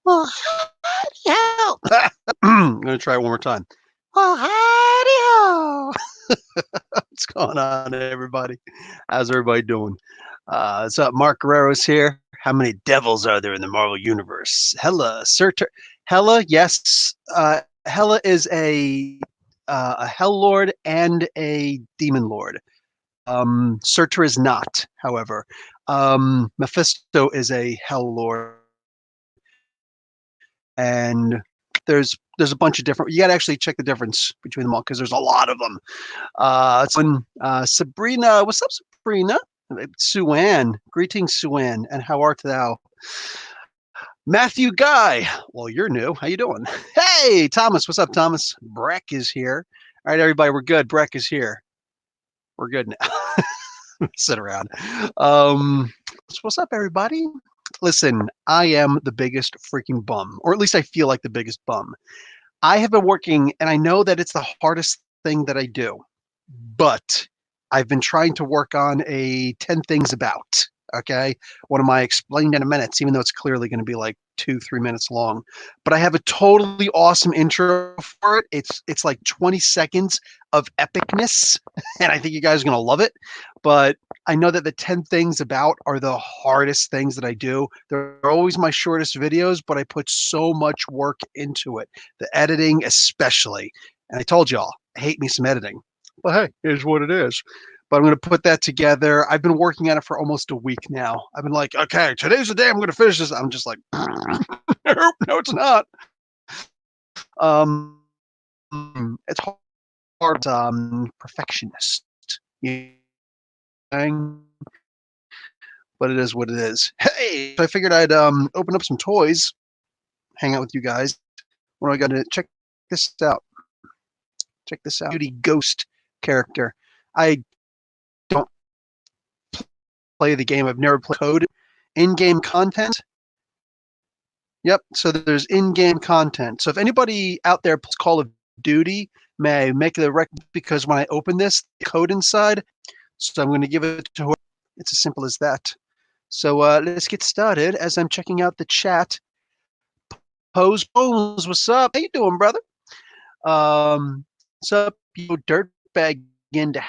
Well, howdy-ho. I'm going to try it one more time. Well, howdy-ho. What's going on, everybody? How's everybody doing? What's up? Mark Guerrero's here. How many devils are there in the Marvel Universe? Hela, Hela, yes. Hela is a Hell Lord and a Demon Lord. Surtur is not, however. Mephisto is a Hell Lord, and there's a bunch of different. You got to actually check the difference between them all because there's a lot of them. Sabrina, what's up, Sabrina? Suan, greetings, Suan, and how art thou? Matthew Guy, well, you're new. How you doing? Hey, Thomas, what's up, Thomas? Breck is here. All right, everybody, we're good. Breck is here. We're good now. Sit around. So what's up, everybody? Listen, I am the biggest freaking bum, or at least I feel like the biggest bum. I have been working, and I know that it's the hardest thing that I do, but I've been trying to work on a 10 things about. Okay. One of my explained in a minute, even though it's clearly going to be like 2-3 minutes long. But I have a totally awesome intro for it. It's like 20 seconds of epicness, and I think you guys are going to love it. But I know that the 10 things about are the hardest things that I do. They're always my shortest videos, but I put so much work into it. The editing, especially. And I told y'all, I hate me some editing. But hey, here's what it is. But I'm going to put that together. I've been working on it for almost a week now. I've been like, okay, today's the day I'm going to finish this. I'm just like, nope, no, it's not. It's hard. Perfectionist, you know, but it is what it is. Hey, so I figured I'd open up some toys, hang out with you guys. What do I got to check this out? Check this out. Beauty Ghost character. I don't play the game. I've never played code. In-game content. Yep. So there's in-game content. So if anybody out there plays Call of Duty, may I make the rec because when I open this, the code inside. So I'm going to give it to her. It's as simple as that. So let's get started as I'm checking out the chat. Pose, what's up? How you doing, brother? What's up, you dirtbag in the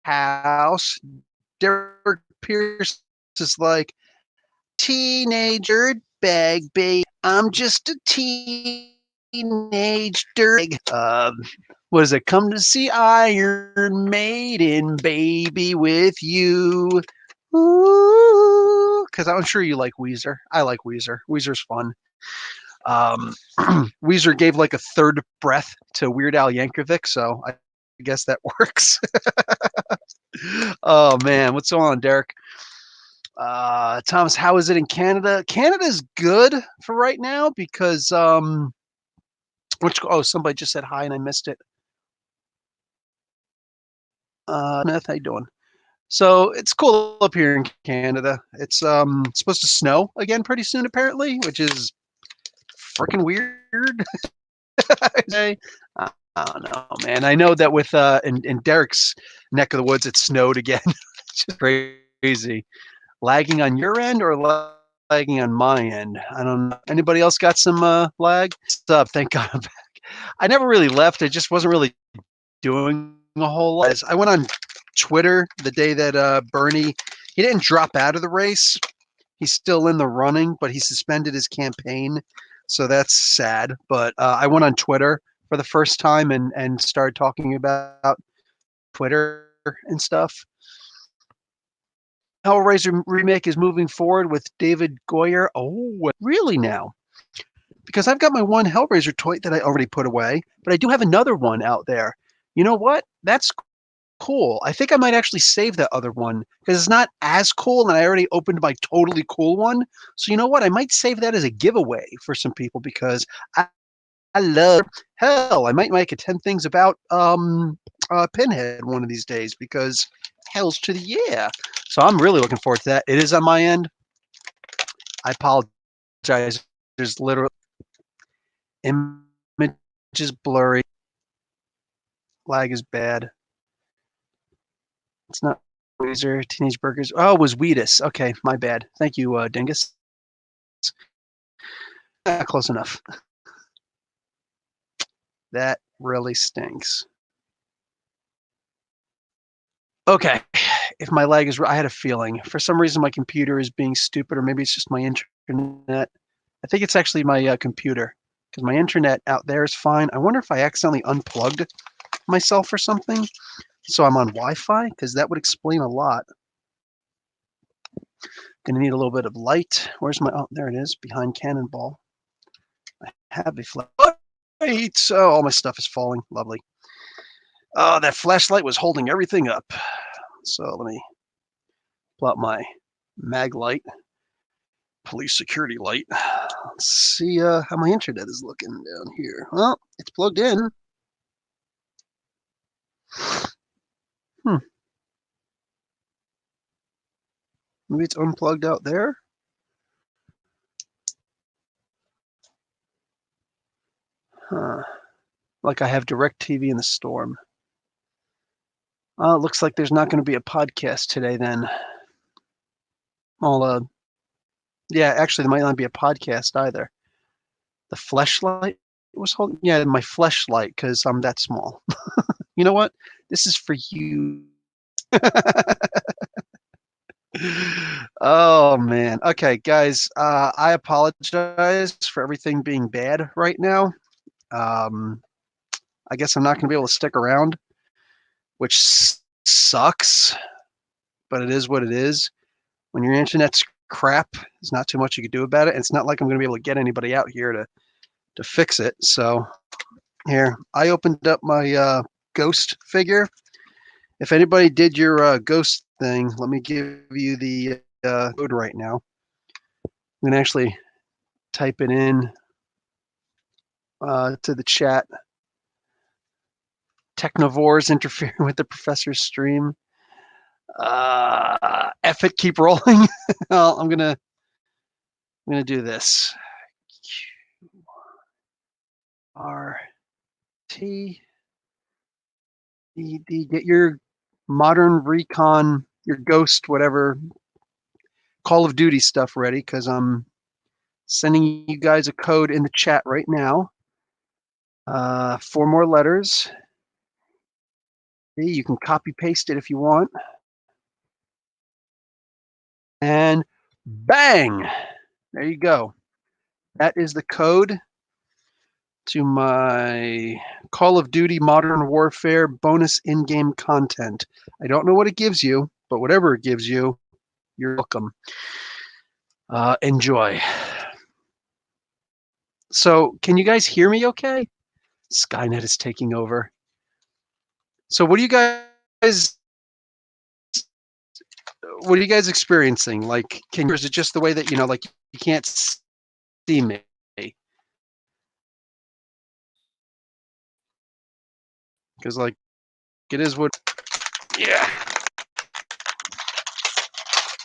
house? Derek Pierce is like, teenager bag, babe. I'm just a teenage dirtbag. What is it? Come to see Iron Maiden, baby, with you. Ooh, because I'm sure you like Weezer. I like Weezer. Weezer's fun. Weezer gave like a third breath to Weird Al Yankovic, so I guess that works. Oh man, what's going on, Derek? Thomas, how is it in Canada? Canada's good for right now because somebody just said hi and I missed it. Smith, how you doing? So it's cool up here in Canada. It's supposed to snow again pretty soon apparently, which is freaking weird. I don't know, man. I know that with in Derek's neck of the woods, it snowed again. It's just crazy. Lagging on your end or lagging on my end? I don't know. Anybody else got some lag? What's up? Thank God I'm back. I never really left. I just wasn't really doing a whole lot. I went on Twitter the day that Bernie, he didn't drop out of the race. He's still in the running, but he suspended his campaign. So that's sad. But I went on Twitter for the first time and started talking about Twitter and stuff. Hellraiser remake is moving forward with David Goyer. Oh, really now? Because I've got my one Hellraiser toy that I already put away, but I do have another one out there. You know what? That's cool. I think I might actually save that other one because it's not as cool, and I already opened my totally cool one. So you know what? I might save that as a giveaway for some people because I love hell. I might make a 10 things about Pinhead one of these days because hell's to the yeah. So I'm really looking forward to that. It is on my end. I apologize. There's literally images blurry. Lag is bad. It's not Weezer, Teenage Burgers. Oh, it was Wheatus. Okay, my bad. Thank you, Dingus. Close enough. That really stinks. Okay, if my lag is, I had a feeling. For some reason, my computer is being stupid, or maybe it's just my internet. I think it's actually my computer, because my internet out there is fine. I wonder if I accidentally unplugged myself or something, so I'm on Wi-Fi, because that would explain a lot. Gonna need a little bit of light. Where's my, oh, there it is, behind Cannonball. I have a flashlight. Oh, all my stuff is falling. Lovely. Oh, that flashlight was holding everything up. So let me pull out my mag light, police security light. Let's see how my internet is looking down here. Well, it's plugged in. Maybe it's unplugged out there. Huh. Like I have DirecTV in the storm. It looks like there's not going to be a podcast today then. Yeah, actually, there might not be a podcast either. The fleshlight was holding, yeah, my fleshlight, because I'm that small. You know what? This is for you. Oh man. Okay, guys. I apologize for everything being bad right now. I guess I'm not going to be able to stick around, which sucks, but it is what it is. When your internet's crap, there's not too much you can do about it. And it's not like I'm going to be able to get anybody out here to fix it. So here, I opened up my ghost figure. If anybody did your ghost thing, let me give you the code right now. I'm going to actually type it in to the chat. Technovores interfering with the professor's stream. F it, keep rolling. Well, I'm gonna do this. QRT ED. Get your modern recon, your ghost, whatever Call of Duty stuff ready, because I'm sending you guys a code in the chat right now. 4 more letters. You can copy paste it if you want. And bang! There you go. That is the code to my Call of Duty Modern Warfare bonus in-game content. I don't know what it gives you, but whatever it gives you, you're welcome. Enjoy. So, can you guys hear me okay? Skynet is taking over. So, what are you guys experiencing? Like, or is it just the way that, like, you can't see me? Because, like, it is what, yeah.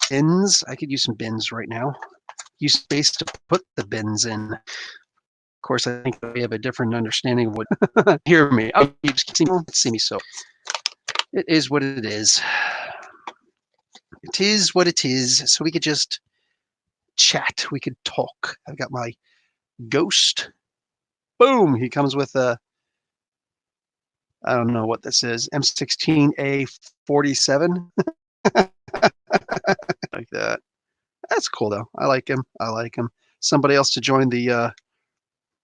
Bins. I could use some bins right now. Use space to put the bins in. Of course, I think we have a different understanding of what. Hear me. Oh, you just can't see me, so it is what it is. It is what it is. So we could just chat. We could talk. I've got my ghost. Boom. He comes with a, I don't know what this is. M16A47. Like that. That's cool though. I like him. Somebody else to join the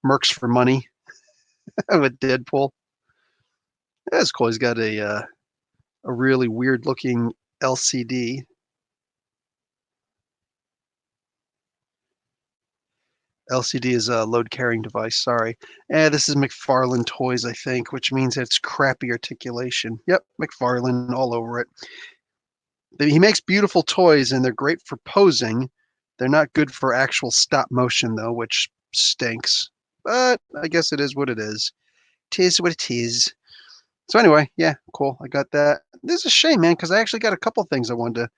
Mercs for Money with Deadpool. That's cool. He's got a really weird looking LCD. LCD is a load carrying device. Sorry. This is McFarlane Toys, I think, which means it's crappy articulation. Yep, McFarlane all over it. He makes beautiful toys and they're great for posing. They're not good for actual stop motion though, which stinks. But I guess it is what it is. Tis what it is. So anyway, yeah, cool. I got that. This is a shame, man, because I actually got a couple things I wanted to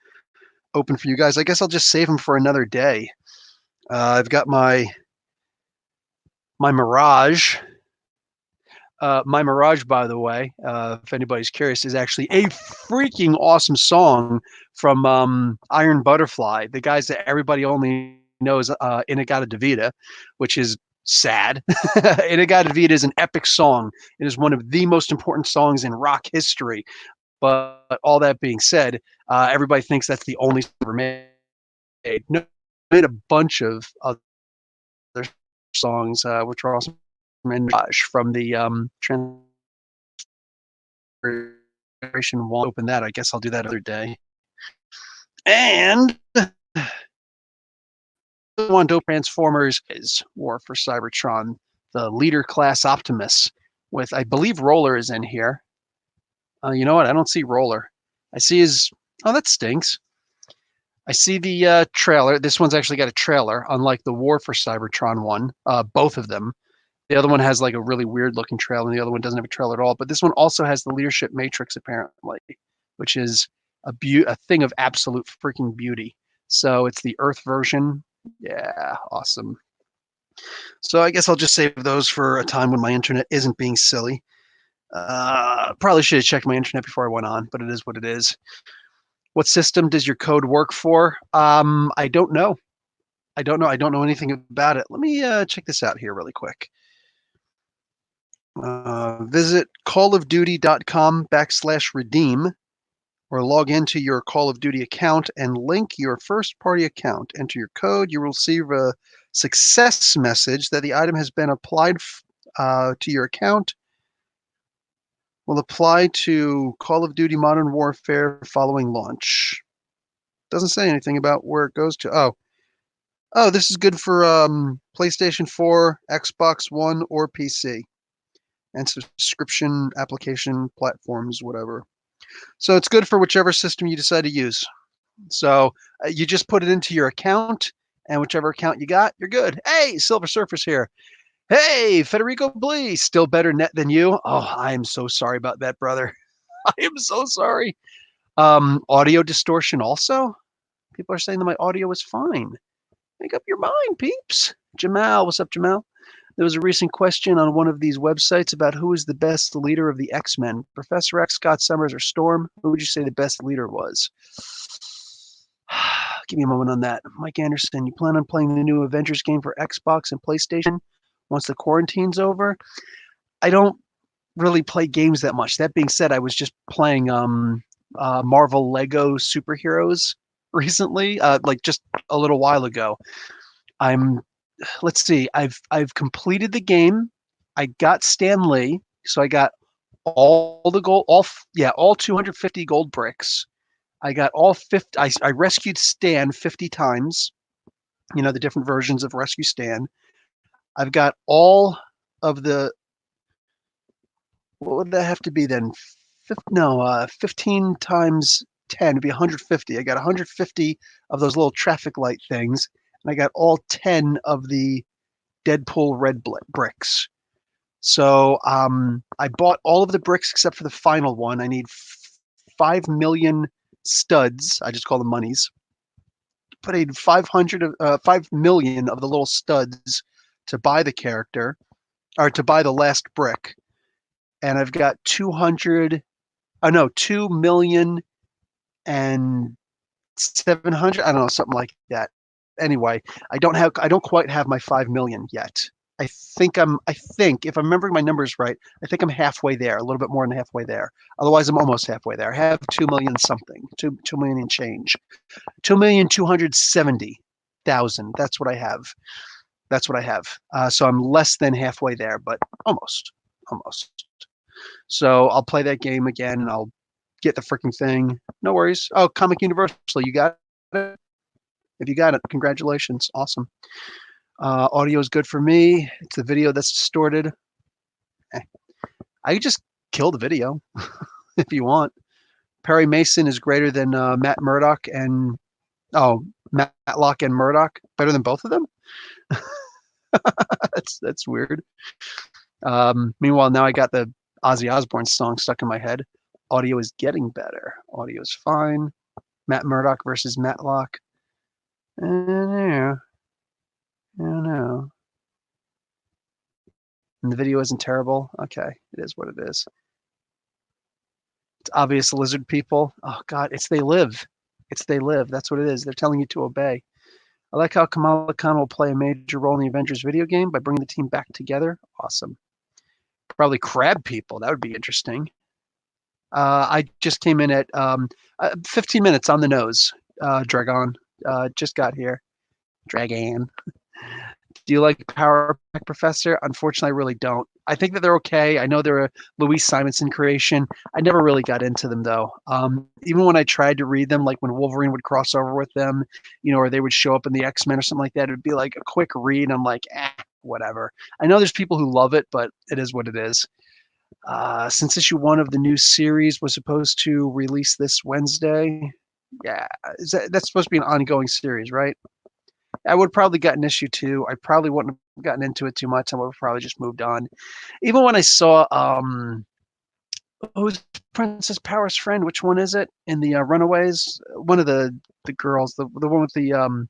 open for you guys. I guess I'll just save them for another day. I've got my Mirage. My Mirage, by the way, if anybody's curious, is actually a freaking awesome song from Iron Butterfly, the guys that everybody only knows Inagata-Davida, which is sad. Inagata-Davida is an epic song. It is one of the most important songs in rock history. But all that being said, everybody thinks that's the only song ever made. No, made a bunch of other songs, which are also from the Transformation Wall. Open that. I guess I'll do that other day. And one dope Transformers is War for Cybertron, the leader class Optimus, with I believe Roller is in here. You know what? I don't see Roller. I see his. Oh, that stinks. I see the trailer. This one's actually got a trailer, unlike the War for Cybertron one. Both of them. The other one has like a really weird looking trailer, and the other one doesn't have a trailer at all. But this one also has the leadership matrix, apparently, which is a thing of absolute freaking beauty. So it's the Earth version. Yeah, awesome. So I guess I'll just save those for a time when my internet isn't being silly. Probably should have checked my internet before I went on, but it is what it is. What system does your code work for? I don't know. I don't know. I don't know anything about it. Let me check this out here really quick. Visit callofduty.com/redeem or log into your Call of Duty account and link your first party account. Enter your code. You will receive a success message that the item has been applied to your account. Will apply to Call of Duty Modern Warfare following launch. Doesn't say anything about where it goes to. Oh, this is good for PlayStation 4, Xbox One, or PC, and subscription application platforms, whatever. So it's good for whichever system you decide to use. So you just put it into your account, and whichever account you got, you're good. Hey, Silver Surfer's here. Hey, Federico Blee, still better net than you. Oh, I am so sorry about that, brother. I am so sorry. Audio distortion also. People are saying that my audio is fine. Make up your mind, peeps. Jamal, what's up, Jamal? There was a recent question on one of these websites about who is the best leader of the X-Men, Professor X, Scott Summers, or Storm. Who would you say the best leader was? Give me a moment on that. Mike Anderson, you plan on playing the new Avengers game for Xbox and PlayStation once the quarantine's over? I don't really play games that much. That being said, I was just playing Marvel Lego superheroes recently, like just a little while ago. Let's see, I've completed the game. I got Stan Lee, so I got all the gold, all 250 gold bricks. I got all 50. I rescued Stan 50 times. You know, the different versions of Rescue Stan. I've got all of the. What would that have to be then? 15 times 10 would be 150. I got 150 of those little traffic light things, and I got all 10 of the Deadpool red bricks. So I bought all of the bricks except for the final one. I need 5 million studs. I just call them monies. Put in 5 million of the little studs to buy the character, or to buy the last brick. And I've got 2 million and 700. I don't know, something like that. Anyway, I don't quite have my 5 million yet. I think if I'm remembering my numbers right, I think I'm halfway there, a little bit more than halfway there. Otherwise, I'm almost halfway there. I have 2 million something, 2 million and change, 2,270,000. That's what I have. So I'm less than halfway there, but almost. So I'll play that game again, and I'll get the freaking thing. No worries. Oh, Comic Universal, you got it? If you got it, congratulations. Awesome. Audio is good for me. It's the video that's distorted. I could just kill the video if you want. Perry Mason is greater than Matt Murdock and Matlock and Murdoch. Better than both of them? That's weird. Meanwhile, now I got the Ozzy Osbourne song stuck in my head. Audio is getting better. Audio is fine. Matt Murdock versus Matlock. I don't know. And the video isn't terrible. Okay, it is what it is. It's obvious lizard people. Oh God, it's They Live. It's They Live. That's what it is. They're telling you to obey. I like how Kamala Khan will play a major role in the Avengers video game by bringing the team back together. Awesome. Probably crab people. That would be interesting. I just came in at 15 minutes on the nose. Dragon. Just got here. Dragon. Do you like Power Pack Professor? Unfortunately, I really don't. I think that they're okay. I know they're a Louise Simonson creation. I never really got into them though. Even when I tried to read them, like when Wolverine would cross over with them, or they would show up in the X-Men or something like that, it'd be like a quick read. I'm like, whatever. I know there's people who love it, but it is what it is. Since issue 1 of the new series was supposed to release this Wednesday, yeah, that's supposed to be an ongoing series, right? I would probably gotten issue 2. I probably wouldn't have gotten into it too much. I would have probably just moved on. Even when I saw who's Princess Power's friend? Which one is it in the Runaways? One of the girls, the one with the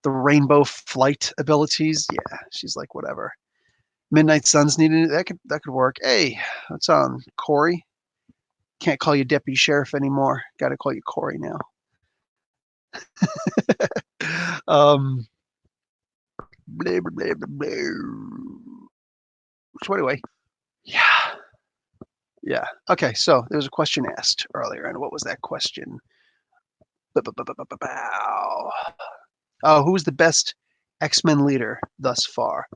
rainbow flight abilities. Yeah, she's like whatever. Midnight Suns needed it. That could work. Hey, what's on Corey? Can't call you Deputy Sheriff anymore. Got to call you Corey now. Blah, blah, blah, blah, blah. So anyway, yeah. Okay, so there was a question asked earlier, and what was that question? Oh, who was the best X-Men leader thus far?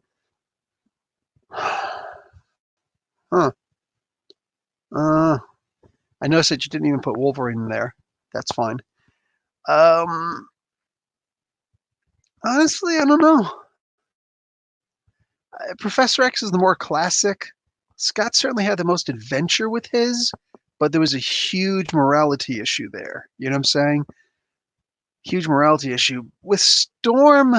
Huh. I noticed that you didn't even put Wolverine in there. That's fine. Honestly, I don't know. Professor X is the more classic. Scott certainly had the most adventure with his, but there was a huge morality issue there. You know what I'm saying? Huge morality issue. With Storm,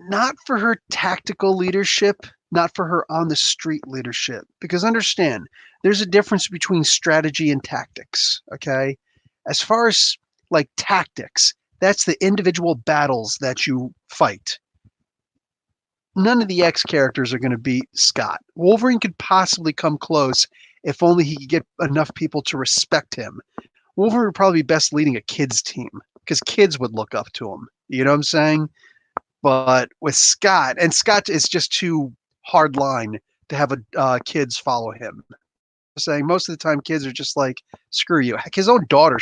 not for her tactical leadership, not for her on the street leadership. Because understand, there's a difference between strategy and tactics, okay? As far as like tactics, that's the individual battles that you fight. None of the X characters are going to beat Scott. Wolverine could possibly come close if only he could get enough people to respect him. Wolverine would probably be best leading a kids team because kids would look up to him. You know what I'm saying? But with Scott, and Scott is just too hard line to have kids follow him. Saying most of the time, kids are just like, "Screw you." Heck, his own daughter,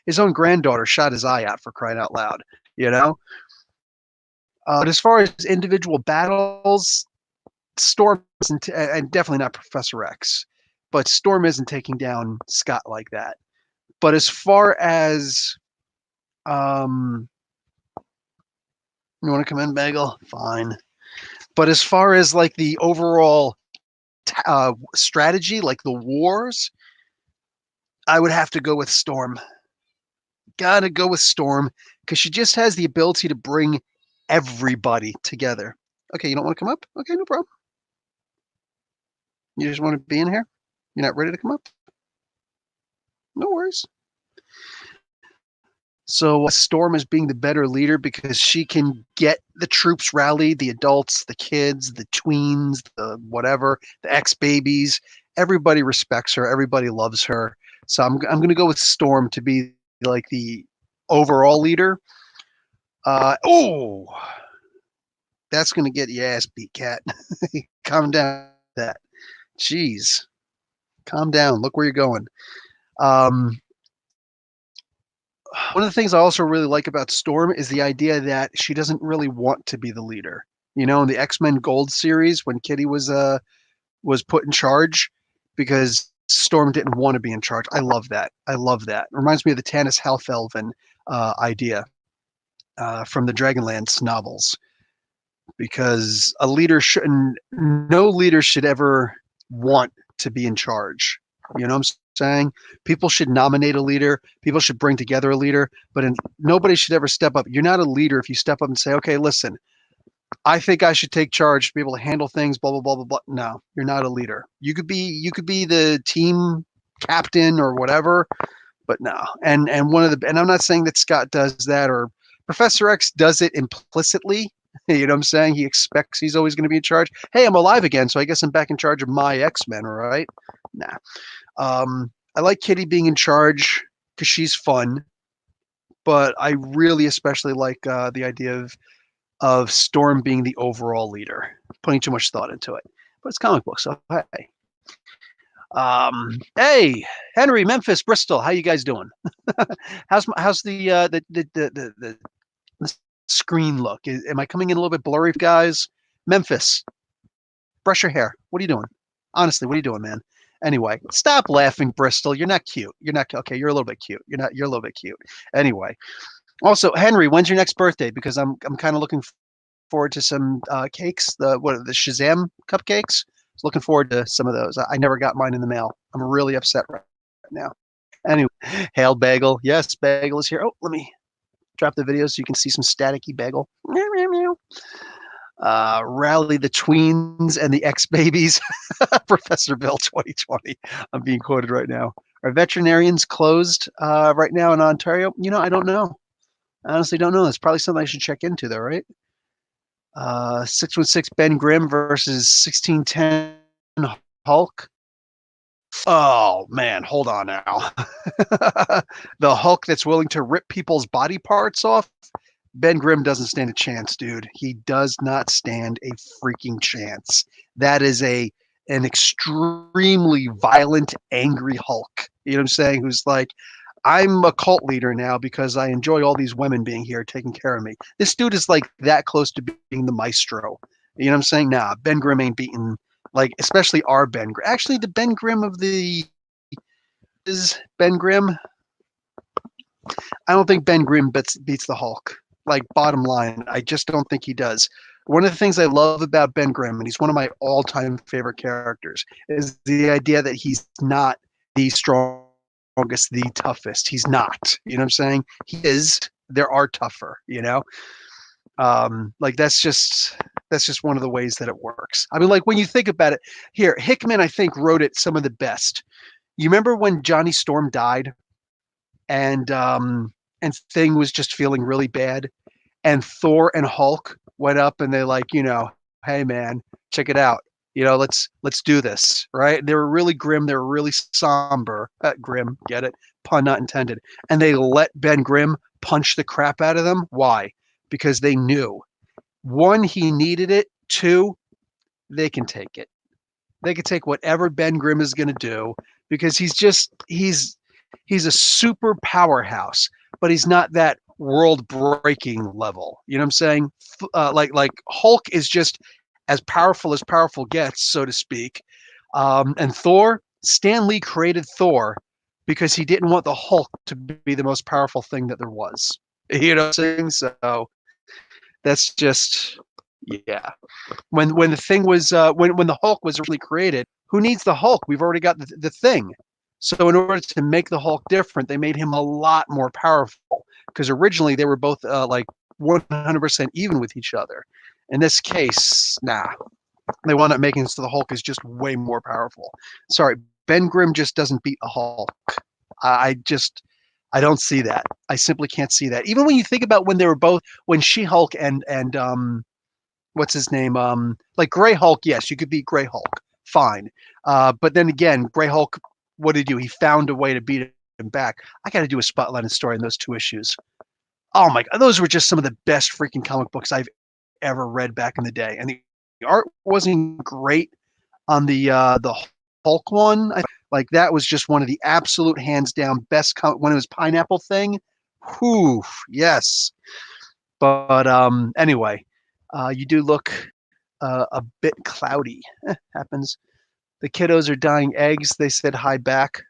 his own granddaughter, shot his eye out for crying out loud. You know. But as far as individual battles, Storm isn't, and definitely not Professor X, but Storm isn't taking down Scott like that. But as far as, you want to come in, Bagel? Fine. But as far as like the overall strategy, like the wars, I would have to go with Storm. Gotta go with Storm because she just has the ability to bring everybody together. Okay, you don't want to come up? Okay, no problem. You just want to be in here? You're not ready to come up? No worries. So Storm is being the better leader because she can get the troops rallied, the adults, the kids, the tweens, the whatever, the ex-babies. Everybody respects her. Everybody loves her. So I'm going to go with Storm to be like the overall leader. That's going to get your ass beat, cat. Calm down. That. Jeez. Calm down. Look where you're going. One of the things I also really like about Storm is the idea that she doesn't really want to be the leader. You know, in the X-Men Gold series, when Kitty was put in charge, because Storm didn't want to be in charge. I love that. I love that. It reminds me of the Tanis Halfelven idea from the Dragonlance novels, because a leader shouldn't, no leader should ever want to be in charge. You know what I'm saying? People should nominate a leader. People should bring together a leader, but nobody should ever step up. You're not a leader if you step up and say, okay, listen, I think I should take charge to be able to handle things, blah, blah, blah, blah, blah. No, you're not a leader. You could be the team captain or whatever, but no. And I'm not saying that Scott does that or Professor X does it implicitly, You know what I'm saying? He expects he's always going to be in charge. Hey, I'm alive again, so I guess I'm back in charge of my X-Men, right? Nah. I like Kitty being in charge because she's fun, but I really especially like the idea of Storm being the overall leader. Putting too much thought into it, but it's comic book, so hey. Hey, Henry, Memphis, Bristol, how you guys doing? how's the screen look? Am I coming in a little bit blurry, guys? Memphis, brush your hair. What are you doing? Honestly, what are you doing, man? Anyway, stop laughing, Bristol. You're not cute. You're not okay. You're a little bit cute. You're a little bit cute. Anyway, also, Henry, when's your next birthday? Because I'm kind of looking forward to some cakes. The Shazam cupcakes. Looking forward to some of those. I never got mine in the mail. I'm really upset right now. Anyway, hail Bagel. Yes, Bagel is here. Oh, let me drop the video so you can see some staticky Bagel. Meow, meow, meow. Rally the tweens and the ex-babies. Professor Bill 2020. I'm being quoted right now. Are veterinarians closed right now in Ontario? I don't know. I honestly don't know. It's probably something I should check into, though, right? 616 Ben Grimm versus 1610 Hulk. Oh man, hold on now. The Hulk that's willing to rip people's body parts off. Ben Grimm doesn't stand a chance, dude. He does not stand a freaking chance. That is an extremely violent, angry Hulk. You know what I'm saying? Who's like, I'm a cult leader now because I enjoy all these women being here taking care of me. This dude is like that close to being the maestro. You know what I'm saying? Nah, Ben Grimm ain't beaten, like, especially our Ben Grimm. Actually, the Ben Grimm of the is Ben Grimm. I don't think Ben Grimm beats the Hulk. Like, bottom line, I just don't think he does. One of the things I love about Ben Grimm, and he's one of my all-time favorite characters, is the idea that he's not the strongest, the toughest. He's not. You know what I'm saying? He is. There are tougher. Like that's just one of the ways that it works. I mean, like when you think about it, here Hickman, I think, wrote it some of the best. You remember when Johnny Storm died, and Thing was just feeling really bad, and Thor and Hulk went up and they like, hey man, check it out. Let's do this, right? They were really grim. They were really somber. Grim, get it? Pun not intended. And they let Ben Grimm punch the crap out of them. Why? Because they knew, one, he needed it. Two, they can take it. They can take whatever Ben Grimm is going to do because he's a super powerhouse, but he's not that world breaking level. You know what I'm saying? Like Hulk is just as powerful gets, so to speak. And Thor, Stan Lee created Thor because he didn't want the Hulk to be the most powerful thing that there was. You know what I'm saying? So that's just, yeah. When the thing was when the Hulk was originally created, who needs the Hulk? We've already got the thing. So in order to make the Hulk different, they made him a lot more powerful because originally they were both like 100% even with each other. In this case, nah, they wound up making it so the Hulk is just way more powerful. Sorry, Ben Grimm just doesn't beat a Hulk. I don't see that. I simply can't see that. Even when you think about when they were both, when She-Hulk and what's his name? Like Gray Hulk, yes, you could beat Gray Hulk, fine. But then again, Gray Hulk, what did he do? He found a way to beat him back. I got to do a spotlight and story on those two issues. Oh my God, those were just some of the best freaking comic books I've ever read back in the day. And the art wasn't great on the Hulk one. Like that was just one of the absolute hands down best when it was Pineapple Thing. Whew, yes. But anyway, you do look a bit cloudy. Happens. The kiddos are dying eggs. They said hi back.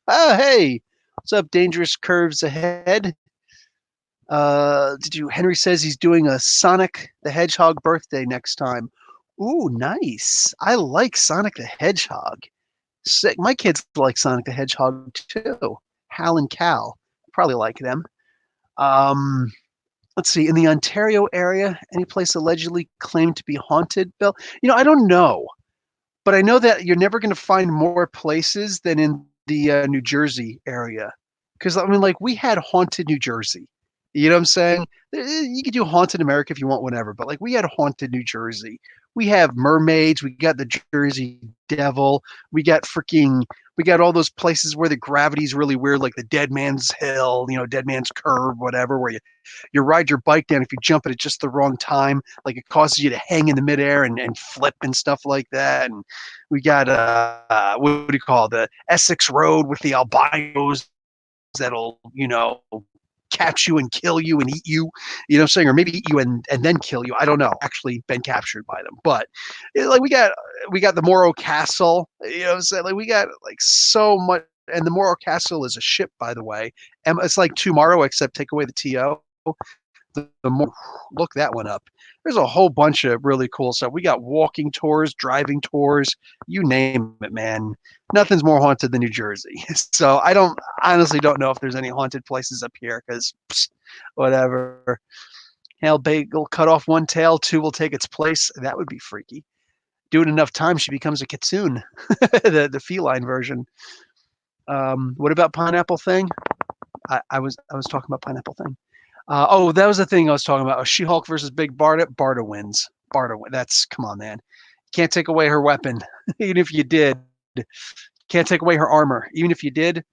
Oh, hey, what's up? Dangerous curves ahead. Henry says he's doing a Sonic the Hedgehog birthday next time. Ooh, nice. I like Sonic the Hedgehog. Sick. My kids like Sonic the Hedgehog too. Hal and Cal. Probably like them. Let's see. In the Ontario area, any place allegedly claimed to be haunted, Bill? I don't know. But I know that you're never going to find more places than in the New Jersey area. Because, I mean, like, we had haunted New Jersey. You know what I'm saying? You could do Haunted America if you want, whatever. But like we had Haunted New Jersey. We have mermaids. We got the Jersey Devil. We got all those places where the gravity's really weird, like the Dead Man's Hill, Dead Man's Curve, whatever, where you ride your bike down. If you jump it at just the wrong time, like it causes you to hang in the midair and flip and stuff like that. And we got what do you call the Essex Road with the albinos that'll catch you and kill you and eat you, you know what I'm saying? Or maybe eat you and then kill you. I don't know. Actually been captured by them. But like we got the Morro Castle, you know what I'm saying? Like we got like so much, and the Morro Castle is a ship, by the way. And it's like tomorrow, except take away the TO. The more look that one up. There's a whole bunch of really cool stuff. We got walking tours, driving tours, you name it, man. Nothing's more haunted than New Jersey. So I honestly don't know if there's any haunted places up here because whatever. Hell, Bagel cut off one tail, two will take its place. That would be freaky. Do it enough times, she becomes a kitsune, the feline version. What about Pineapple Thing? I was talking about Pineapple Thing. That was the thing I was talking about. She-Hulk versus Big Barda. Barda wins. That's come on, man. Can't take away her weapon, even if you did. Can't take away her armor, even if you did.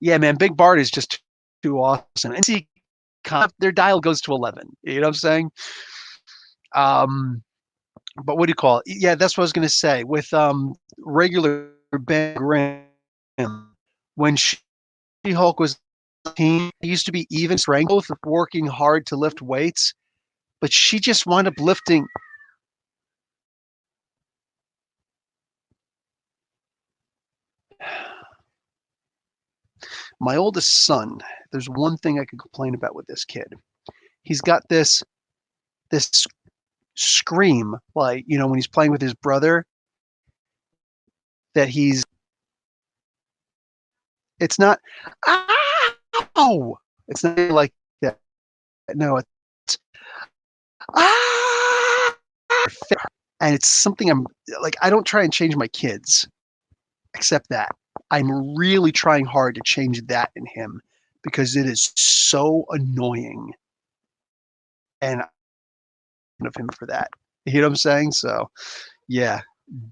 Yeah, man, Big Barda is just too awesome. And see, their dial goes to 11. You know what I'm saying? But what do you call it? Yeah, that's what I was gonna say. With regular Ben Grimm, when She-Hulk was team, it used to be even strength, both working hard to lift weights, but she just wound up lifting. My oldest son, there's one thing I could complain about with this kid. He's got this scream, like, when he's playing with his brother, that it's not, ow! It's not like that. No, it's, ah! And it's something I'm like, I don't try and change my kids, except that. I'm really trying hard to change that in him because it is so annoying. And of him for that. You know what I'm saying? So yeah,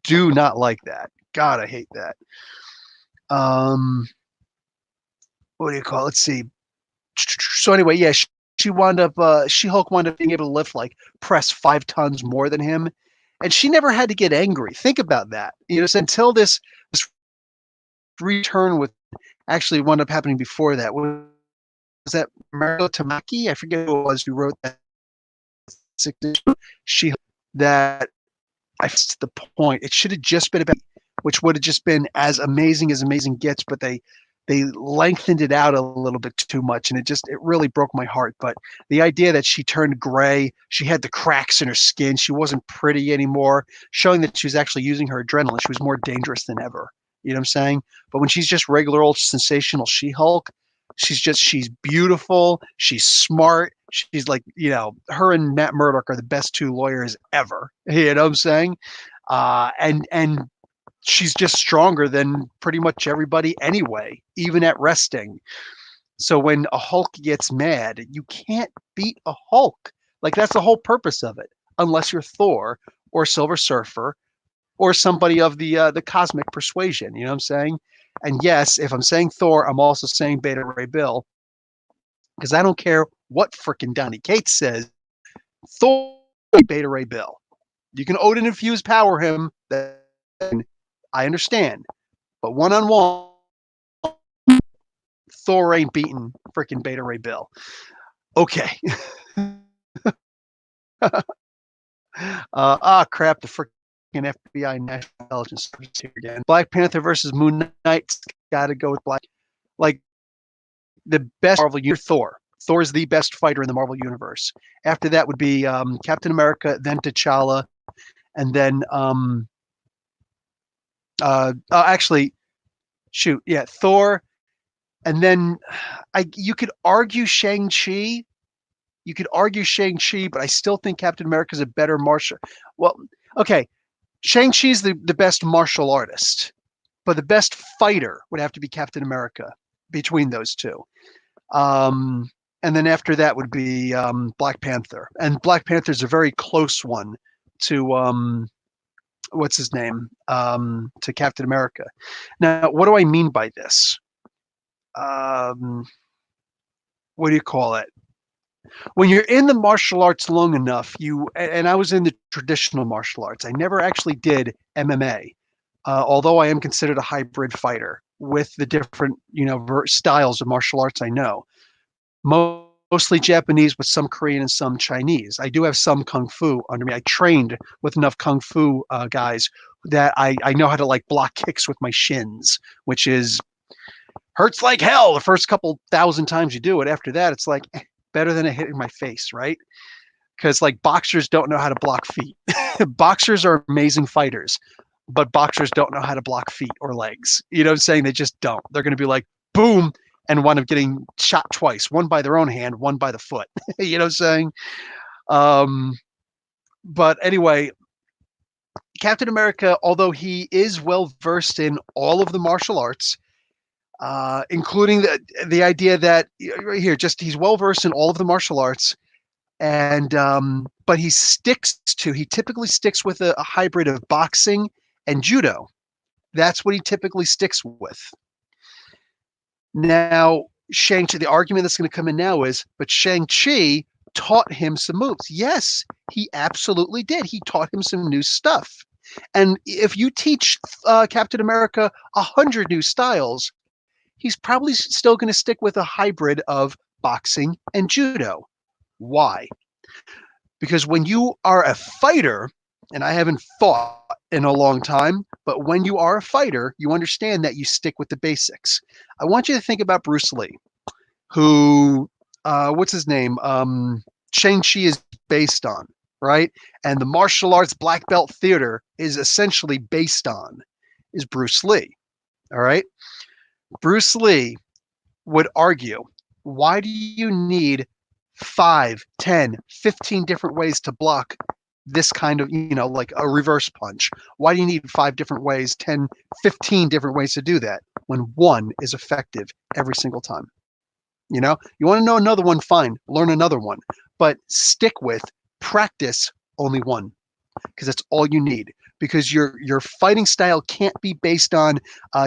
do not like that. God, I hate that. What do you call it? Let's see. So anyway, yeah, She-Hulk wound up being able to lift, like, press 5 tons more than him. And she never had to get angry. Think about that. Until this return with actually wound up happening before that. Was that Mario Tamaki? I forget who it was who wrote that. She that I fixed the point. It should have just been about, which would have just been as amazing gets, but they lengthened it out a little bit too much, and it really broke my heart. But the idea that she turned gray, she had the cracks in her skin, she wasn't pretty anymore, showing that she was actually using her adrenaline. She was more dangerous than ever. You know what I'm saying? But when she's just regular old sensational She-Hulk, she's beautiful, she's smart, she's like, her and Matt Murdock are the best two lawyers ever. You know what I'm saying? And she's just stronger than pretty much everybody anyway, even at resting. So when a Hulk gets mad, you can't beat a Hulk. Like, that's the whole purpose of it, unless you're Thor or Silver Surfer or somebody of the cosmic persuasion. You know what I'm saying? And yes, if I'm saying Thor, I'm also saying Beta Ray Bill, because I don't care what frickin' Donny Cates says. Thor, Beta Ray Bill. You can Odin infuse power him. I understand, but one-on-one, Thor ain't beating freaking Beta Ray Bill. Okay. Crap, the freaking FBI National Intelligence Service here again. Black Panther versus Moon Knight. Got to go with Black. Like, the best Marvel universe, Thor. Thor is the best fighter in the Marvel universe. After that would be Captain America, then T'Challa, and then actually, shoot, yeah, Thor, and then you could argue Shang-Chi. You could argue Shang-Chi, but I still think Captain America is a better martial. Well, okay, Shang-Chi's the best martial artist, but the best fighter would have to be Captain America between those two. and then after that would be Black Panther. And Black Panther is a very close one to what's his name, to Captain America. Now, what do I mean by this? What do you call it? When you're in the martial arts long enough, and I was in the traditional martial arts. I never actually did MMA, although I am considered a hybrid fighter with the different, styles of martial arts I know. Mostly Japanese with some Korean and some Chinese. I do have some Kung Fu under me. I trained with enough Kung Fu guys that I know how to like block kicks with my shins, which is hurts like hell the first couple thousand times you do it. After that, it's like better than a hit in my face, right? Because like boxers don't know how to block feet. Boxers are amazing fighters, but boxers don't know how to block feet or legs. You know what I'm saying? They just don't. They're going to be like, boom, and wind up getting shot twice, one by their own hand, one by the foot. You know what I'm saying? But anyway, Captain America, although he is well versed in all of the martial arts, including the idea that right here, just he's well versed in all of the martial arts, and but he typically sticks with a hybrid of boxing and judo. That's what he typically sticks with. Now, Shang-Chi, the argument that's going to come in now is, but Shang-Chi taught him some moves. Yes, he absolutely did. He taught him some new stuff. And if you teach Captain America 100 new styles, he's probably still going to stick with a hybrid of boxing and judo. Why? Because when you are a fighter, and I haven't fought in a long time, but when you are a fighter, you understand that you stick with the basics. I want you to think about Bruce Lee, who, what's his name? Shang-Chi is based on, right? And the martial arts black belt theater is essentially based on, is Bruce Lee, all right? Bruce Lee would argue, why do you need 5, 10, 15 different ways to block this kind of, like a reverse punch? Why do you need 5 different ways, 10, 15 different ways to do that when one is effective every single time? You want to know another one, fine, learn another one, but stick with, practice only one, because that's all you need. Because your fighting style can't be based on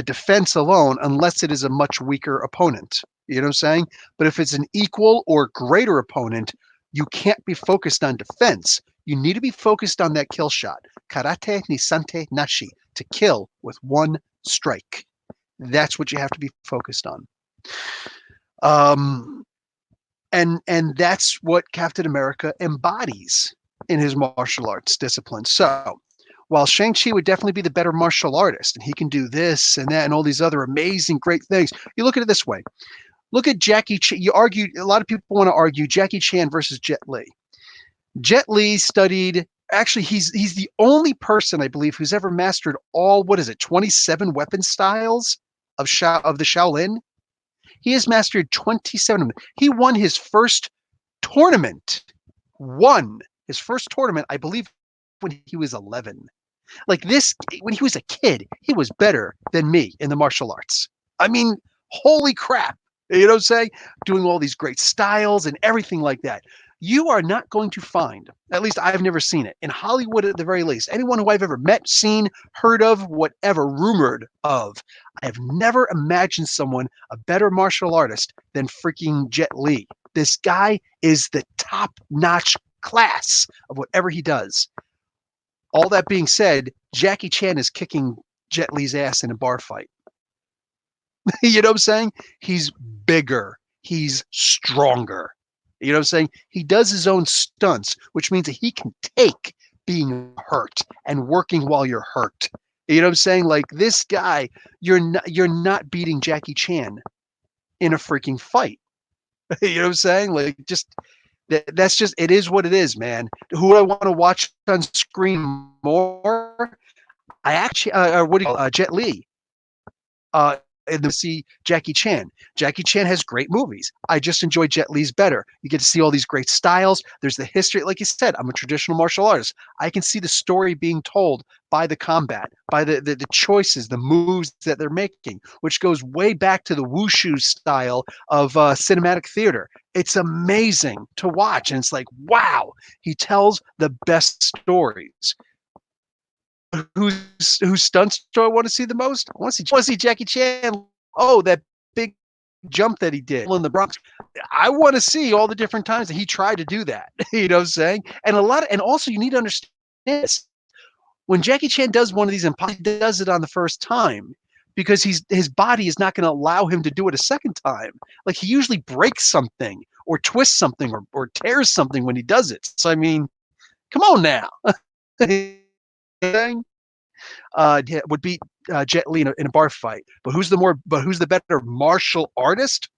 defense alone unless it is a much weaker opponent. You know what I'm saying? But if it's an equal or greater opponent, you can't be focused on defense. You need to be focused on that kill shot. Karate ni sante nashi, to kill with one strike. That's what you have to be focused on. And that's what Captain America embodies in his martial arts discipline. So while Shang-Chi would definitely be the better martial artist, and he can do this and that and all these other amazing, great things, you look at it this way. Look at Jackie Chan. A lot of people want to argue Jackie Chan versus Jet Li. Jet Li studied, actually, he's the only person, I believe, who's ever mastered all, 27 weapon styles of the Shaolin? He has mastered 27 of them. He won his first tournament. I believe, when he was 11. Like this, when he was a kid, he was better than me in the martial arts. I mean, holy crap. You know what I'm saying? Doing all these great styles and everything like that. You are not going to find, at least I've never seen it, in Hollywood at the very least, anyone who I've ever met, seen, heard of, whatever, rumored of, I have never imagined someone a better martial artist than freaking Jet Li. This guy is the top-notch class of whatever he does. All that being said, Jackie Chan is kicking Jet Li's ass in a bar fight. You know what I'm saying? He's bigger. He's stronger. You know what I'm saying? He does his own stunts, which means that he can take being hurt and working while you're hurt. You know what I'm saying? Like this guy, you're not beating Jackie Chan in a freaking fight. You know what I'm saying? Like that's just, it is what it is, man. Who do I want to watch on screen more? I actually, Jet Li. And to see Jackie Chan. Jackie Chan has great movies. I just enjoy Jet Li's better. You get to see all these great styles. There's the history. Like you said, I'm a traditional martial artist. I can see the story being told by the combat, by the choices, the moves that they're making, which goes way back to the wushu style of cinematic theater. It's amazing to watch, and it's like, wow, he tells the best stories. Whose stunts do I want to see the most? I want to see Jackie Chan. Oh, that big jump that he did in the Bronx. I want to see all the different times that he tried to do that. You know what I'm saying? And also you need to understand this. When Jackie Chan does one of these, he does it on the first time because his body is not going to allow him to do it a second time. Like he usually breaks something or twists something or tears something when he does it. So I mean, come on now. Would beat Jet Li in a bar fight. But who's the better martial artist?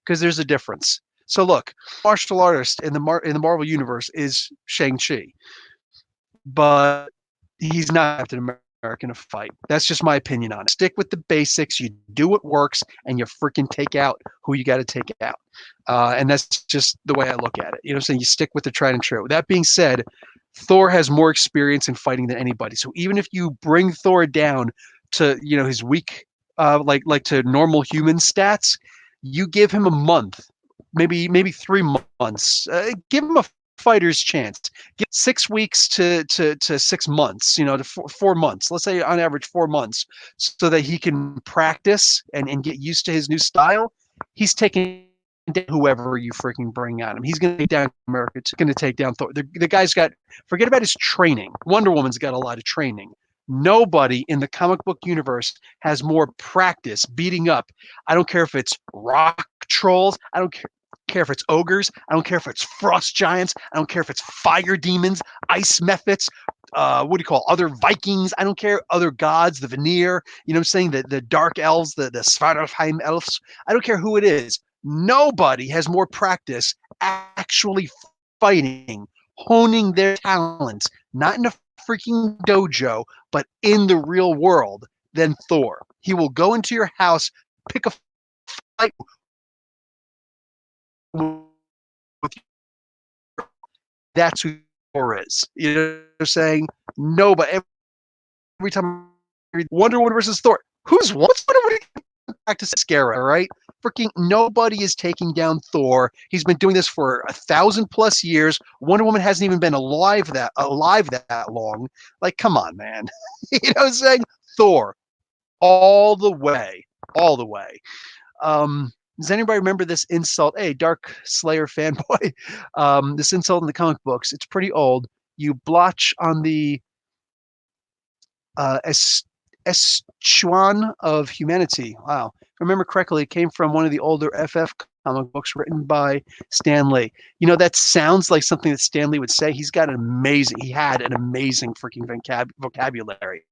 Because there's a difference. So look, martial artist in the Marvel universe is Shang-Chi, but he's not Captain America in a fight. That's just my opinion on it. Stick with the basics. You do what works, and you freaking take out who you got to take out. And that's just the way I look at it. You know what I'm saying? You stick with the tried and true. That being said, Thor has more experience in fighting than anybody. So even if you bring Thor down to his weak, like to normal human stats, you give him a month, maybe 3 months. Give him a fighter's chance. Give 6 weeks to 6 months, to 4 months. Let's say on average 4 months, so that he can practice and get used to his new style. He's taking down whoever you freaking bring at him. He's going to take down America. It's going to take down Thor. The guy's got, forget about his training. Wonder Woman's got a lot of training. Nobody in the comic book universe has more practice beating up. I don't care if it's rock trolls. I don't care if it's ogres. I don't care if it's frost giants. I don't care if it's fire demons, ice mephits, other Vikings. I don't care, other gods, the Vanir, you know what I'm saying? The dark elves, the Svartalfheim elves. I don't care who it is. Nobody has more practice actually fighting, honing their talents, not in a freaking dojo, but in the real world than Thor. He will go into your house, pick a fight with you. That's who Thor is. You know what I'm saying? Nobody. Every time I read Wonder Woman versus Thor, what's Wonder Woman back to Scara, all right? Freaking nobody is taking down Thor. He's been doing this for 1,000+ years. Wonder Woman hasn't even been alive that long. Like, come on, man. You know what I'm saying? Thor, all the way, all the way. Does anybody remember this insult? Hey, Dark Slayer fanboy. This insult in the comic books. It's pretty old. You blotch on the eschewon of humanity. Wow. If I remember correctly, it came from one of the older FF comic books written by Stan Lee. You know, that sounds like something that Stan Lee would say. He had an amazing freaking vocabulary.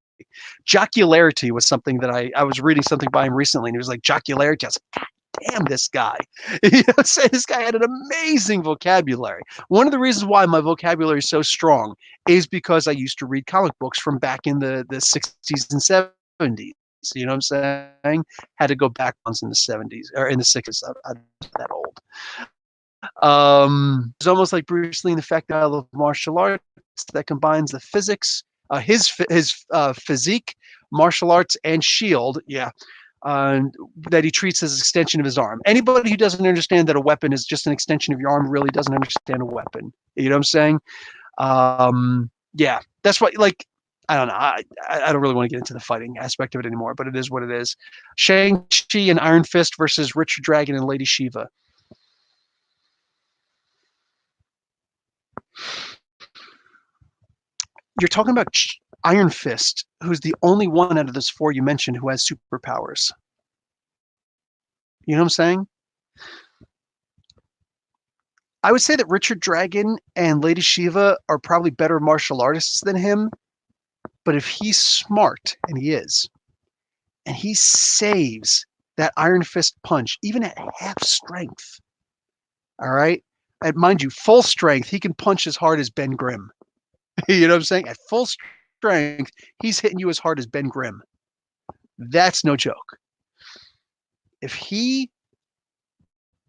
Jocularity was something that I was reading something by him recently, and he was like, jocularity. I was like, God damn, this guy. You know, this guy had an amazing vocabulary. One of the reasons why my vocabulary is so strong is because I used to read comic books from back in the 60s and 70s. You know what I'm saying? Had to go back once in the 70s or in the 60s. I'm that old. It's almost like Bruce Lee in the fact that I love martial arts that combines the physics, his physique, martial arts, and shield. Yeah. That he treats as an extension of his arm. Anybody who doesn't understand that a weapon is just an extension of your arm really doesn't understand a weapon. You know what I'm saying? Yeah, that's what, like, I don't know. I don't really want to get into the fighting aspect of it anymore, but it is what it is. Shang-Chi and Iron Fist versus Richard Dragon and Lady Shiva. You're talking about Iron Fist, who's the only one out of those four you mentioned who has superpowers. You know what I'm saying? I would say that Richard Dragon and Lady Shiva are probably better martial artists than him, but if he's smart, and he is, and he saves that Iron Fist punch, even at half strength, all right? And mind you, full strength, he can punch as hard as Ben Grimm. You know what I'm saying? At full strength, he's hitting you as hard as Ben Grimm. That's no joke. If he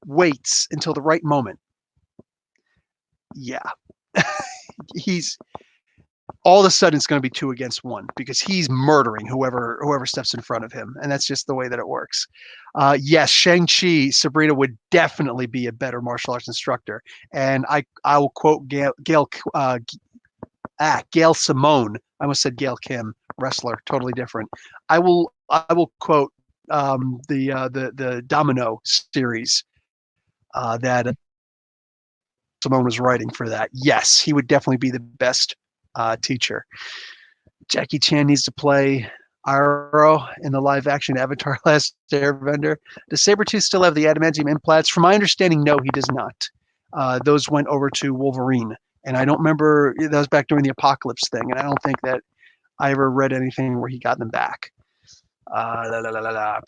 waits until the right moment, yeah, he's all of a sudden it's going to be 2 against 1 because he's murdering whoever steps in front of him, and that's just the way that it works. Yes, Shang-Chi, Sabrina would definitely be a better martial arts instructor, and I will quote Gail Simone. I almost said Gail Kim, wrestler, totally different. I will quote the Domino series that Simone was writing for that. Yes, he would definitely be the best teacher. Jackie Chan needs to play Iroh in the live action Avatar Last Airbender. Does Sabretooth still have the adamantium implants? From my understanding, no, he does not. Those went over to Wolverine. And I don't remember, that was back during the Apocalypse thing. And I don't think that I ever read anything where he got them back.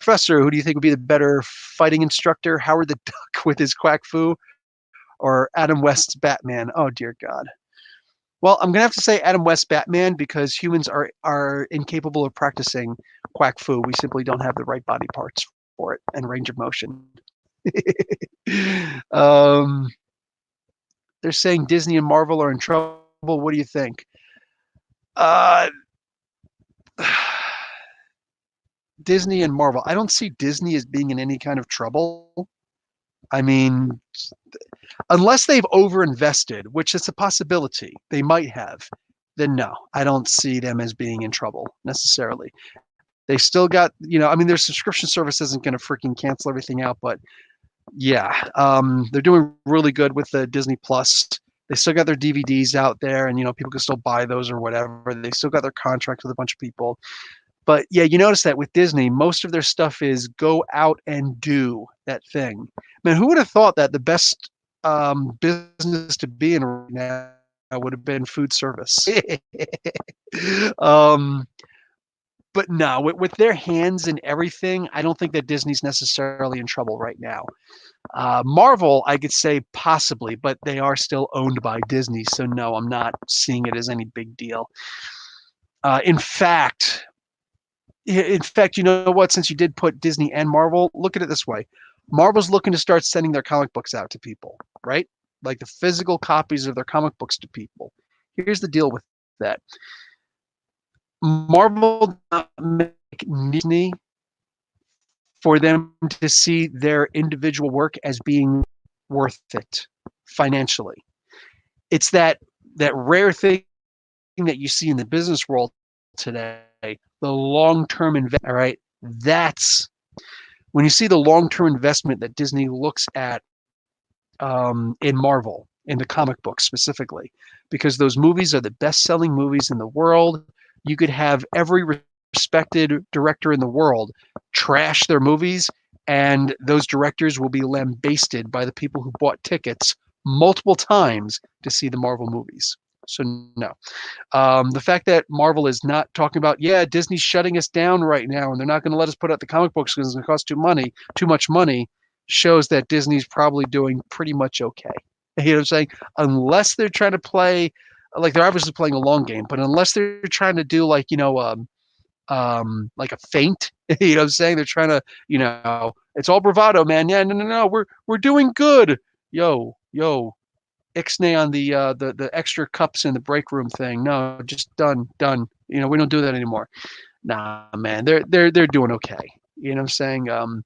Professor, who do you think would be the better fighting instructor? Howard the Duck with his quack fu, or Adam West's Batman? Oh, dear God. Well, I'm going to have to say Adam West Batman because humans are incapable of practicing quack fu. We simply don't have the right body parts for it and range of motion. They're saying Disney and Marvel are in trouble. What do you think? Disney and Marvel. I don't see Disney as being in any kind of trouble. I mean, unless they've overinvested, which is a possibility, they might have, then no, I don't see them as being in trouble necessarily. They still got, I mean, their subscription service isn't going to freaking cancel everything out, but yeah, they're doing really good with the Disney Plus. They still got their DVDs out there, and people can still buy those or whatever. They still got their contract with a bunch of people. But yeah, you notice that with Disney, most of their stuff is go out and do that thing. Man, who would have thought that the best business to be in right now would have been food service? But no, with their hands and everything, I don't think that Disney's necessarily in trouble right now. Marvel, I could say possibly, but they are still owned by Disney, so no, I'm not seeing it as any big deal. In fact, you know what? Since you did put Disney and Marvel, look at it this way. Marvel's looking to start sending their comic books out to people, right? Like the physical copies of their comic books to people. Here's the deal with that. Marvel does not make Disney for them to see their individual work as being worth it financially. It's that rare thing that you see in the business world today, the long-term investment, all right? That's when you see the long-term investment that Disney looks at in Marvel, in the comic books specifically, because those movies are the best-selling movies in the world. You could have every respected director in the world trash their movies, and those directors will be lambasted by the people who bought tickets multiple times to see the Marvel movies. So no. The fact that Marvel is not talking about, yeah, Disney's shutting us down right now and they're not going to let us put out the comic books because it's going to cost too much money, shows that Disney's probably doing pretty much okay. You know what I'm saying? Unless they're trying to play, like they're obviously playing a long game, but unless they're trying to do like, like a feint, you know what I'm saying? They're trying to, it's all bravado, man. Yeah, no, we're doing good. Yo, ixnay on the extra cups in the break room thing. No, just done. We don't do that anymore. Nah, man, they're doing okay. You know what I'm saying?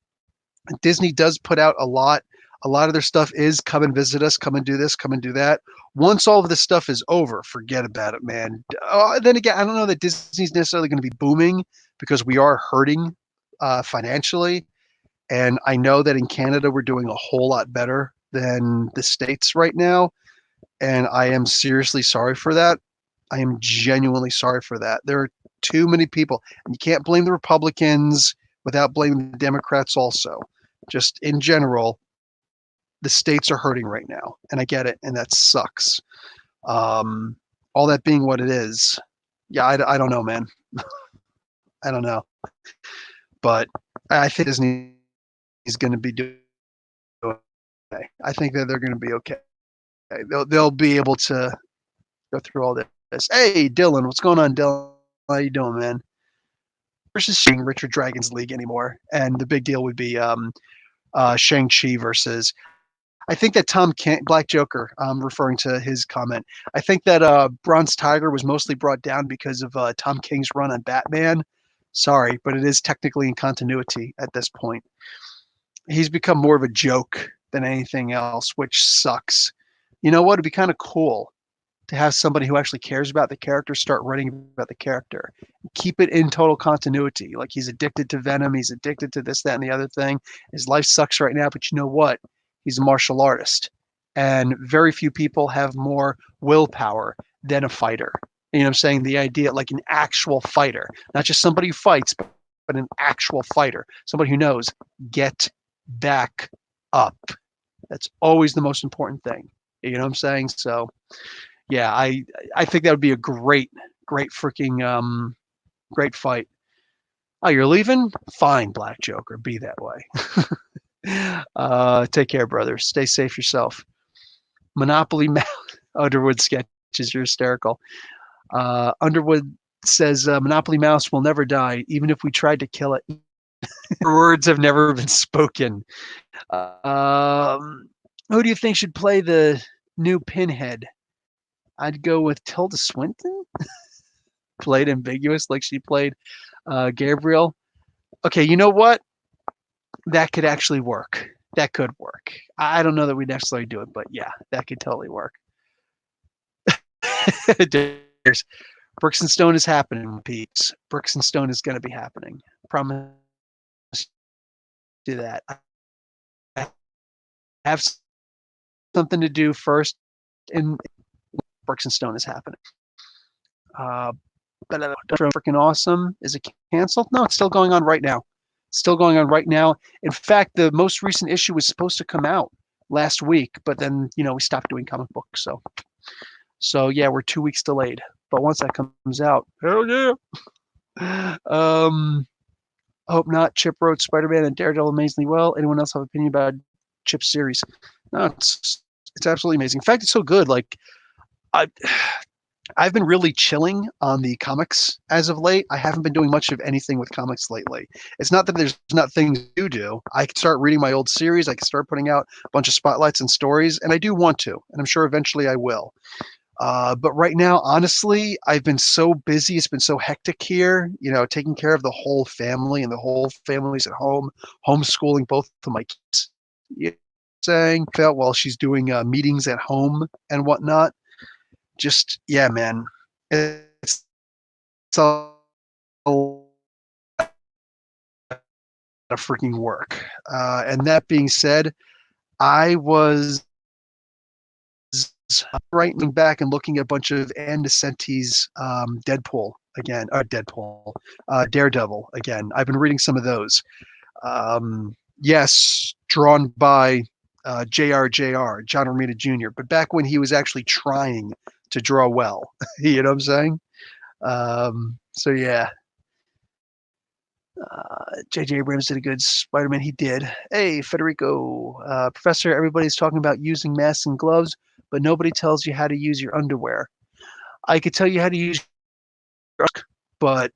Disney does put out a lot. A lot of their stuff is come and visit us, come and do this, come and do that. Once all of this stuff is over, forget about it, man. Then again, I don't know that Disney's necessarily going to be booming because we are hurting financially. And I know that in Canada, we're doing a whole lot better than the States right now. And I am seriously sorry for that. I am genuinely sorry for that. There are too many people, and you can't blame the Republicans without blaming the Democrats also. Just in general, the states are hurting right now, and I get it, and that sucks. All that being what it is, yeah, I don't know, man. I don't know. But I think Disney is going to be doing okay. I think that they're going to be okay. They'll be able to go through all this. Hey, Dylan, what's going on, Dylan? How you doing, man? Versus seeing Richard Dragon's League anymore, and the big deal would be Shang-Chi versus. I think that Tom King, Black Joker, referring to his comment, I think that Bronze Tiger was mostly brought down because of Tom King's run on Batman. Sorry, but it is technically in continuity at this point. He's become more of a joke than anything else, which sucks. You know what? It'd be kind of cool to have somebody who actually cares about the character start writing about the character. Keep it in total continuity. Like he's addicted to Venom, he's addicted to this, that, and the other thing. His life sucks right now, but you know what? He's a martial artist. And very few people have more willpower than a fighter. You know what I'm saying? The idea like an actual fighter, not just somebody who fights, but an actual fighter, somebody who knows get back up. That's always the most important thing. You know what I'm saying? So yeah, I think that would be a great freaking great fight. Oh, you're leaving? Fine, Black Joker, be that way. Take care, brother. Stay safe yourself. Monopoly Underwood sketches, you're hysterical. Underwood says Monopoly Mouse will never die, even if we tried to kill it. Words have never been spoken. Who do you think should play the new Pinhead? I'd go with Tilda Swinton. Played ambiguous like she played Gabriel. Okay, you know what? That could actually work. That could work. I don't know that we'd necessarily do it, but yeah, that could totally work. Bricks and Stone is happening, Pete. Bricks and Stone is going to be happening. Promise you that. I have something to do first, and Bricks and Stone is happening. But freaking awesome. Is it canceled? No, it's still going on right now. Still going on right now. In fact, the most recent issue was supposed to come out last week, but then we stopped doing comic books. So yeah, we're 2 weeks delayed. But once that comes out, hell yeah. Hope not. Chip wrote Spider-Man and Daredevil amazingly well. Anyone else have an opinion about Chip's series? No, it's absolutely amazing. In fact, it's so good. Like I've been really chilling on the comics as of late. I haven't been doing much of anything with comics lately. It's not that there's not things to do. I can start reading my old series. I can start putting out a bunch of spotlights and stories, and I do want to, and I'm sure eventually I will. But right now, honestly, I've been so busy. It's been so hectic here, taking care of the whole family, and the whole family's at home, homeschooling both of my kids, saying felt while she's doing meetings at home and whatnot. Just, yeah, man, it's a lot of freaking work. And that being said, I was writing back and looking at a bunch of Ann Nesenti's Daredevil again. I've been reading some of those. Yes, drawn by JR, John Romita Jr., but back when he was actually trying to draw well. You know what I'm saying? So yeah. J.J. Abrams did a good Spider-Man. He did. Hey, Federico, Professor, everybody's talking about using masks and gloves, but nobody tells you how to use your underwear. I could tell you how to use your, but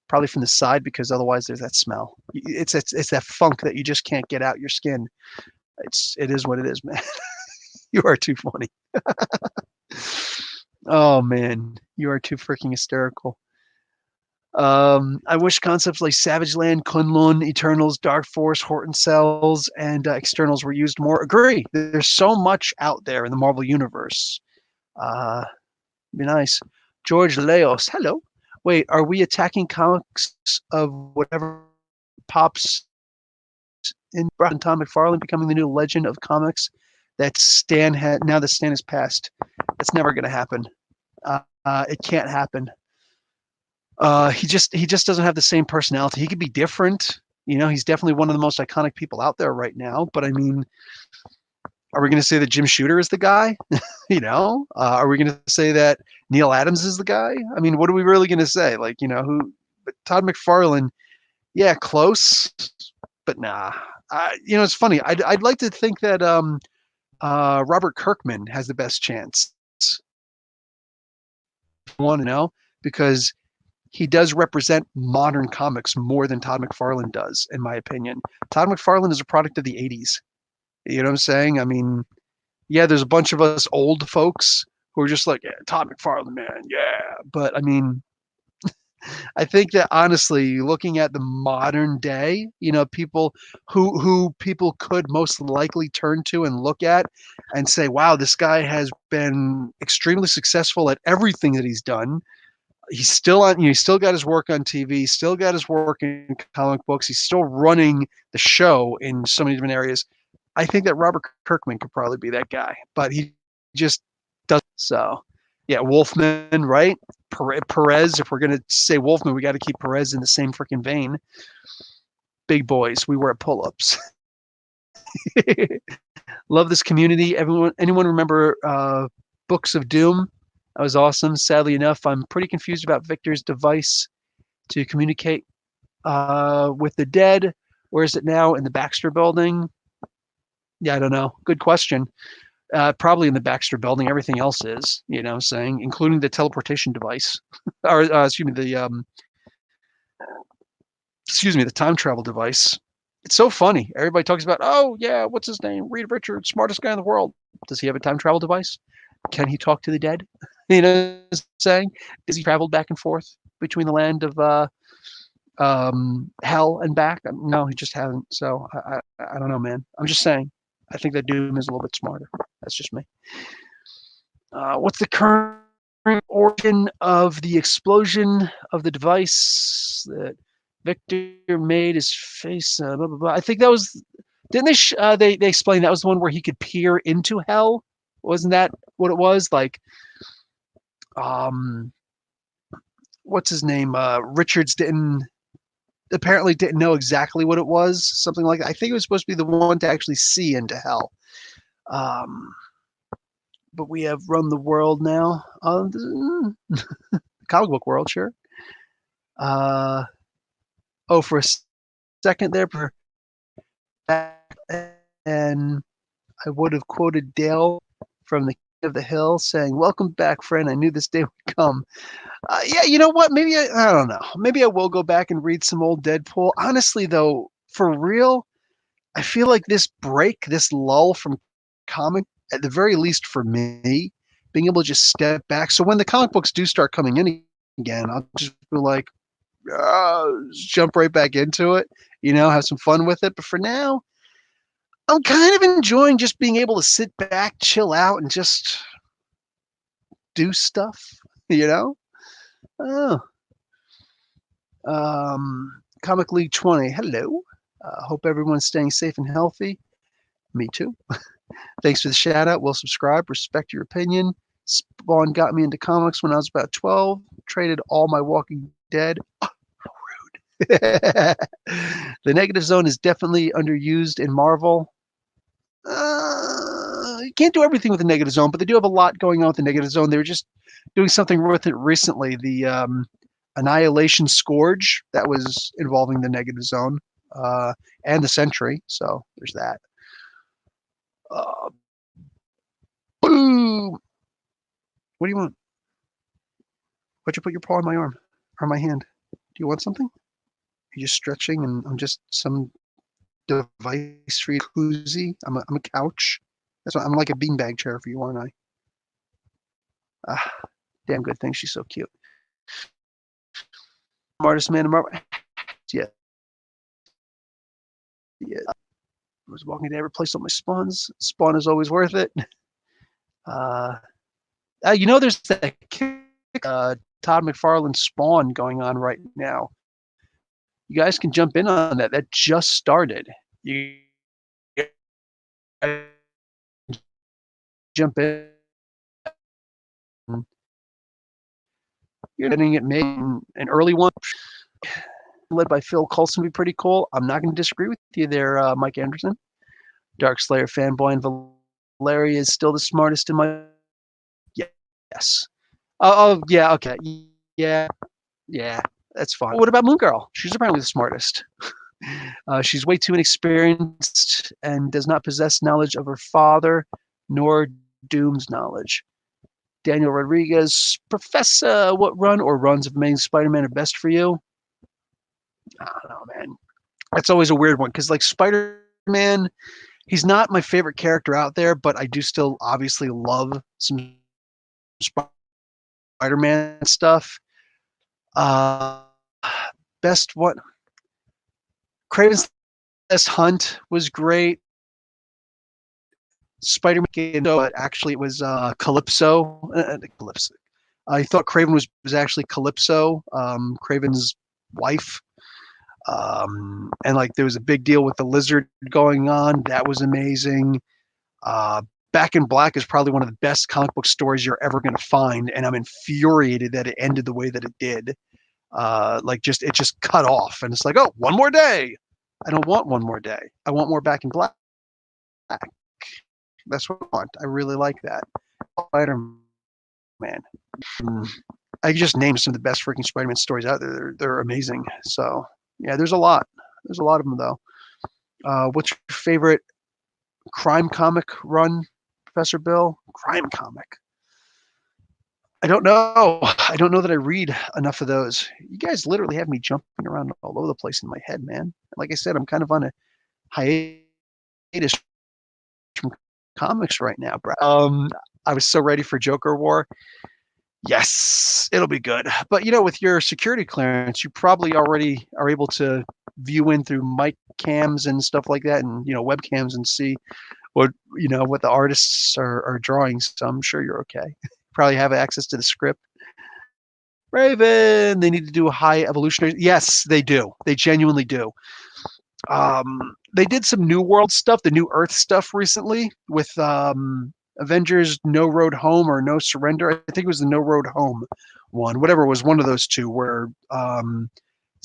probably from the side, because otherwise there's that smell. It's that funk that you just can't get out your skin. It is what it is, man. You are too funny. Oh man, you are too freaking hysterical. I wish concepts like Savage Land, Kunlun, Eternals, Dark Force, Horton Cells, and Externals were used more. Agree. There's so much out there in the Marvel Universe. Be nice. George Leos, hello. Wait, are we attacking comics of whatever pops in Tom McFarlane becoming the new legend of comics that Stan had? Now that Stan has passed, it's never going to happen. It can't happen. He just doesn't have the same personality. He could be different. He's definitely one of the most iconic people out there right now. But I mean, are we going to say that Jim Shooter is the guy? Are we going to say that Neil Adams is the guy? I mean, what are we really going to say? Like, who? But Todd McFarlane, yeah, close, but nah. It's funny. I'd like to think that Robert Kirkman has the best chance. Want to know because he does represent modern comics more than Todd McFarlane does, in my opinion. Todd McFarlane is a product of the 80s. You know what I'm saying? I mean, yeah, there's a bunch of us old folks who are just like, yeah, Todd McFarlane, man, yeah. But I mean, I think that honestly, looking at the modern day, people who people could most likely turn to and look at and say, wow, this guy has been extremely successful at everything that he's done. He's still on, he's still got his work on TV, still got his work in comic books. He's still running the show in so many different areas. I think that Robert Kirkman could probably be that guy, but he just doesn't. So, yeah, Wolfman, right? Perez. If we're gonna say Wolfman, we got to keep Perez in the same freaking vein. Big boys, we wear pull-ups. Love this community. Anyone remember Books of Doom? That was awesome. Sadly enough, I'm pretty confused about Victor's device to communicate with the dead. Where is it now? In the Baxter building? Yeah, I don't know. Good question. Probably in the Baxter building. Everything else is, saying, including the teleportation device, or excuse me, the time travel device. It's so funny. Everybody talks about, oh yeah, what's his name? Reed Richards, smartest guy in the world. Does he have a time travel device? Can he talk to the dead? Saying, does he travel back and forth between the land of hell and back? No, he just hasn't. So I don't know, man. I'm just saying. I think that Doom is a little bit smarter. That's just me. What's the current origin of the explosion of the device that Victor made his face? Blah, blah, blah. I think that was. Didn't they explained that was the one where he could peer into hell? Wasn't that what it was? Like, what's his name? Richards apparently didn't know exactly what it was. Something like that. I think it was supposed to be the one to actually see into hell. But we have run the world now. Comic book world, sure. For a second there, and I would have quoted Dale from the King of the Hill saying, "Welcome back, friend. I knew this day would come." Yeah, you know what? Maybe I don't know. Maybe I will go back and read some old Deadpool. Honestly, though, for real, I feel like this break, this lull from comic, at the very least for me, being able to just step back. So when the comic books do start coming in again, I'll just be like, jump right back into it, have some fun with it. But for now, I'm kind of enjoying just being able to sit back, chill out, and just do stuff, Oh. Comic League 20, hello. Hope everyone's staying safe and healthy. Me too. Thanks for the shout out. We'll subscribe. Respect your opinion. Spawn got me into comics when I was about 12. Traded all my Walking Dead. Oh, rude. The negative zone is definitely underused in Marvel. You can't do everything with the negative zone, but they do have a lot going on with the negative zone. They were just doing something with it recently. The Annihilation Scourge that was involving the negative zone and the Sentry. So there's that. Boom! What do you want? Why'd you put your paw on my arm or my hand? Do you want something? You're just stretching, and I'm just some device-free koozie. I'm a couch. That's what I'm like a beanbag chair for you, aren't I? Damn good thing. She's so cute. Smartest man in Marvel. Yeah. Yeah. I was walking to replace all my spawns. Spawn is always worth it. There's that Todd McFarlane Spawn going on right now. You guys can jump in on that. That just started. You jump in. You're getting it made an early one, led by Phil Coulson, would be pretty cool. I'm not going to disagree with you there, Mike Anderson. Dark Slayer fanboy and Valeria is still the smartest in my. Yes. Oh, yeah. Okay. Yeah. That's fine. What about Moon Girl? She's apparently the smartest. She's way too inexperienced and does not possess knowledge of her father, nor Doom's knowledge. Daniel Rodriguez, Professor, what run or runs of Amazing Spider-Man are best for you? I don't know, man. That's always a weird one because, like, Spider-Man He's not my favorite character out there, but I do still obviously love some Spider-Man stuff. Uh, best what? Craven's Last Hunt was great. Spider-Man, but actually it was Calypso. Calypso. I thought Craven was actually Calypso, Craven's wife. And like there was a big deal with the lizard going on. That was amazing. Back in Black is probably one of the best comic book stories you're ever going to find, and I'm infuriated that it ended the way that it did. Like it just cut off, and it's like, oh, one more day. I don't want one more day. I want more Back in Black. That's what I want. I really like that. Spider-Man. I just named some of the best freaking Spider-Man stories out there. They're amazing. So yeah, there's a lot. There's a lot of them though. What's your favorite crime comic run, Professor Bill? Crime comic. I don't know. I don't know that I read enough of those. You guys literally have me jumping around all over the place in my head, man. Like I said, I'm kind of on a hiatus from comics right now, bro. I was so ready for Joker War. Yes, it'll be good. But with your security clearance, you probably already are able to view in through mic cams and stuff like that, and webcams, and see what what the artists are drawing. So I'm sure you're okay. Probably have access to the script. Raven, they need to do a high evolutionary. Yes, they do. They genuinely do. They did some New World stuff, the New Earth stuff recently with Avengers No Road Home or No Surrender. I think it was the No Road Home one. Whatever, it was one of those two where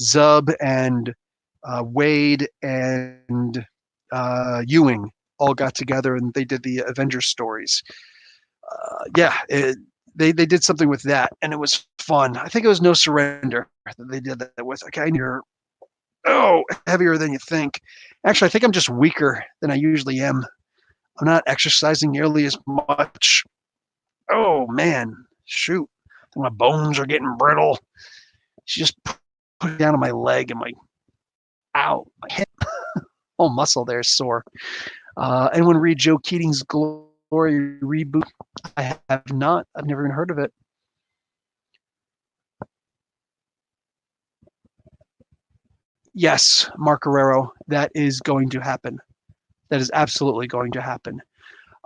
Zub and Wade and Ewing all got together and they did the Avengers stories. They did something with that, and it was fun. I think it was No Surrender that they did that with. Okay, you're heavier than you think. Actually, I think I'm just weaker than I usually am. I'm not exercising nearly as much. Oh man, shoot! My bones are getting brittle. She just put it down on my leg and my hip. Whole muscle there is sore. Anyone read Joe Keating's Glory reboot? I have not. I've never even heard of it. Yes, Mark Guerrero, that is going to happen. That is absolutely going to happen.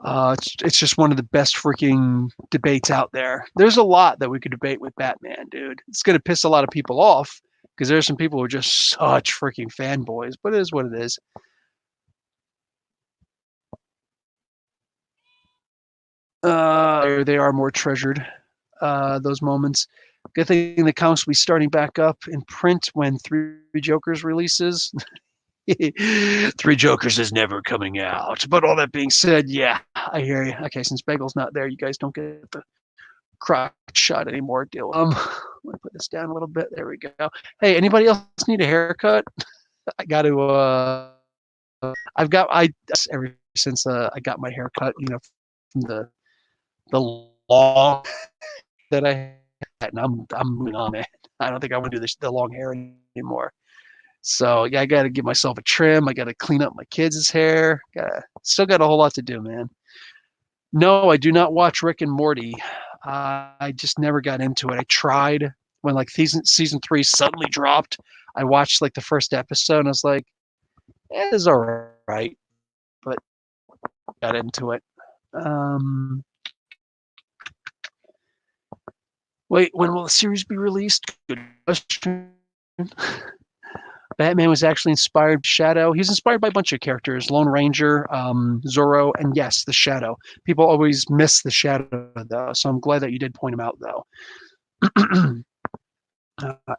It's just one of the best freaking debates out there. There's a lot that we could debate with Batman, dude. It's going to piss a lot of people off because there's some people who are just such freaking fanboys, but it is what it is. They are more treasured, those moments. Good thing the comics will be starting back up in print when Three Jokers releases. Three Jokers is never coming out. But all that being said, yeah, I hear you. Okay, since Bagel's not there, you guys don't get the crotch shot anymore. Deal. Let me put this down a little bit. There we go. Hey, anybody else need a haircut? I got to. Ever since I got my haircut, from the long that I had, and I'm moving on, man. I don't think I want to do the long hair anymore. So yeah, I got to give myself a trim. I got to clean up my kids' hair. Still got a whole lot to do, man. No, I do not watch Rick and Morty. I just never got into it. I tried when like season 3 suddenly dropped. I watched like the first episode and I was like, it is all right, but got into it. Wait, when will the series be released? Good question. Batman was actually inspired by Shadow. He's inspired by a bunch of characters: Lone Ranger, Zorro, and yes, the Shadow. People always miss the Shadow, though, so I'm glad that you did point him out, though.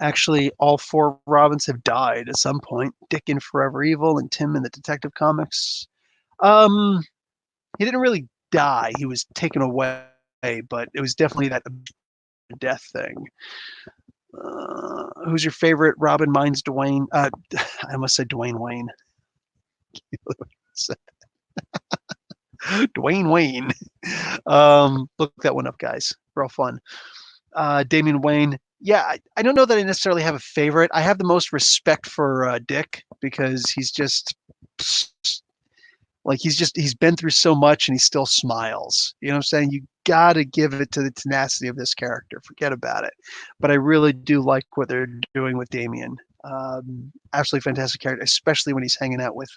Actually, all 4 Robins have died at some point. Dick in Forever Evil and Tim in the Detective Comics. He didn't really die. He was taken away, but it was definitely that death thing. Who's your favorite Robin? Mine's Dwayne. I must say Dwayne Wayne. Dwayne Wayne. Look that one up, guys. Real fun. Damian Wayne. Yeah, I don't know that I necessarily have a favorite. I have the most respect for Dick because he's just Like he's been through so much and he still smiles. You know what I'm saying? You gotta give it to the tenacity of this character. Forget about it. But I really do like what they're doing with Damien. Absolutely fantastic character, especially when he's hanging out with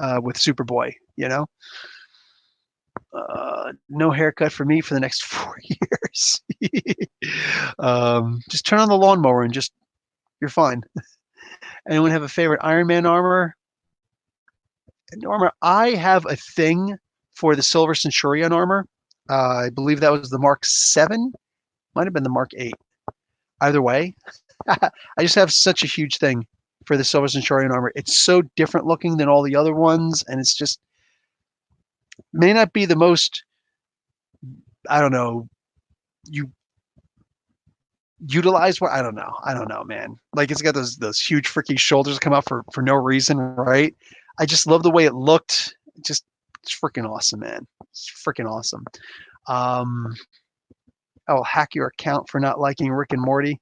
Superboy. You know, no haircut for me for the next 4 years. Just turn on the lawnmower and just you're fine. Anyone have a favorite Iron Man armor? Armor. I have a thing for the Silver Centurion armor. I believe that was the Mark 7. Might have been the Mark 8. Either way, I just have such a huge thing for the Silver Centurion armor. It's so different looking than all the other ones, and it's just may not be the most, I don't know, you utilize what I don't know, man. Like it's got those huge freaking shoulders that come out for no reason, right? I just love the way it looked. It's freaking awesome, man. It's freaking awesome. I will hack your account for not liking Rick and Morty.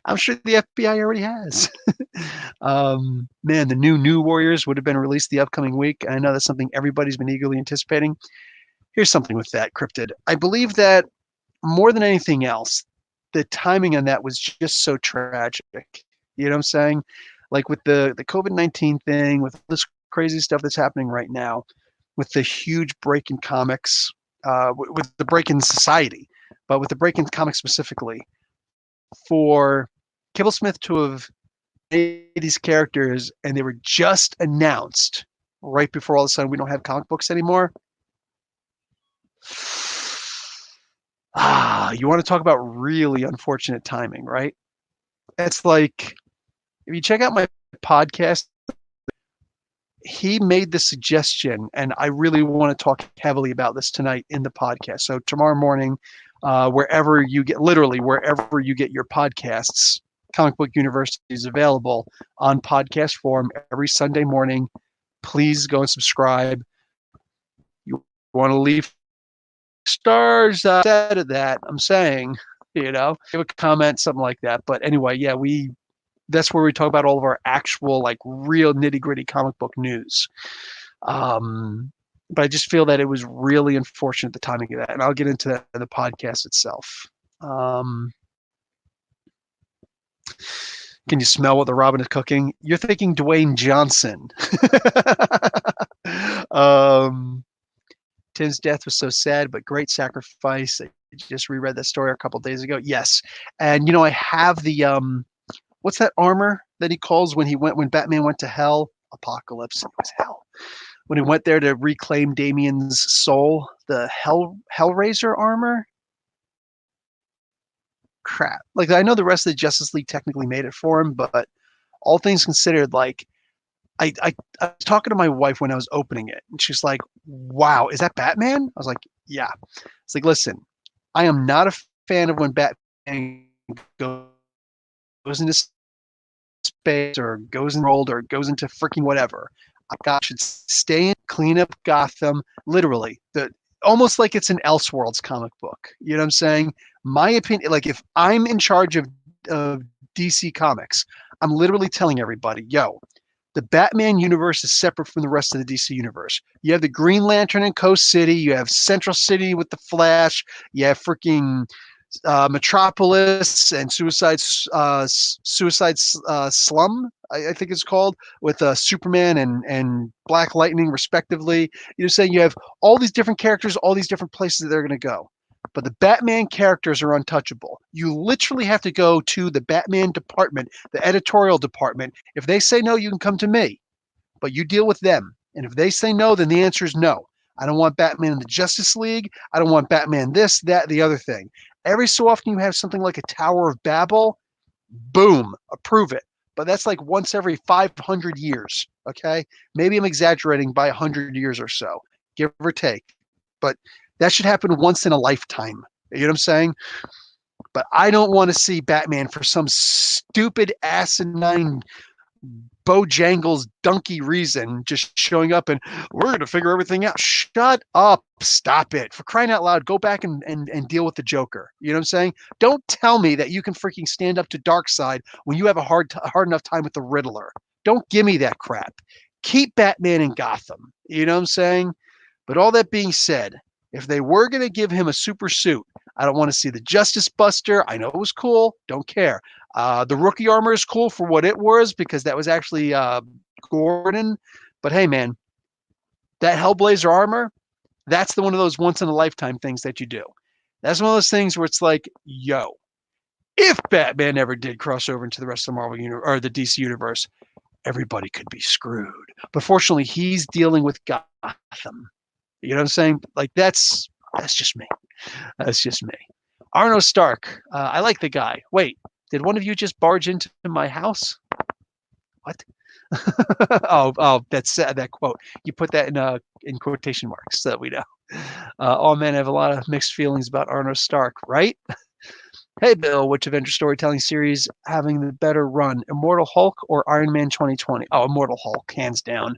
I'm sure the FBI already has. Man, the new Warriors would have been released the upcoming week. I know that's something everybody's been eagerly anticipating. Here's something with that, Cryptid. I believe that more than anything else, the timing on that was just so tragic. You know what I'm saying? Like with the COVID-19 thing, with this crazy stuff that's happening right now, with the huge break in comics, with the break in society, but with the break in comics specifically, for Kibblesmith to have made these characters and they were just announced right before all of a sudden we don't have comic books anymore. You want to talk about really unfortunate timing, right? It's like if you check out my podcast, he made the suggestion, and I really want to talk heavily about this tonight in the podcast. So tomorrow morning, wherever you get your podcasts, Comic Book University is available on podcast form every Sunday morning. Please go and subscribe. You want to leave stars out of that? I'm saying, give a comment, something like that. But anyway, yeah, that's where we talk about all of our actual, like, real nitty-gritty comic book news. But I just feel that it was really unfortunate, the timing of that, and I'll get into that in the podcast itself. Can you smell what the Robin is cooking? You're thinking Dwayne Johnson. Tim's death was so sad, but great sacrifice. I just reread that story a couple days ago. Yes, and I have the what's that armor that he calls when Batman went to hell? Apocalypse. It was hell. When he went there to reclaim Damien's soul, the Hellraiser armor. Crap. Like, I know the rest of the Justice League technically made it for him, but all things considered, like, I was talking to my wife when I was opening it, and she's like, "Wow, is that Batman?" I was like, "Yeah." It's like, listen, I am not a fan of when Batman goes into space or goes in world or goes into freaking whatever. God should stay in, clean up Gotham, literally. Almost like it's an Elseworlds comic book. You know what I'm saying? My opinion, like if I'm in charge of DC Comics, I'm literally telling everybody, yo, the Batman universe is separate from the rest of the DC universe. You have the Green Lantern in Coast City, you have Central City with the Flash, you have freaking Metropolis and Suicide Slum, I think it's called, with Superman and Black Lightning, respectively. You're saying you have all these different characters, all these different places that they're going to go. But the Batman characters are untouchable. You literally have to go to the Batman department, the editorial department. If they say no, you can come to me. But you deal with them. And if they say no, then the answer is no. I don't want Batman in the Justice League. I don't want Batman this, that, the other thing. Every so often you have something like a Tower of Babel. Boom, approve it. But that's like once every 500 years, okay? Maybe I'm exaggerating by 100 years or so, give or take. But that should happen once in a lifetime. You know what I'm saying? But I don't want to see Batman for some stupid asinine Bojangles donkey reason just showing up and we're going to figure everything out. Shut up. Stop it. For crying out loud, go back and deal with the Joker. You know what I'm saying? Don't tell me that you can freaking stand up to Darkseid when you have a hard enough time with the Riddler. Don't give me that crap. Keep Batman in Gotham. You know what I'm saying? But all that being said, if they were going to give him a super suit, I don't want to see the Justice Buster. I know it was cool. Don't care. The rookie armor is cool for what it was because that was actually Gordon. But hey, man, that Hellblazer armor, that's the one of those once in a lifetime things that you do. That's one of those things where it's like, yo, if Batman ever did cross over into the rest of the Marvel universe or the DC universe, everybody could be screwed. But fortunately, he's dealing with Gotham. You know what I'm saying? Like that's just me. That's just me. Arno Stark. I like the guy. Wait, did one of you just barge into my house? What? oh, that's that quote. You put that in quotation marks so that we know. All men have a lot of mixed feelings about Arno Stark, right? Hey, Bill, which Avenger storytelling series having the better run, Immortal Hulk or Iron Man 2020? Oh, Immortal Hulk, hands down.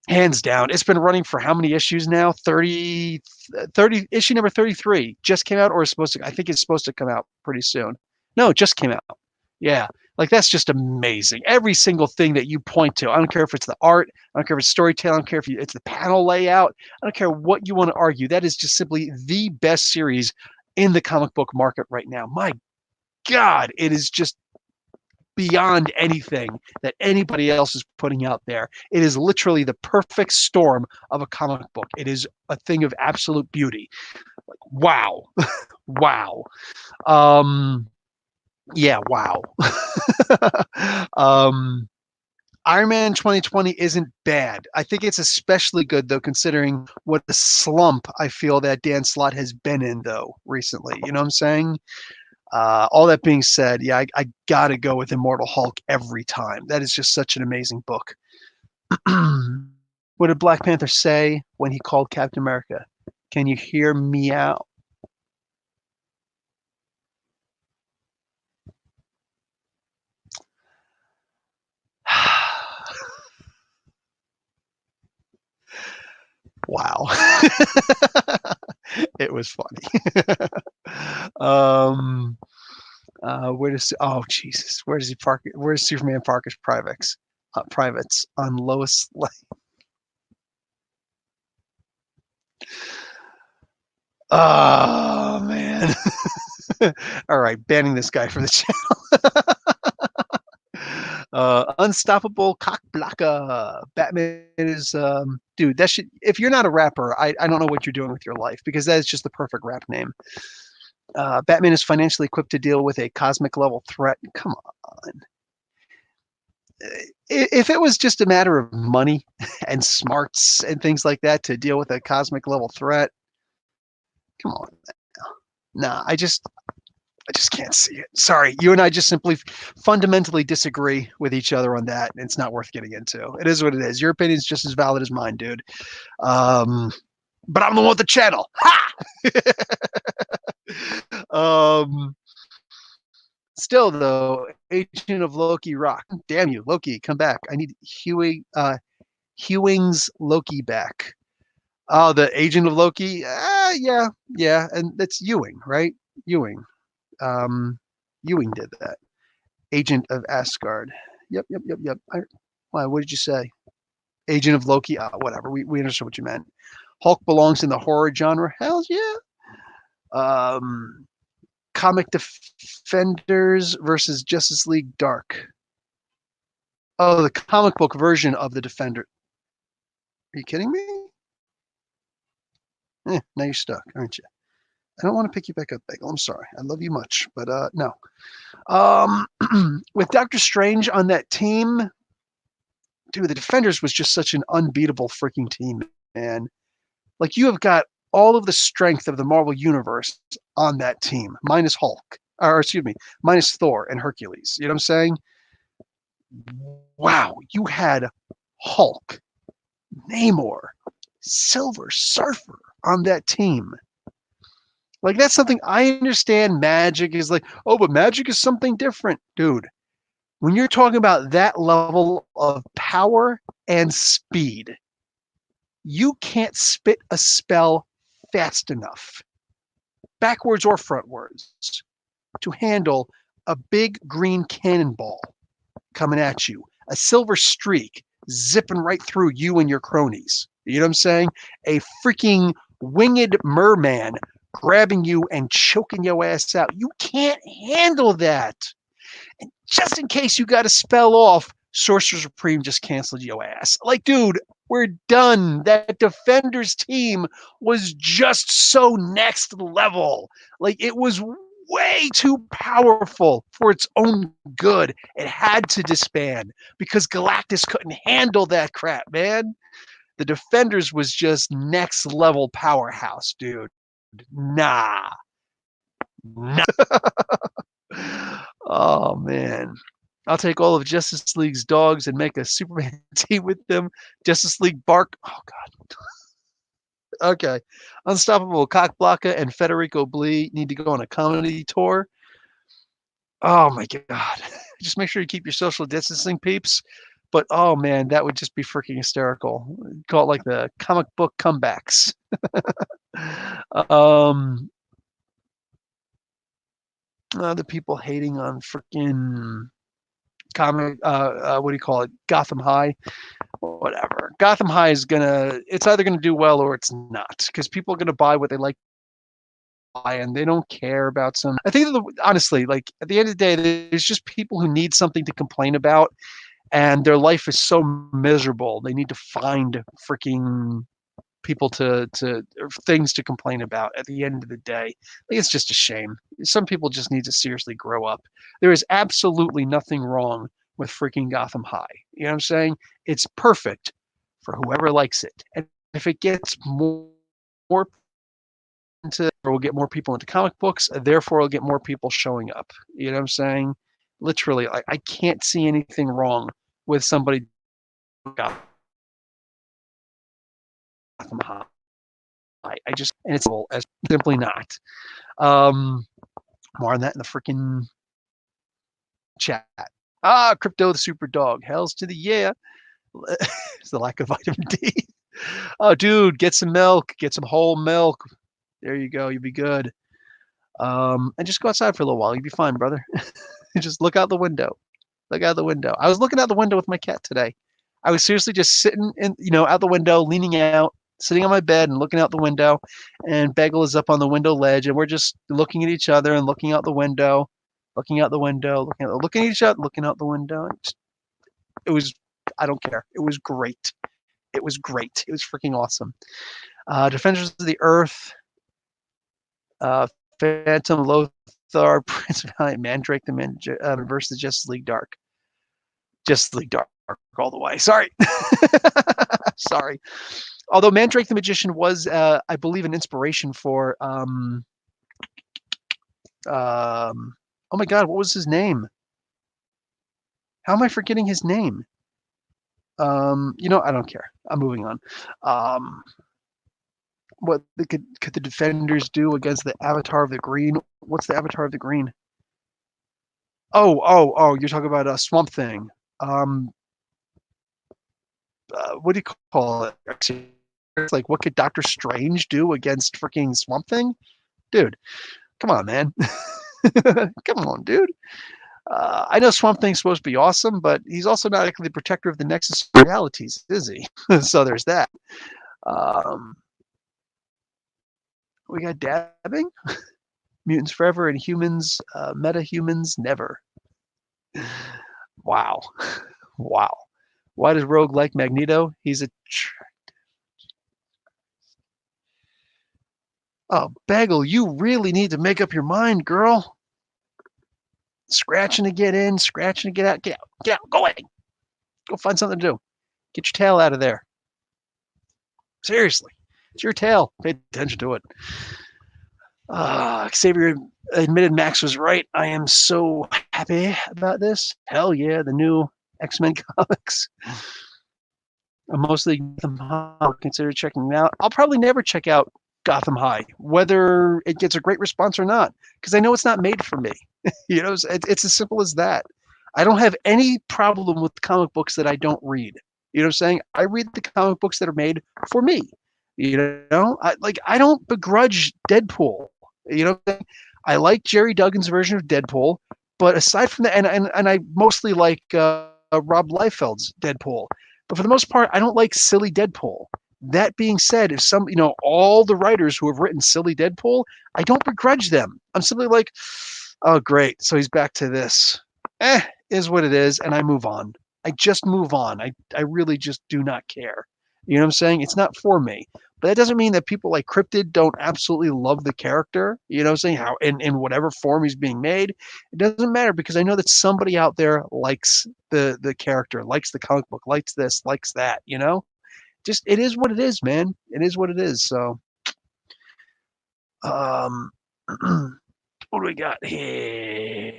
Hands down. It's been running for how many issues now? 30, issue number 33 just came out or is supposed to, I think it's supposed to come out pretty soon. No, it just came out. Yeah. Like that's just amazing. Every single thing that you point to, I don't care if it's the art, I don't care if it's storytelling, I don't care if it's the panel layout, I don't care what you want to argue. That is just simply the best series in the comic book market right now. My God, it is just beyond anything that anybody else is putting out there. It is literally the perfect storm of a comic book. It is a thing of absolute beauty. Like, wow. Wow. Yeah, wow. Iron Man 2020 isn't bad. I think it's especially good though, considering what the slump I feel that Dan Slott has been in though recently. You know what I'm saying? All that being said, yeah, I gotta go with Immortal Hulk every time. That is just such an amazing book. What did Black Panther say when he called Captain America? Can you hear me out? Wow. It was funny. Where does oh Jesus? Where does he park? Where does Superman park his privates on Lois Lane? Oh man! All right, banning this guy from the channel. Unstoppable cock blocker. Batman is dude. That should if you're not a rapper, I don't know what you're doing with your life because that is just the perfect rap name. Batman is financially equipped to deal with a cosmic level threat. Come on. If it was just a matter of money and smarts and things like that to deal with a cosmic level threat, come on. Nah, I just can't see it. Sorry, you and I just simply fundamentally disagree with each other on that. It's not worth getting into. It is what it is. Your opinion is just as valid as mine, dude. But I'm the one with the channel. Ha! Still though, Agent of Loki rock. Damn you, Loki, come back. I need Hewing's Loki back. Oh, the Agent of Loki. Yeah, and that's Ewing, right? Ewing. Ewing did that. Agent of Asgard. Yep. Why? What did you say? Agent of Loki. Whatever. We understood what you meant. Hulk belongs in the horror genre. Hell yeah. Comic Defenders versus Justice League Dark. Oh, the comic book version of the Defender. Are you kidding me? Now you're stuck, aren't you? I don't want to pick you back up, Bagel. I'm sorry. I love you much, but no. With Doctor Strange on that team, dude, the Defenders was just such an unbeatable freaking team, man. Like you have got all of the strength of the Marvel universe on that team, minus Hulk, or excuse me, minus Thor and Hercules. You know what I'm saying? Wow, you had Hulk, Namor, Silver Surfer on that team. Like that's something I understand. Magic is like, oh, but magic is something different, dude. When you're talking about that level of power and speed, you can't spit a spell fast enough, backwards or frontwards, to handle a big green cannonball. coming at you. A silver streak zipping right through you and your cronies. You know what I'm saying? A freaking winged merman grabbing you and choking your ass out. You can't handle that. And just in case you got to spell off, Sorcerer Supreme just canceled your ass. Like, dude, we're done. That Defenders team was just so next level. Like, it was way too powerful for its own good. It had to disband because Galactus couldn't handle that crap, man. The Defenders was just next level powerhouse, dude. Nah. Oh, man. I'll take all of Justice League's dogs and make a Superman team with them. Justice League Bark. Oh, God. Okay. Unstoppable Cockblocka and Federico Blee need to go on a comedy tour. Oh, my God. Just make sure you keep your social distancing, peeps. But, oh, man, that would just be freaking hysterical. Call it like the comic book comebacks. The people hating on freaking comic, what do you call it? Gotham High. Whatever. Gotham High is it's either gonna do well or it's not, because people are gonna buy what they like to buy, and they don't care about some. I think honestly, like at the end of the day, there's just people who need something to complain about, and their life is so miserable. They need to find freaking people to or things to complain about at the end of the day. Like, it's just a shame. Some people just need to seriously grow up. There is absolutely nothing wrong with freaking Gotham High. You know what I'm saying? It's perfect for whoever likes it. And if it gets more into, or will get more people into comic books, therefore it'll get more people showing up. You know what I'm saying? Literally, I can't see anything wrong with somebody Gotham High. I just, and it's as simply not. More on that in the freaking chat. Crypto the super dog. Hells to the yeah. It's the lack of vitamin D. Oh, dude, get some milk. Get some whole milk. There you go. You'll be good. And just go outside for a little while. You'll be fine, brother. Just look out the window. Look out the window. I was looking out the window with my cat today. I was seriously just sitting out the window, leaning out, sitting on my bed and looking out the window, and Bagel is up on the window ledge, and we're just looking at each other and looking out the window, looking at each other, looking out the window. It was, I don't care. It was great. It was great. It was freaking awesome. Defenders of the Earth, Phantom, Lothar, Prince Valiant, Mandrake, versus Justice League Dark. Justice League Dark all the way. Sorry. Sorry. Although Mandrake the Magician was, I believe, an inspiration for, oh my God, what was his name? How am I forgetting his name? I don't care. I'm moving on. What could the Defenders do against the Avatar of the Green? What's the Avatar of the Green? Oh, you're talking about a Swamp Thing. What do you call it? It's like, what could Doctor Strange do against freaking Swamp Thing? Dude, come on, man. Come on, dude. I know Swamp Thing's supposed to be awesome, but he's also not actually the protector of the Nexus of realities, is he? So there's that. We got dabbing, mutants forever, and humans, meta-humans never. Wow. Wow. Why does Rogue like Magneto? He's a... Oh, Bagel, you really need to make up your mind, girl. Scratching to get in, scratching to get out. Get out, go away. Go find something to do. Get your tail out of there. Seriously, it's your tail. Pay attention to it. Xavier admitted Max was right. I am so happy about this. Hell yeah, the new X-Men comics. I'm mostly Gotham High. Consider checking it out. I'll probably never check out Gotham High, whether it gets a great response or not, because I know it's not made for me. It's as simple as that. I don't have any problem with comic books that I don't read. You know what I'm saying? I read the comic books that are made for me. I don't begrudge Deadpool. I like Jerry Duggan's version of Deadpool, But aside from that, and I mostly like Rob Liefeld's Deadpool. But for the most part, I don't like silly Deadpool. That being said, if some, all the writers who have written silly Deadpool, I don't begrudge them. I'm simply like, oh, great. So he's back to this. Is what it is. And I move on. I just move on. I really just do not care. You know what I'm saying? It's not for me. But that doesn't mean that people like Cryptid don't absolutely love the character. You know what I'm saying? How in whatever form he's being made. It doesn't matter because I know that somebody out there likes the character, likes the comic book, likes this, likes that, Just it is what it is, man. It is what it is. So what do we got here?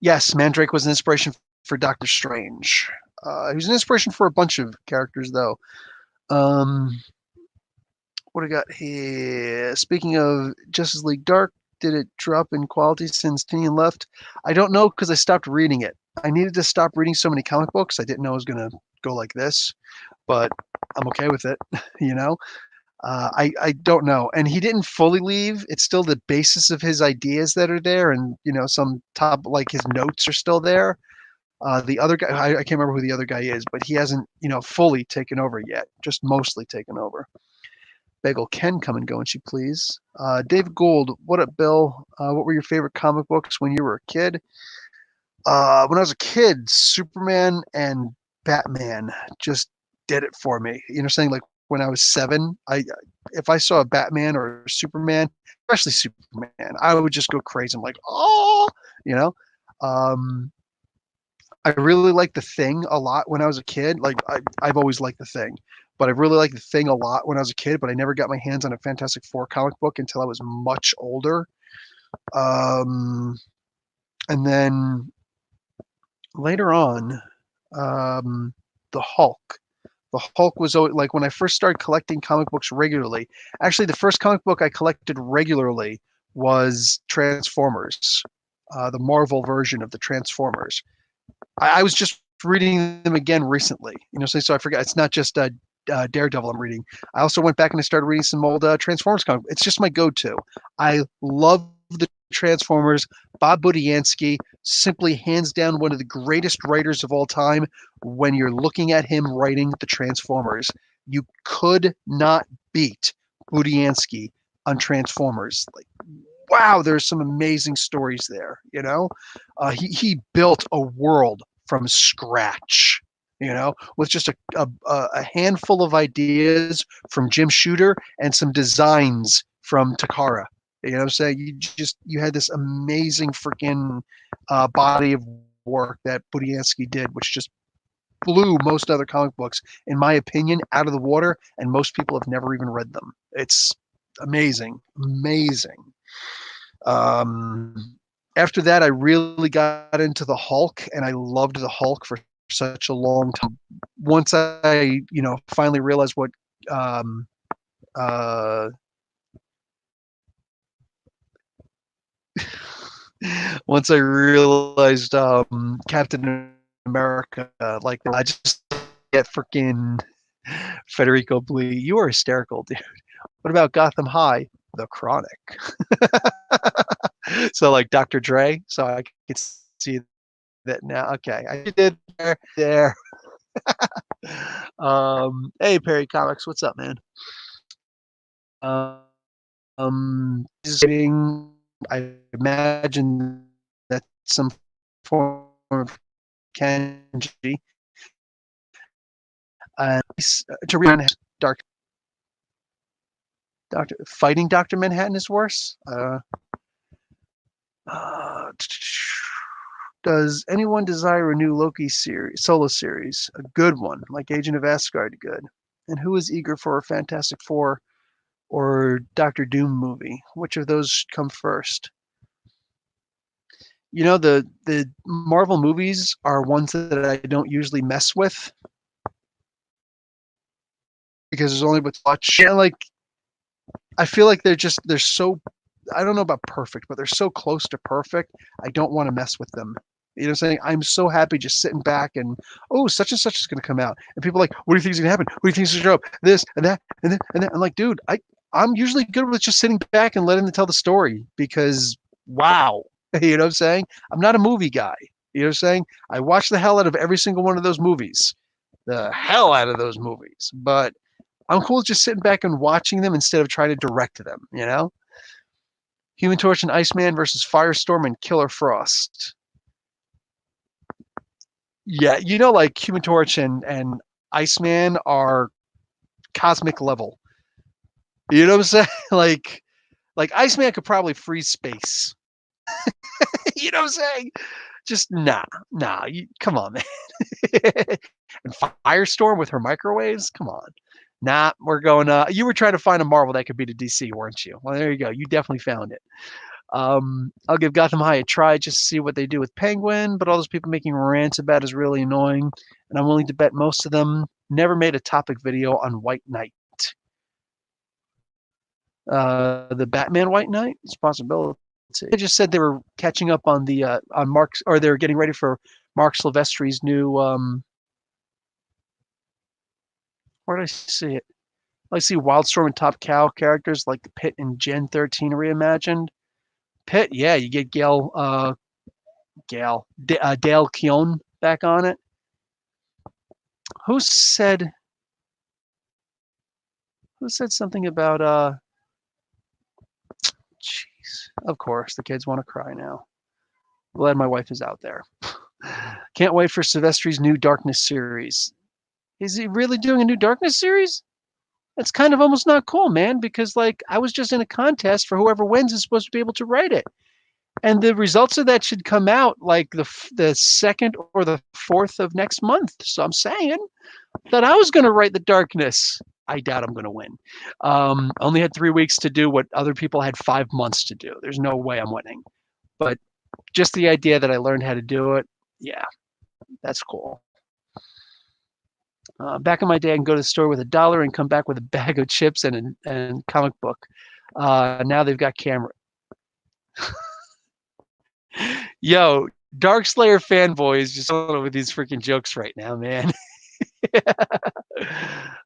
Yes, Mandrake was an inspiration for Doctor Strange. He was an inspiration for a bunch of characters, though. What do we got here? Speaking of Justice League Dark, did it drop in quality since Tinian left? I don't know because I stopped reading it. I needed to stop reading so many comic books. I didn't know it was going to go like this, but I'm okay with it, I don't know. And he didn't fully leave. It's still the basis of his ideas that are there. And, some top, like his notes are still there. The other guy, I can't remember who the other guy is, but he hasn't, fully taken over yet, just mostly taken over. Bagel Ken, come and go, and she please. Dave Gould, what up, Bill? What were your favorite comic books when you were a kid? When I was a kid, Superman and Batman just did it for me. Saying like when I was 7, if I saw a Batman or a Superman, especially Superman, I would just go crazy. I'm like, oh, I really liked The Thing a lot when I was a kid. Like I've always liked The Thing, but I really liked The Thing a lot when I was a kid. But I never got my hands on a Fantastic Four comic book until I was much older. And then later on, the Hulk. The Hulk was always, like when I first started collecting comic books regularly. Actually, the first comic book I collected regularly was Transformers, the Marvel version of the Transformers. I was just reading them again recently, so I forgot. It's not just Daredevil I'm reading. I also went back and I started reading some old Transformers comics. It's just my go-to. I love the Transformers. Bob Budiansky, simply hands down one of the greatest writers of all time. When you're looking at him writing the Transformers, you could not beat Budiansky on Transformers. Like, wow, there's some amazing stories there. He built a world from scratch. With just a handful of ideas from Jim Shooter and some designs from Takara. You know what I'm saying? You had this amazing freaking body of work that Budiansky did, which just blew most other comic books, in my opinion, out of the water, and most people have never even read them. It's amazing. After that, I really got into the Hulk, and I loved the Hulk for such a long time. Once I, finally realized what once I realized Captain America, like I just get freaking Federico Blee. You are hysterical, dude. What about Gotham High? The Chronic. So like Dr. Dre. So I could see that now. Okay, I did there. Hey Perry Comics, what's up, man? I imagine that some form of kanji. To read Dark Doctor Fighting Dr. Manhattan is worse. Does anyone desire a new Loki solo series? A good one, like Agent of Asgard, good. And who is eager for a Fantastic Four or Doctor Doom movie? Which of those should come first? The Marvel movies are ones that I don't usually mess with because there's only but much. And like, I feel like they're so, I don't know about perfect, but they're so close to perfect. I don't want to mess with them. You know what I'm saying? I'm so happy just sitting back and, oh, such and such is going to come out. And people are like, what do you think is going to happen? What do you think is going to show up? This and that and that and that. I'm like, dude, I'm usually good with just sitting back and letting them tell the story because, wow, you know what I'm saying? I'm not a movie guy. You know what I'm saying? I watch the hell out of every single one of those movies, the hell out of those movies. But I'm cool just sitting back and watching them instead of trying to direct them, you know? Human Torch and Iceman versus Firestorm and Killer Frost. Yeah, you know, like Human Torch and Iceman are cosmic level. You know what I'm saying? Like Iceman could probably freeze space. You know what I'm saying? Just nah. Come on, man. And Firestorm with her microwaves? Come on. Nah, we're going. You were trying to find a Marvel that could beat a DC, weren't you? Well, there you go. You definitely found it. I'll give Gotham High a try just to see what they do with Penguin, but all those people making rants about it is really annoying, and I'm willing to bet most of them never made a topic video on White Knight. The Batman White Knight? It's a possibility. They just said they were catching up on the on Mark's, or they're getting ready for Mark Silvestri's new. Where did I see it? I see Wildstorm and Top Cow characters like the Pit and Gen 13 reimagined. Pit, yeah, you get Dale Keown back on it. Who said something about jeez, of course the kids want to cry now. Glad my wife is out there. Can't wait for Silvestri's new Darkness series. Is he really doing a new Darkness series? That's kind of almost not cool, man, because like I was just in a contest for whoever wins is supposed to be able to write it. And the results of that should come out like the 2nd or the 4th of next month. So I'm saying that I was going to write the Darkness. I doubt I'm going to win. Only had 3 weeks to do what other people had 5 months to do. There's no way I'm winning. But just the idea that I learned how to do it, yeah, that's cool. Back in my day, I can go to the store with $1 and come back with a bag of chips and a comic book. Now they've got camera. Yo, Darkslayer fanboys just with these freaking jokes right now, man.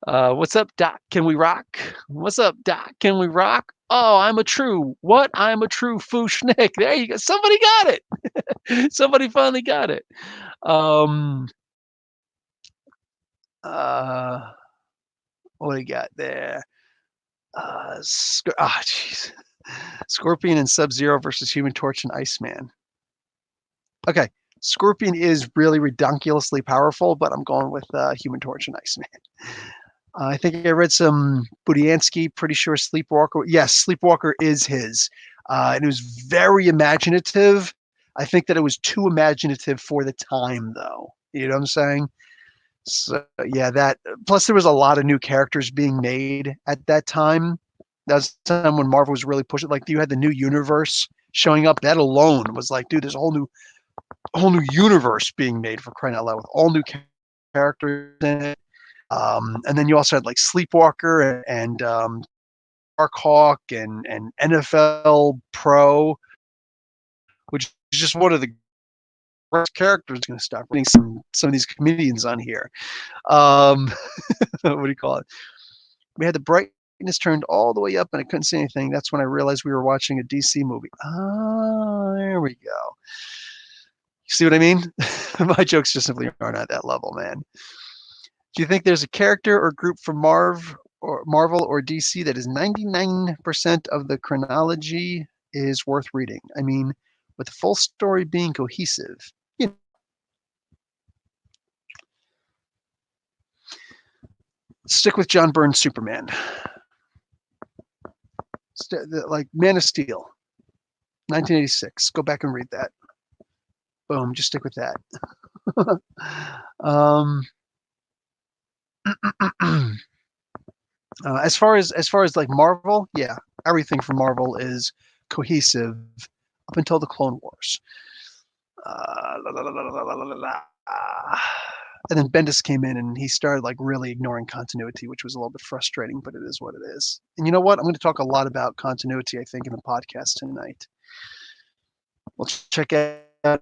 What's up, Doc? Can we rock? What's up, Doc? Can we rock? Oh, I'm a true fooshnick. There you go. Somebody got it. Somebody finally got it. What do you got there? Jeez. Scorpion and Sub-Zero versus Human Torch and Iceman. Okay, Scorpion is really redonkulously powerful, but I'm going with Human Torch and Iceman. I think I read some Budiansky, pretty sure Sleepwalker. Yes, Sleepwalker is his. And it was very imaginative. I think that it was too imaginative for the time, though. You know what I'm saying? So, yeah, that. Plus, there was a lot of new characters being made at that time. That was the time when Marvel was really pushing. Like, you had the new universe showing up. That alone was like, dude, there's a whole new universe being made, for crying out loud, with all new characters in it. And then you also had like Sleepwalker and Darkhawk and NFL Pro, which is just one of the worst characters. Going to start putting some of these comedians on here. What do you call it? We had the brightness turned all the way up, and I couldn't see anything. That's when I realized we were watching a DC movie. Oh, there we go. You see what I mean? My jokes just simply aren't at that level, man. Do you think there's a character or group from Marvel or DC that is 99% of the chronology is worth reading? I mean, with the full story being cohesive. You know, stick with John Byrne's Superman. Like Man of Steel, 1986. Go back and read that. Boom, just stick with that. As far as like Marvel, yeah, everything from Marvel is cohesive up until the Clone Wars. And then Bendis came in and he started like really ignoring continuity, which was a little bit frustrating, but it is what it is. And you know what? I'm going to talk a lot about continuity, I think, in the podcast tonight. We'll check out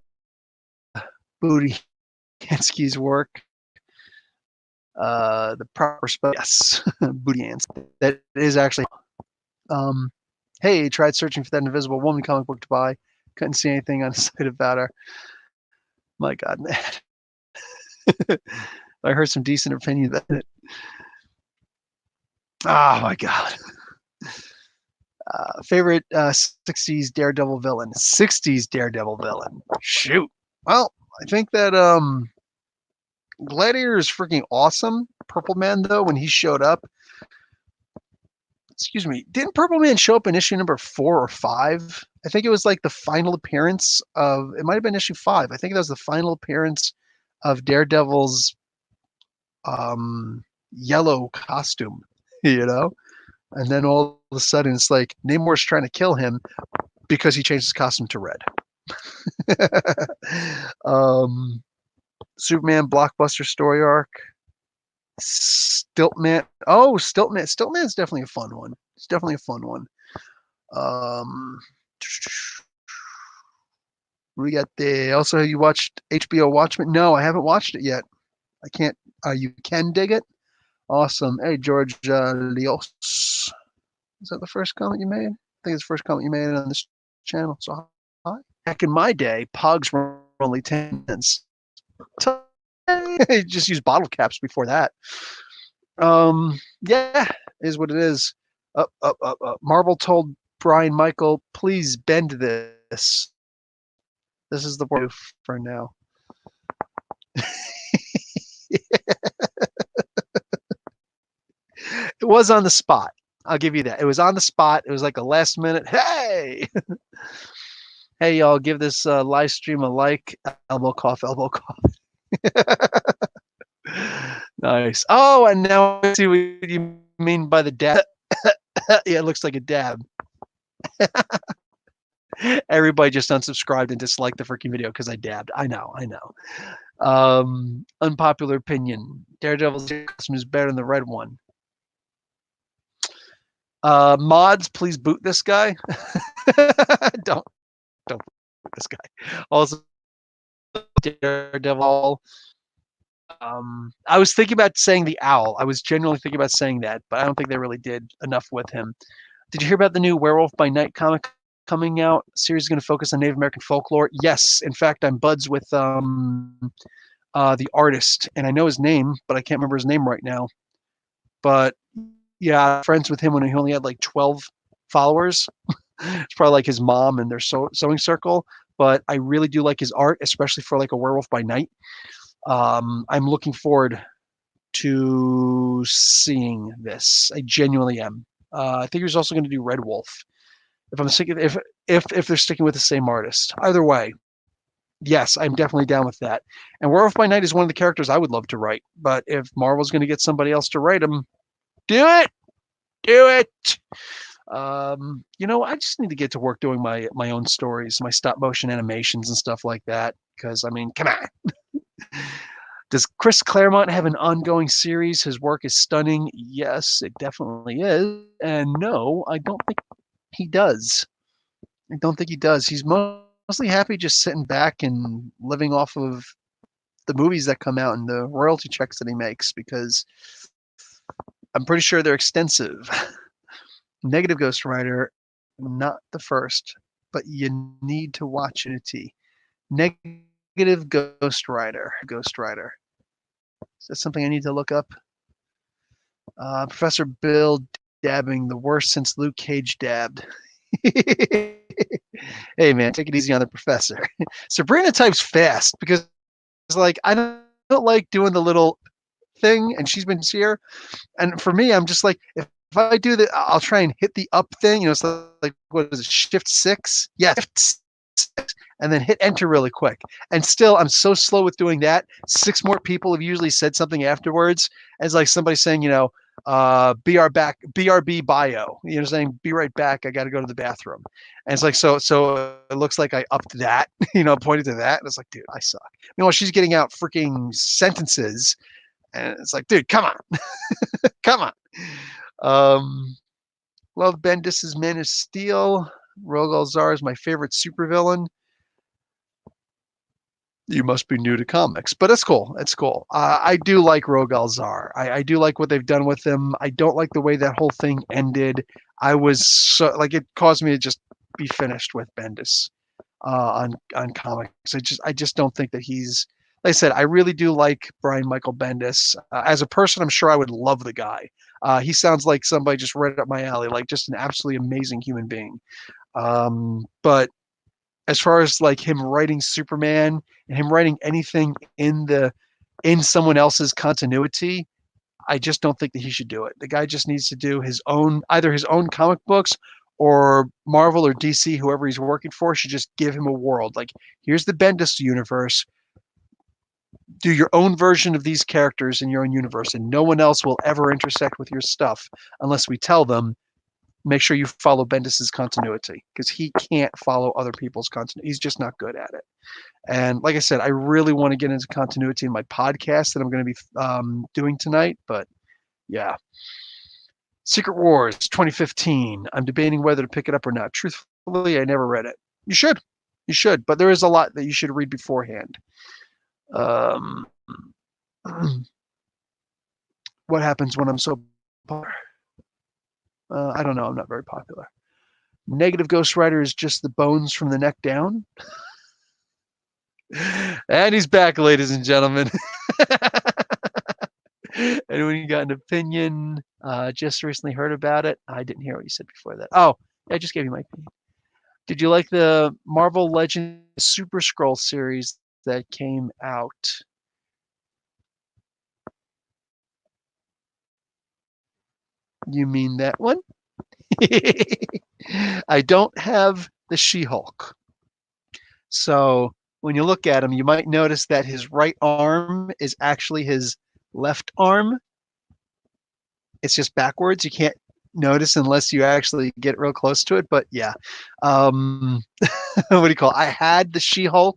Budiansky's work. The proper spell, yes, Budiansky. That is actually Hey, tried searching for that Invisible Woman comic book to buy. Couldn't see anything on the site about her. My God, man. I heard some decent opinions about it. Oh my God. Favorite 60s Daredevil villain. 60s Daredevil villain. Shoot. Well, I think that Gladiator is freaking awesome. Purple Man, though, when he showed up, excuse me, didn't Purple Man show up in issue number 4 or 5? I think it was like the final appearance of, it might have been issue 5. I think that was the final appearance of Daredevil's yellow costume, you know? And then all of a sudden it's like Namor's trying to kill him because he changed his costume to red. Superman blockbuster story arc. Stiltman. Oh, Stiltman. Stiltman's definitely a fun one. It's definitely a fun one. We got the. Also, you watched HBO Watchmen? No, I haven't watched it yet. I can't. You can dig it. Awesome. Hey, George Leos. Is that the first comment you made? I think it's the first comment you made on this channel. So, hi. Back in my day, Pogs were only 10 cents. Just use bottle caps before that. Yeah, is what it is. Up. Marvel told Brian Michael, please bend this. This is the word for now. It was on the spot. I'll give you that. It was on the spot. It was like a last minute. Hey, hey, y'all, give this live stream a like. Elbow cough, elbow cough. Nice. Oh, and now I see what you mean by the dab. Yeah, it looks like a dab. Everybody just unsubscribed and disliked the freaking video because I dabbed. I know. Unpopular opinion. Daredevil's costume is better than the red one. Mods, please boot this guy. don't boot this guy. Also, Daredevil. I was thinking about saying the owl. I was genuinely thinking about saying that, but I don't think they really did enough with him. Did you hear about the new Werewolf by Night comic coming out? The series is going to focus on Native American folklore. Yes, in fact, I'm buds with the artist, and I know his name, but I can't remember his name right now. But yeah, friends with him when he only had like 12 followers. It's probably like his mom and their sewing circle. But I really do like his art, especially for like a Werewolf by Night. I'm looking forward to seeing this. I genuinely am. I think he's also going to do Red Wolf. If I'm sticking, if they're sticking with the same artist, either way, yes, I'm definitely down with that. And Werewolf by Night is one of the characters I would love to write. But if Marvel's going to get somebody else to write him, do it. I just need to get to work doing my own stories, my stop motion animations and stuff like that. Because I mean, come on. Does Chris Claremont have an ongoing series? His work is stunning. Yes, it definitely is. And no, I don't think he does. I don't think he does. He's mostly happy just sitting back and living off of the movies that come out and the royalty checks that he makes, because I'm pretty sure they're extensive. Negative Ghost Rider, not the first, but you need to watch it. Negative Ghost Rider. Is that something I need to look up? Professor Bill dabbing the worst since Luke Cage dabbed. Hey man, take it easy on the professor. Sabrina types fast because it's like I don't like doing the little thing, and she's been here. And for me, I'm just like, if I do that, I'll try and hit the up thing. It's like what is it, Shift 6? Yeah, Shift 6, and then hit enter really quick. And still, I'm so slow with doing that. 6 more people have usually said something afterwards, as like somebody saying, BRB bio. Saying be right back. I got to go to the bathroom. And it's like so it looks like I upped that. Pointed to that, and it's like, dude, I suck. Meanwhile, she's getting out freaking sentences. And it's like, dude, come on. Come on. Love Bendis's Man of Steel. Rogol Zar is my favorite supervillain. You must be new to comics, but it's cool. It's cool. I do like Rogal Zar. I do like what they've done with him. I don't like the way that whole thing ended. I was so like it caused me to just be finished with Bendis on comics. I just don't think that he's. Like I said, I really do like Brian Michael Bendis. As a person, I'm sure I would love the guy. He sounds like somebody just right up my alley, like just an absolutely amazing human being. But as far as like him writing Superman and him writing anything in someone else's continuity, I just don't think that he should do it. The guy just needs to do his own, either his own comic books or Marvel or DC, whoever he's working for, should just give him a world. Like, here's the Bendis universe. Do your own version of these characters in your own universe, and no one else will ever intersect with your stuff unless we tell them. Make sure you follow Bendis's continuity because he can't follow other people's continuity. He's just not good at it. And like I said, I really want to get into continuity in my podcast that I'm going to be doing tonight. But yeah, Secret Wars 2015. I'm debating whether to pick it up or not. Truthfully, I never read it. You should. You should. But there is a lot that you should read beforehand. Um, what happens when I'm so popular? I don't know. I'm not very popular. Negative Ghost Rider is just the bones from the neck down. And he's back, ladies and gentlemen. Anyone got an opinion? Just recently heard about it. I didn't hear what you said before that. Oh, I just gave you my opinion. Did you like the Marvel Legends Super Scroll series that came out? You mean that one? I don't have the She-Hulk. So when you look at him, you might notice that his right arm is actually his left arm. It's just backwards. You can't notice unless you actually get real close to it. But yeah, what do you call it? I had the She-Hulk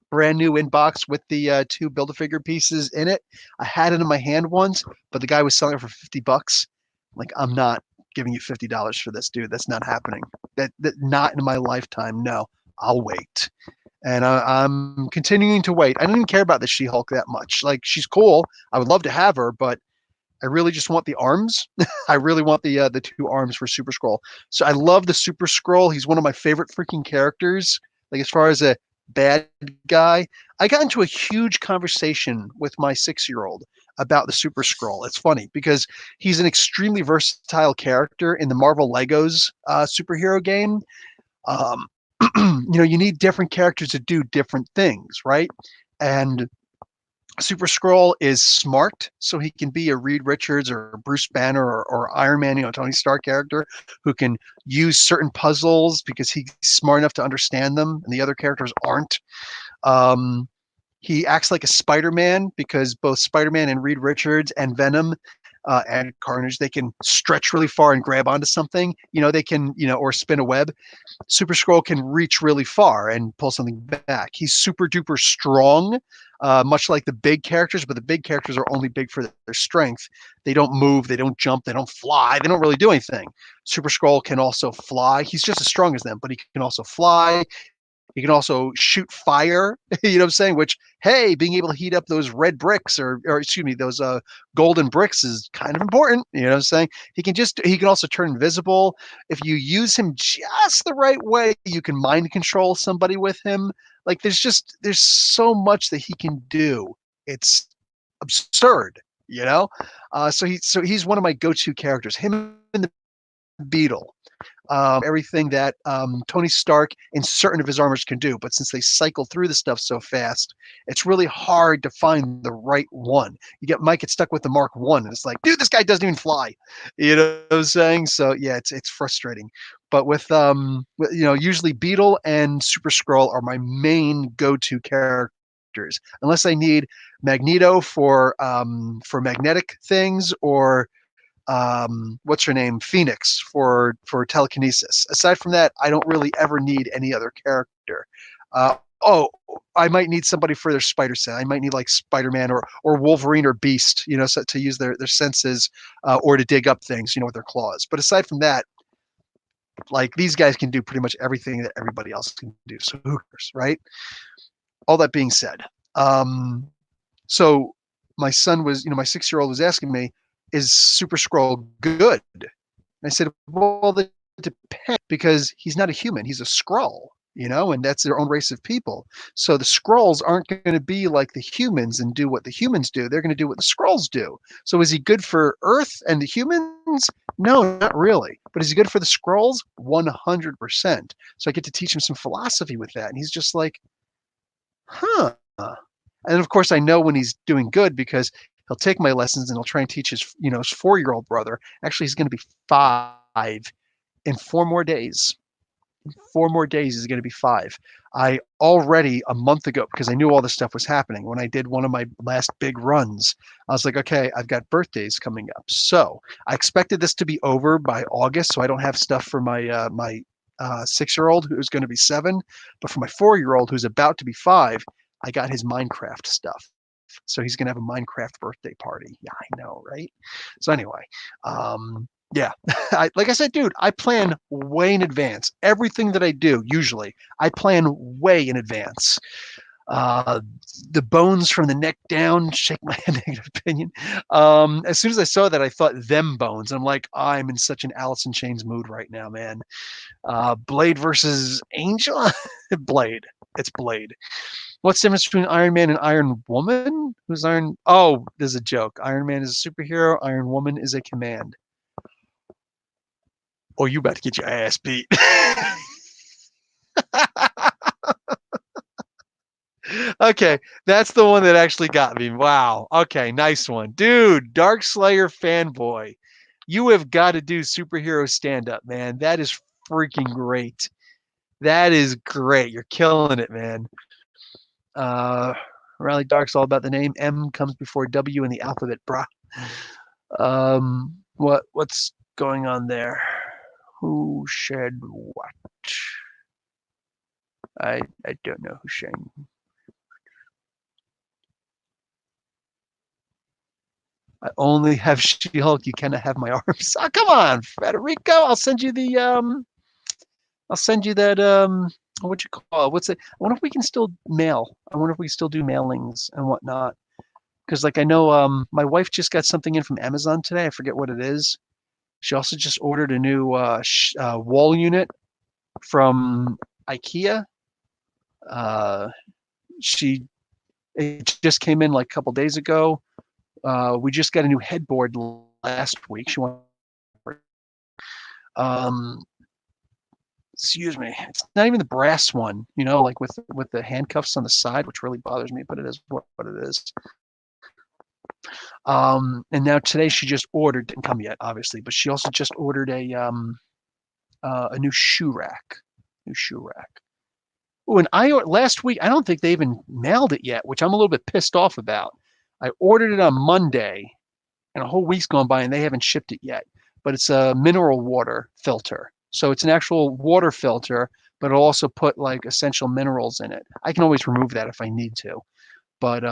brand new inbox with the two Build-A-Figure pieces in it. I had it in my hand once, but the guy was selling it for $50. Like, I'm not giving you $50 for this, dude. That's not happening. That not in my lifetime. No, I'll wait. And I'm continuing to wait. I don't even care about the She-Hulk that much. Like, she's cool. I would love to have her, but I really just want the arms. I really want the two arms for Super Scroll. So I love the Super Scroll. He's one of my favorite freaking characters. Like, as far as a bad guy, I got into a huge conversation with my 6-year-old about the Super Scroll. It's funny because he's an extremely versatile character in the Marvel Legos superhero game. Um, you need different characters to do different things, right? And Super Scroll is smart, so he can be a Reed Richards or Bruce Banner or Iron Man, Tony Stark character who can use certain puzzles because he's smart enough to understand them, and the other characters aren't. Um, he acts like a Spider-Man because both Spider-Man and Reed Richards and Venom and Carnage, they can stretch really far and grab onto something. They can, or spin a web. Super Scroll can reach really far and pull something back. He's super duper strong, much like the big characters, but the big characters are only big for their strength. They don't move, they don't jump, they don't fly, they don't really do anything. Super Scroll can also fly. He's just as strong as them, but he can also fly. He can also shoot fire, you know what I'm saying? Which, hey, being able to heat up those red bricks or excuse me, those golden bricks is kind of important. You know what I'm saying? He can also turn invisible. If you use him just the right way, you can mind control somebody with him. Like there's so much that he can do. It's absurd, you know? So he's one of my go-to characters. Him and the Beetle, everything that Tony Stark in certain of his armors can do. But since they cycle through the stuff so fast, it's really hard to find the right one. Might get stuck with the Mark One, and it's like, dude, this guy doesn't even fly. You know what I'm saying? So yeah, it's frustrating. But usually Beetle and Super Skrull are my main go-to characters, unless I need Magneto for magnetic things or what's her name, Phoenix for telekinesis. Aside from that, I don't really ever need any other character. Oh, I might need somebody for their spider sense. I might need like Spider-Man or Wolverine or Beast, so to use their senses or to dig up things, with their claws. But aside from that, like these guys can do pretty much everything that everybody else can do. So who cares, right? all that being said, so my son was, my 6-year-old was asking me, is Super Scroll good? And I said, well, that depends because he's not a human, he's a Skrull, and that's their own race of people. So the Skrulls aren't going to be like the humans and do what the humans do. They're going to do what the Skrulls do. So is he good for Earth and the humans? No, not really. But is he good for the Skrulls? 100%. So I get to teach him some philosophy with that. And he's just like, huh. And of course, I know when he's doing good because he'll take my lessons and he'll try and teach his 4-year-old brother. Actually, he's going to be 5 in 4 more days. 4 more days is going to be 5. I already a month ago, because I knew all this stuff was happening, when I did one of my last big runs, I was like, okay, I've got birthdays coming up. So I expected this to be over by August, so I don't have stuff for my 6-year-old who's going to be 7, but for my 4-year-old who's about to be 5, I got his Minecraft stuff. So he's going to have a Minecraft birthday party. Yeah, I know, right? So anyway, yeah, like I said, dude, I plan way in advance. Everything that I do, usually, I plan way in advance. Uh, the bones from the neck down, shake my head, negative opinion. As soon as I saw that, I thought them bones. I'm like, I'm in such an Alice in Chains mood right now, man. Blade versus Angel? Blade. It's Blade. What's the difference between Iron Man and Iron Woman? Who's Iron? Oh, there's a joke. Iron Man is a superhero. Iron Woman is a command. Oh, you about to get your ass beat. Okay, that's the one that actually got me. Wow. Okay, nice one. Dude, Dark Slayer fanboy. You have got to do superhero stand up, man. That is freaking great. That is great. You're killing it, man. Uh, Rally Dark's all about the name. M comes before W in the alphabet, brah. What's going on there? Who said what? I don't know who's saying. I only have She-Hulk. You cannot have my arms. Oh, come on, Federico. I'll send you the I'll send you that what you call it? What's it? I wonder if we can still mail. I wonder if we still do mailings and whatnot. Because like I know my wife just got something in from Amazon today. I forget what it is. She also just ordered a new wall unit from IKEA. Uh, she It just came in like a couple days ago. We just got a new headboard last week. She wanted, um, excuse me, it's not even the brass one, like with the handcuffs on the side, which really bothers me, but it is what it is. And now today she just ordered, didn't come yet, obviously, but she also just ordered a new shoe rack. Oh, and last week, I don't think they even mailed it yet, which I'm a little bit pissed off about. I ordered it on Monday, and a whole week's gone by, and they haven't shipped it yet. But it's a mineral water filter, so it's an actual water filter, but it'll also put like essential minerals in it. I can always remove that if I need to. But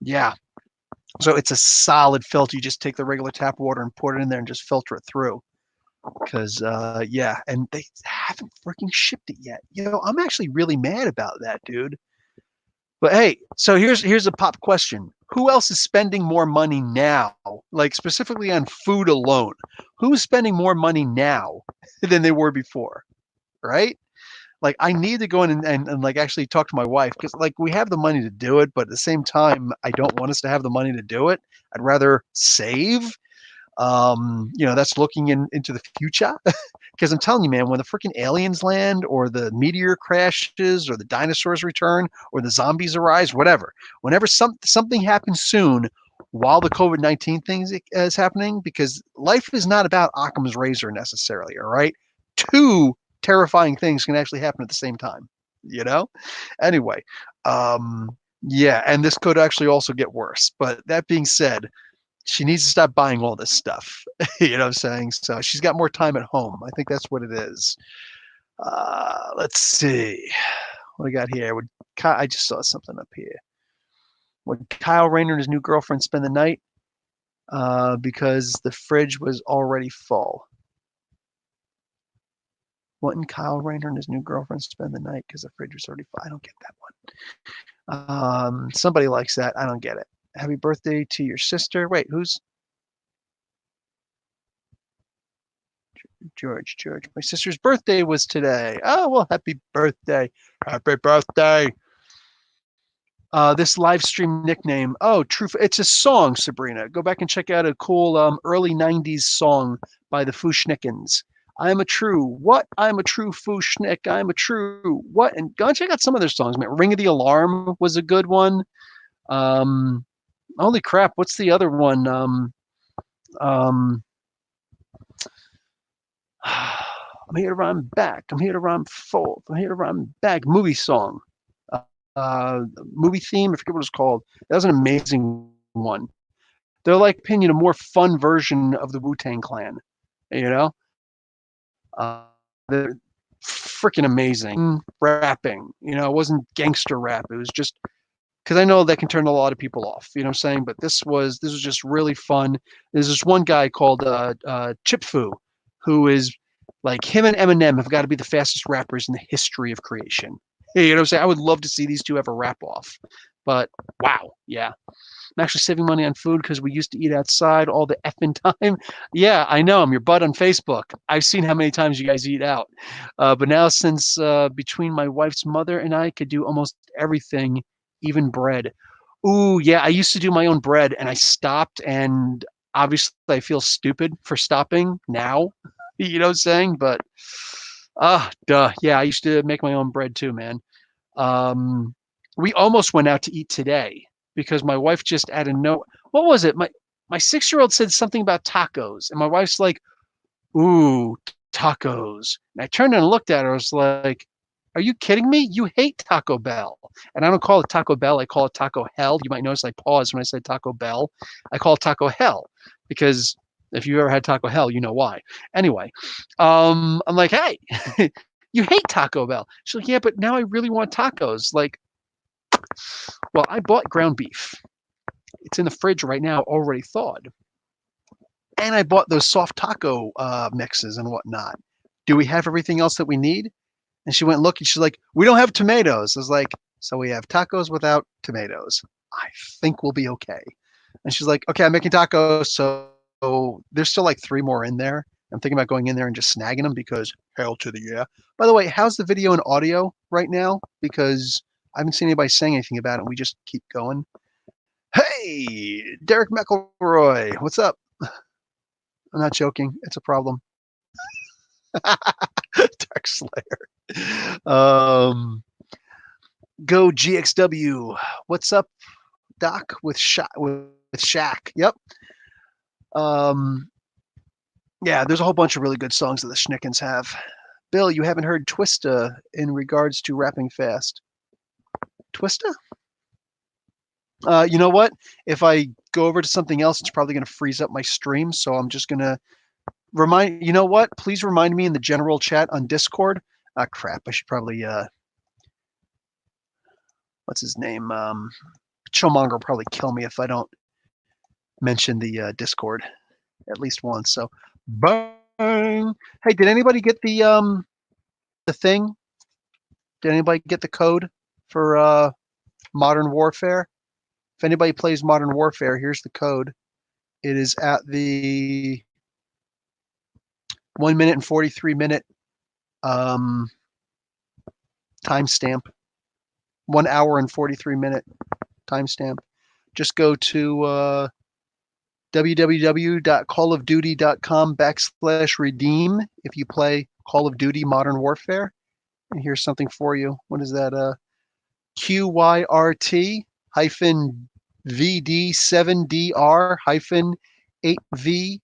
yeah. So it's a solid filter. You just take the regular tap water and pour it in there and just filter it through. Because yeah, and they haven't freaking shipped it yet. I'm actually really mad about that, dude. But hey, so here's a pop question. Who else is spending more money now, like specifically on food alone? Who's spending more money now than they were before, right? Like I need to go in and like actually talk to my wife because like we have the money to do it, but at the same time, I don't want us to have the money to do it. I'd rather save. That's looking into the future. Because I'm telling you, man, when the freaking aliens land, or the meteor crashes, or the dinosaurs return, or the zombies arise, whatever, whenever something happens soon, while the COVID-19 thing is happening, because life is not about Occam's razor necessarily. All right, two terrifying things can actually happen at the same time. Anyway, yeah, and this could actually also get worse. But that being said, she needs to stop buying all this stuff. You know what I'm saying? So she's got more time at home. I think that's what it is. Let's see. What we got here? I just saw something up here. Would Kyle Rayner and his new girlfriend spend the night? Because the fridge was already full. Wouldn't Kyle Rayner and his new girlfriend spend the night because the fridge was already full? I don't get that one. Somebody likes that. I don't get it. Happy birthday to your sister. Wait, who's George? George. My sister's birthday was today. Oh, well, happy birthday. Happy birthday. This live stream nickname. Oh, true. It's a song, Sabrina. Go back and check out a cool early 90s song by the Fushnikins. I'm a true what? I'm a true Fushnik. I'm a true what? And go and check out some of their songs, man. Ring of the Alarm was a good one. Holy crap, what's the other one? I'm here to rhyme back. I'm here to rhyme forth. I'm here to rhyme back. Movie song. Movie theme. I forget what it's called. That was an amazing one. They're like opinion a more fun version of the Wu-Tang Clan. You know, they're freaking amazing rapping. You know, it wasn't gangster rap. It was just because I know that can turn a lot of people off. You know what I'm saying? But this was just really fun. There's this one guy called Chip Fu, who is like him and Eminem have got to be the fastest rappers in the history of creation. You know what I'm saying? I would love to see these two have a rap off. But wow, yeah. I'm actually saving money on food because we used to eat outside all the effing time. Yeah, I know. I'm your butt on Facebook. I've seen how many times you guys eat out. But now, since between my wife's mother and I could do almost everything, even bread. Ooh, yeah, I used to do my own bread and I stopped. And obviously, I feel stupid for stopping now. You know what I'm saying? But, duh. Yeah, I used to make my own bread too, man. We almost went out to eat today because my wife just added no. What was it? My 6-year-old said something about tacos, and my wife's like, "Ooh, tacos." And I turned and looked at her. I was like, "Are you kidding me? You hate Taco Bell." And I don't call it Taco Bell. I call it Taco Hell. You might notice I paused when I said Taco Bell. I call it Taco Hell because if you ever had Taco Hell, you know why. Anyway, I'm like, "Hey, you hate Taco Bell." She's like, "Yeah, but now I really want tacos." Like, well, I bought ground beef. It's in the fridge right now, already thawed. And I bought those soft taco mixes and whatnot. Do we have everything else that we need? And she went looking. She's like, we don't have tomatoes. I was like, so we have tacos without tomatoes. I think we'll be okay. And she's like, okay, I'm making tacos. So there's still like 3 more in there. I'm thinking about going in there and just snagging them because hell to the yeah. By the way, how's the video and audio right now? Because I haven't seen anybody saying anything about it. We just keep going. Hey, Derek McElroy, what's up? I'm not joking. It's a problem. Dark Slayer. Go GXW. What's up, Doc? With Shaq. Yep. Yeah, there's a whole bunch of really good songs that the Schnickens have. Bill, you haven't heard Twista in regards to rapping fast. Twista? You know what? If I go over to something else, it's probably going to freeze up my stream. So I'm just going to you know what? Please remind me in the general chat on Discord. Ah, crap. I should probably, what's his name? Chillmonger will probably kill me if I don't mention the Discord at least once. So, bang. Hey, did anybody get the thing? Did anybody get the code for Modern Warfare? If anybody plays Modern Warfare, here's the code. It is at the 1 minute and 43 minute timestamp. 1 hour and 43 minute timestamp. Just go to www.callofduty.com/redeem if you play Call of Duty Modern Warfare. And here's something for you. What is that? QYRT hyphen VD7DR hyphen 8VFV.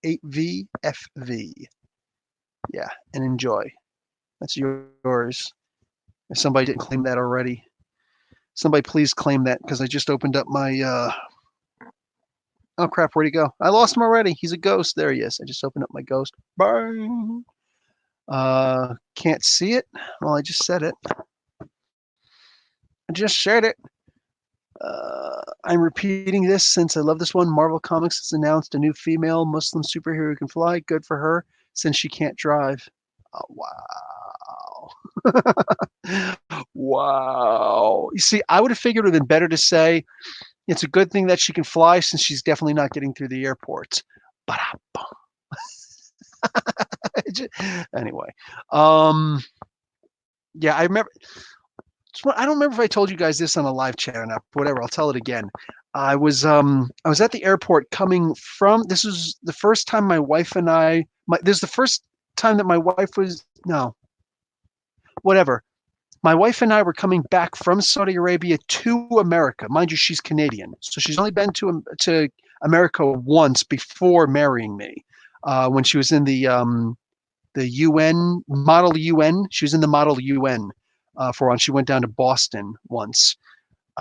8VFV. Yeah, and enjoy. That's yours. If somebody didn't claim that already, somebody please claim that because I just opened up my. Oh crap! Where'd he go? I lost him already. He's a ghost. There he is. I just opened up my ghost. Bang. Can't see it. Well, I just said it. I just said it. I'm repeating this since I love this one. Marvel Comics has announced a new female Muslim superhero who can fly. Good for her, since she can't drive. Wow. Wow. You see, I would have figured it would have been better to say it's a good thing that she can fly since she's definitely not getting through the airports. But anyway, um, yeah, I remember. I don't remember if I told you guys this on a live chat or not. Whatever, I'll tell it again. I was at the airport coming from. This was the first time my wife and I. This is the first time that my wife was no, whatever. My wife and I were coming back from Saudi Arabia to America. Mind you, she's Canadian, so she's only been to America once before marrying me. When she was in the UN Model UN, she was in the Model UN for once. She went down to Boston once.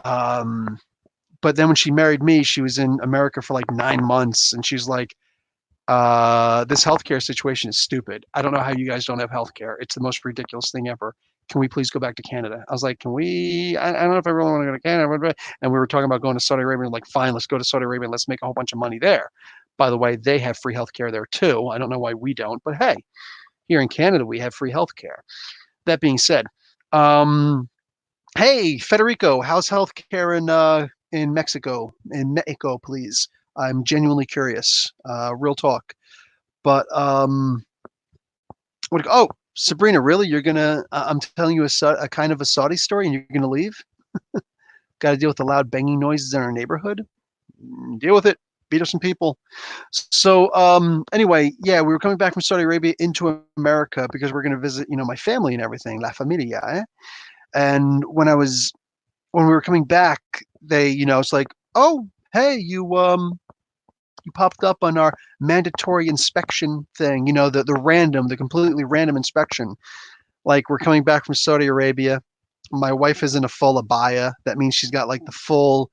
Um, but then when she married me, she was in America for like 9 months, and she's like, this healthcare situation is stupid. I don't know how you guys don't have healthcare. It's the most ridiculous thing ever. Can we please go back to Canada? I was like, can we? I don't know if I really want to go to Canada. And we were talking about going to Saudi Arabia. Like, fine, let's go to Saudi Arabia. Let's make a whole bunch of money there. By the way, they have free healthcare there too. I don't know why we don't, but hey, here in Canada, we have free healthcare. That being said, hey, Federico, how's healthcare in Mexico? In Mexico, please. I'm genuinely curious. Real talk. But oh, Sabrina, really? You're gonna? I'm telling you a kind of a Saudi story, and you're gonna leave? Got to deal with the loud banging noises in our neighborhood. Deal with it. Beat up some people. So anyway, yeah, we were coming back from Saudi Arabia into America because we're gonna visit, my family and everything, la familia. And when we were coming back, they, it's like, oh, hey, you popped up on our mandatory inspection thing, the completely random inspection. Like, we're coming back from Saudi Arabia. My wife is in a full abaya. That means she's got like the full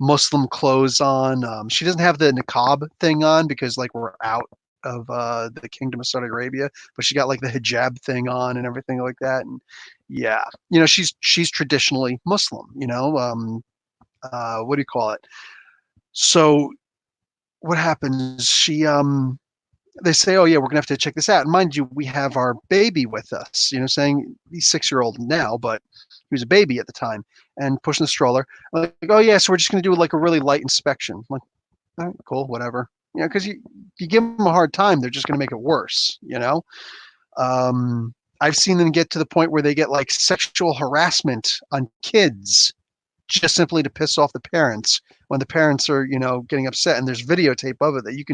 Muslim clothes on. She doesn't have the niqab thing on because like we're out of the Kingdom of Saudi Arabia, but she got like the hijab thing on and everything like that. And yeah, she's traditionally Muslim. What do you call it? So what happens? They say, oh yeah, we're gonna have to check this out. And mind you, we have our baby with us. Saying he's 6-year-old now, but he was a baby at the time and pushing the stroller. Like, oh yeah, so we're just gonna do like a really light inspection. I'm like, all right, cool, whatever. Because you give them a hard time, they're just gonna make it worse. I've seen them get to the point where they get like sexual harassment on kids just simply to piss off the parents when the parents are, getting upset. And there's videotape of it that you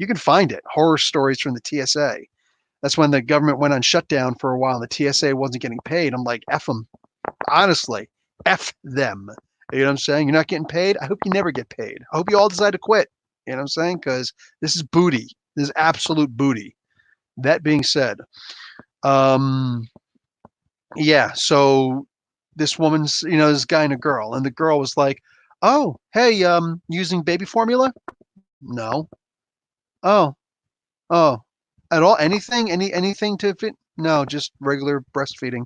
can find it. Horror stories from the TSA. That's when the government went on shutdown for a while. The TSA wasn't getting paid. I'm like, F them. Honestly, F them. You know what I'm saying? You're not getting paid. I hope you never get paid. I hope you all decide to quit. You know what I'm saying? Because this is booty. This is absolute booty. That being said, yeah, so this woman's, this guy and a girl, and the girl was like, oh, hey, using baby formula? No. Oh, oh, at all? Anything to fit? No, just regular breastfeeding.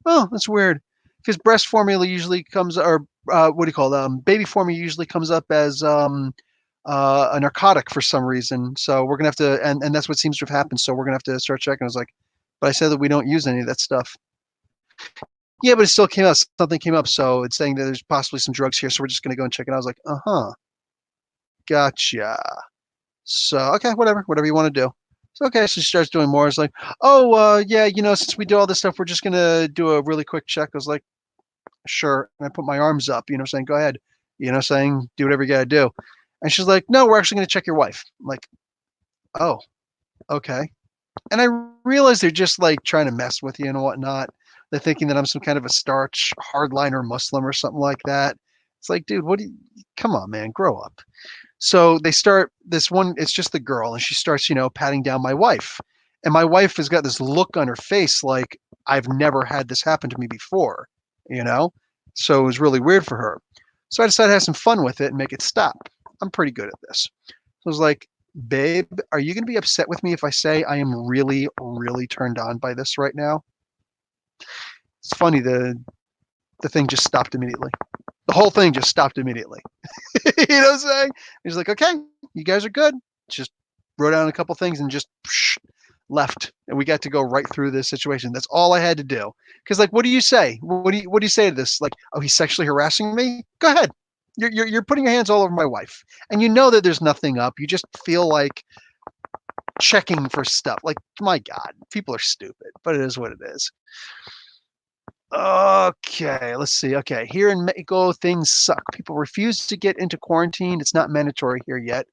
Oh, that's weird. Because breast formula usually comes, or what do you call it? Baby formula usually comes up as a narcotic for some reason. So we're gonna have to, and that's what seems to have happened. So we're gonna have to start checking. I was like, but I said that we don't use any of that stuff. Yeah, but it still came out. Something came up, so it's saying that there's possibly some drugs here. So we're just gonna go and check it out. I was like, gotcha. So okay, whatever you want to do. So okay, so she starts doing more. It's like, oh, yeah, since we do all this stuff, we're just gonna do a really quick check. I was like, sure. And I put my arms up, saying, go ahead, saying, do whatever you gotta do. And she's like, no, we're actually gonna check your wife. I'm like, oh, okay. And I realize they're just like trying to mess with you and whatnot. They're thinking that I'm some kind of a starch hardliner Muslim or something like that. It's like, dude, come on, man, grow up. So they start this one, it's just the girl, and she starts, patting down my wife. And my wife has got this look on her face like, I've never had this happen to me before, you know? So it was really weird for her. So I decided to have some fun with it and make it stop. I'm pretty good at this. So I was like, babe, are you going to be upset with me if I say I am really, really turned on by this right now? It's funny, the thing just stopped immediately. The whole thing just stopped immediately. You know what I'm saying? He's like, okay, you guys are good. Just wrote down a couple things and just left, and we got to go right through this situation. That's all I had to do. Because like, what do you say? What do you say to this? Like, oh, he's sexually harassing me? Go ahead. You're putting your hands all over my wife, and you know that there's nothing up. You just feel like checking for stuff. Like, my God, people are stupid, but it is what it is. Okay, let's see. Okay, here in Mexico, things suck. People refuse to get into quarantine. It's not mandatory here yet.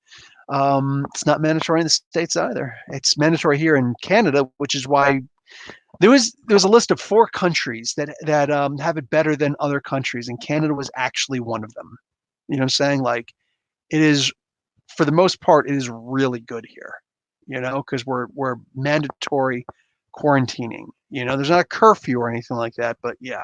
It's not mandatory in the States either. It's mandatory here in Canada, which is why there was a list of 4 countries that have it better than other countries, and Canada was actually one of them. You know what I'm saying? Like, it is, for the most part, it is really good here. You know, because we're mandatory quarantining. You know, there's not a curfew or anything like that, but yeah.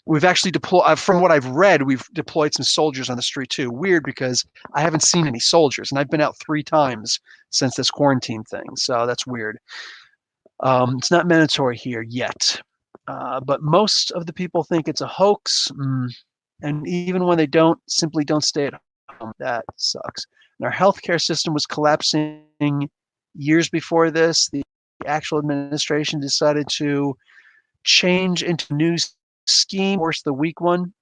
We've actually deployed, from what I've read, we've deployed some soldiers on the street too. Weird, because I haven't seen any soldiers, and I've been out 3 times since this quarantine thing, so that's weird. It's not mandatory here yet, but most of the people think it's a hoax, and even when they don't, simply don't stay at home. That sucks. And our healthcare system was collapsing years before this. The actual administration decided to change into a new scheme, worse the weak one.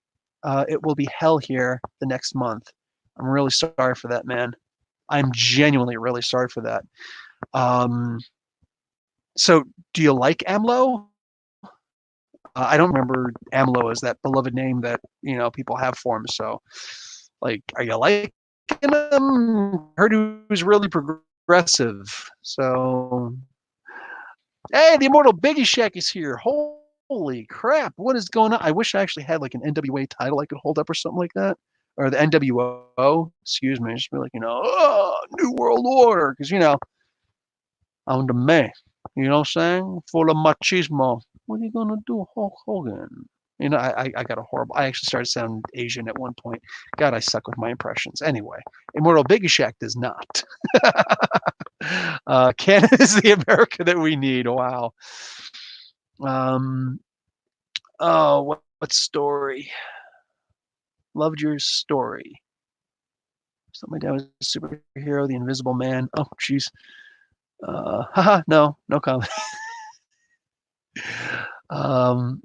It will be hell here the next month. I'm really sorry for that, man. I'm genuinely really sorry for that. So do you like AMLO? I don't remember AMLO as that beloved name that, you know, people have for him. So, like, are you liking him? Heard he was really progressive. So, hey, the immortal Biggie Shack is here. Holy crap! What is going on? I wish I actually had like an NWA title I could hold up or something like that, or the NWO. Excuse me, just be like, you know, oh, New World Order, because you know, I'm the man. You know what I'm saying? Full of machismo. What are you gonna do, Hulk Hogan? You know, I got a horrible. I actually started sounding Asian at one point. God, I suck with my impressions. Anyway, Immortal Biggie Shack does not. Canada is the America that we need. Wow. Um. Oh, what story? Loved your story. So my dad was a superhero, the Invisible Man. Oh, jeez. Haha, no comment. Um,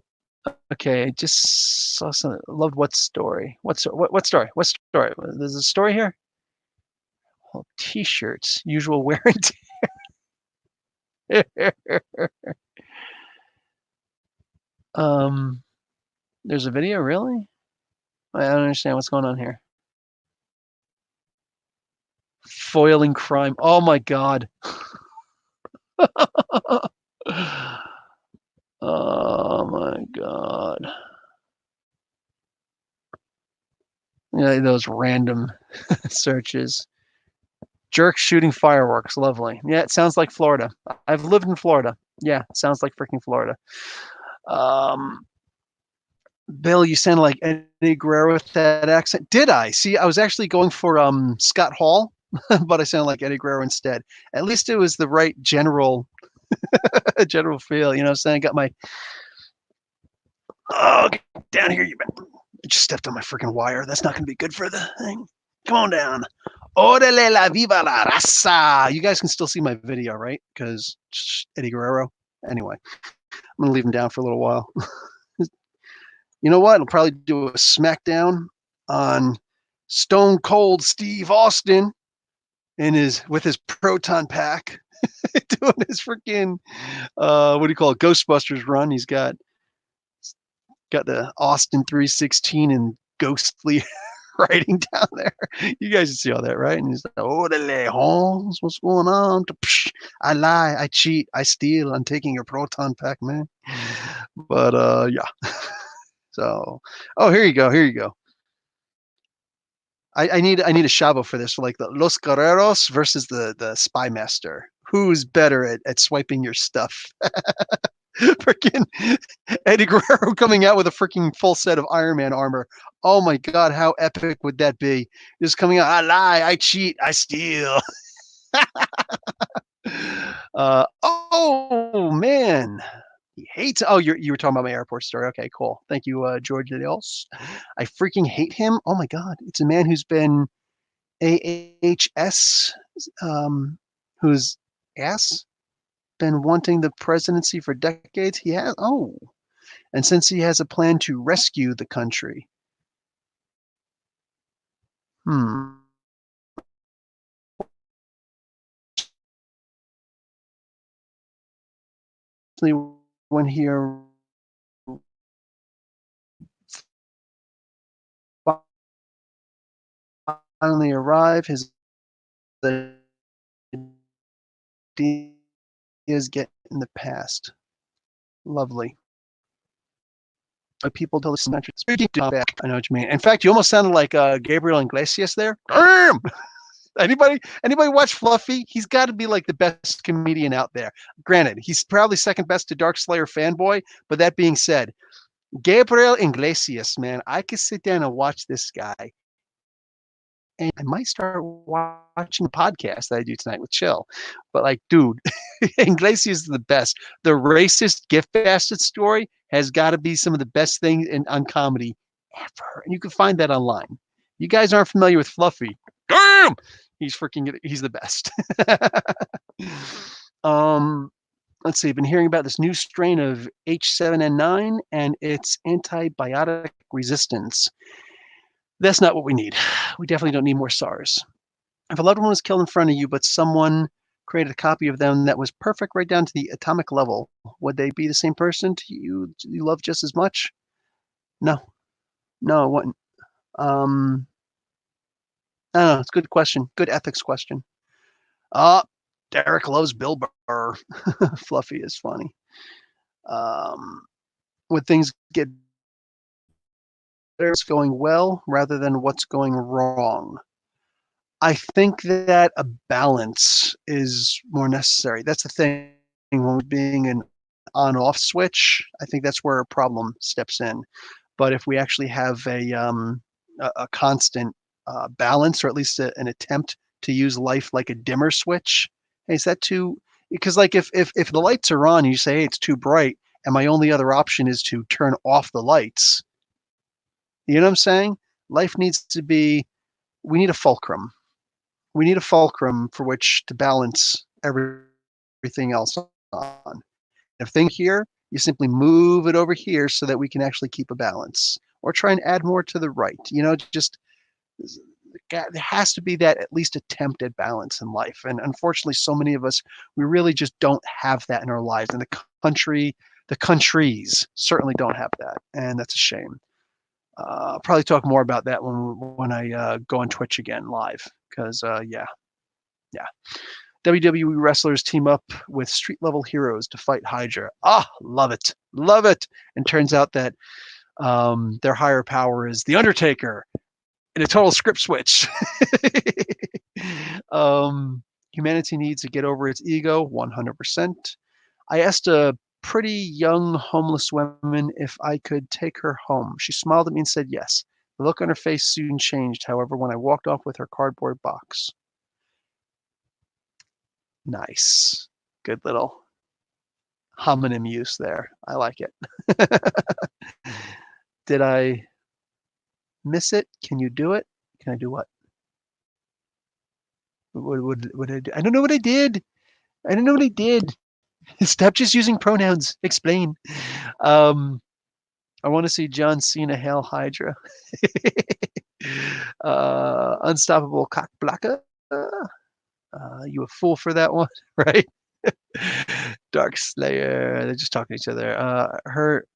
okay, just saw some. Loved what story? What story? What story? What story? There's a story here. Oh, T-shirts, usual wear and tear. um, there's a video, really? I don't understand what's going on here. Foiling crime. Oh my God. Oh my God. Yeah, those random searches. Jerk shooting fireworks. Lovely. Yeah, it sounds like Florida. I've lived in Florida. Yeah, it sounds like freaking Florida. Um, Bill, you sound like Eddie Guerrero with that accent. Did I? See, I was actually going for Scott Hall, but I sounded like Eddie Guerrero instead. At least it was the right general general feel. You know what I'm saying? I got my get down here, you. I just stepped on my freaking wire. That's not going to be good for the thing. Come on down. Orale la viva la raza. You guys can still see my video, right? Because Eddie Guerrero. Anyway, I'm going to leave him down for a little while. You know what? I'll probably do a smackdown on Stone Cold Steve Austin with his proton pack, doing his freaking what do you call it? Ghostbusters run. He's got the Austin 316 and ghostly writing down there. You guys can see all that, right? And he's like, "Orale, Holmes, what's going on? I lie, I cheat, I steal. I'm taking your proton pack, man." But yeah. So, oh, here you go. Here you go. I need a Shavo for this, for like the Los Guerreros versus the Spy Master. Who's better at swiping your stuff? Freaking Eddie Guerrero coming out with a freaking full set of Iron Man armor. Oh my God, how epic would that be? Just coming out, I lie, I cheat, I steal. Oh man, he hates. Oh, you were talking about my airport story. Okay, cool. Thank you, George Leos. I freaking hate him. Oh my God, it's a man who's been AHS, who's ass. been wanting the presidency for decades. He has, oh, and since he has a plan to rescue the country. Hmm. When he finally arrived, his ideas get in the past. Lovely. People tell us speaking back. I know what you mean. In fact, you almost sounded like Gabriel Iglesias there. Anybody watch Fluffy? He's got to be like the best comedian out there. Granted, he's probably second best to Dark Slayer fanboy. But that being said, Gabriel Iglesias, man, I could sit down and watch this guy. And I might start watching a podcast that I do tonight with Chill. But like, dude, Iglesias is the best. The racist gift basket story has got to be some of the best things on comedy ever. And you can find that online. You guys aren't familiar with Fluffy. Damn! He's the best. Let's see, I've been hearing about this new strain of H7N9 and its antibiotic resistance. That's not what we need. We definitely don't need more SARS. If a loved one was killed in front of you, but someone created a copy of them that was perfect right down to the atomic level, would they be the same person to you love just as much? No. No, it wouldn't. I don't know. It's a good question. Good ethics question. Derek loves Bill Burr. Fluffy is funny. Would things get better? It's going well rather than what's going wrong. I think that a balance is more necessary. That's the thing when being an on-off switch. I think that's where a problem steps in. But if we actually have a constant balance, or at least an attempt to use life like a dimmer switch, hey, is that too? Because like if the lights are on, and you say, hey, it's too bright, and my only other option is to turn off the lights. You know what I'm saying? Life needs to be. We need a fulcrum. We need a fulcrum for which to balance everything else on. If things here, you simply move it over here so that we can actually keep a balance, or try and add more to the right. Just there has to be that at least attempt at balance in life. And unfortunately, so many of us, we really just don't have that in our lives. And the countries certainly don't have that. And that's a shame. I'll probably talk more about that when I go on Twitch again live, because yeah. WWE wrestlers team up with street level heroes to fight Hydra. Love it, love it. And turns out that their higher power is the Undertaker in a total script switch. Humanity needs to get over its ego, 100%. I asked a pretty young homeless woman if I could take her home. She smiled at me and said yes. The look on her face soon changed, however, when I walked off with her cardboard box. Nice. Good little homonym use there. I like it. Did I miss it? Can you do it? Can I do what? What did I do? I don't know what I did. I don't know what I did. Stop just using pronouns. Explain. I want to see John Cena hail Hydra. Unstoppable cock blocker. You a fool for that one, right? Dark Slayer. They're just talking to each other. Heard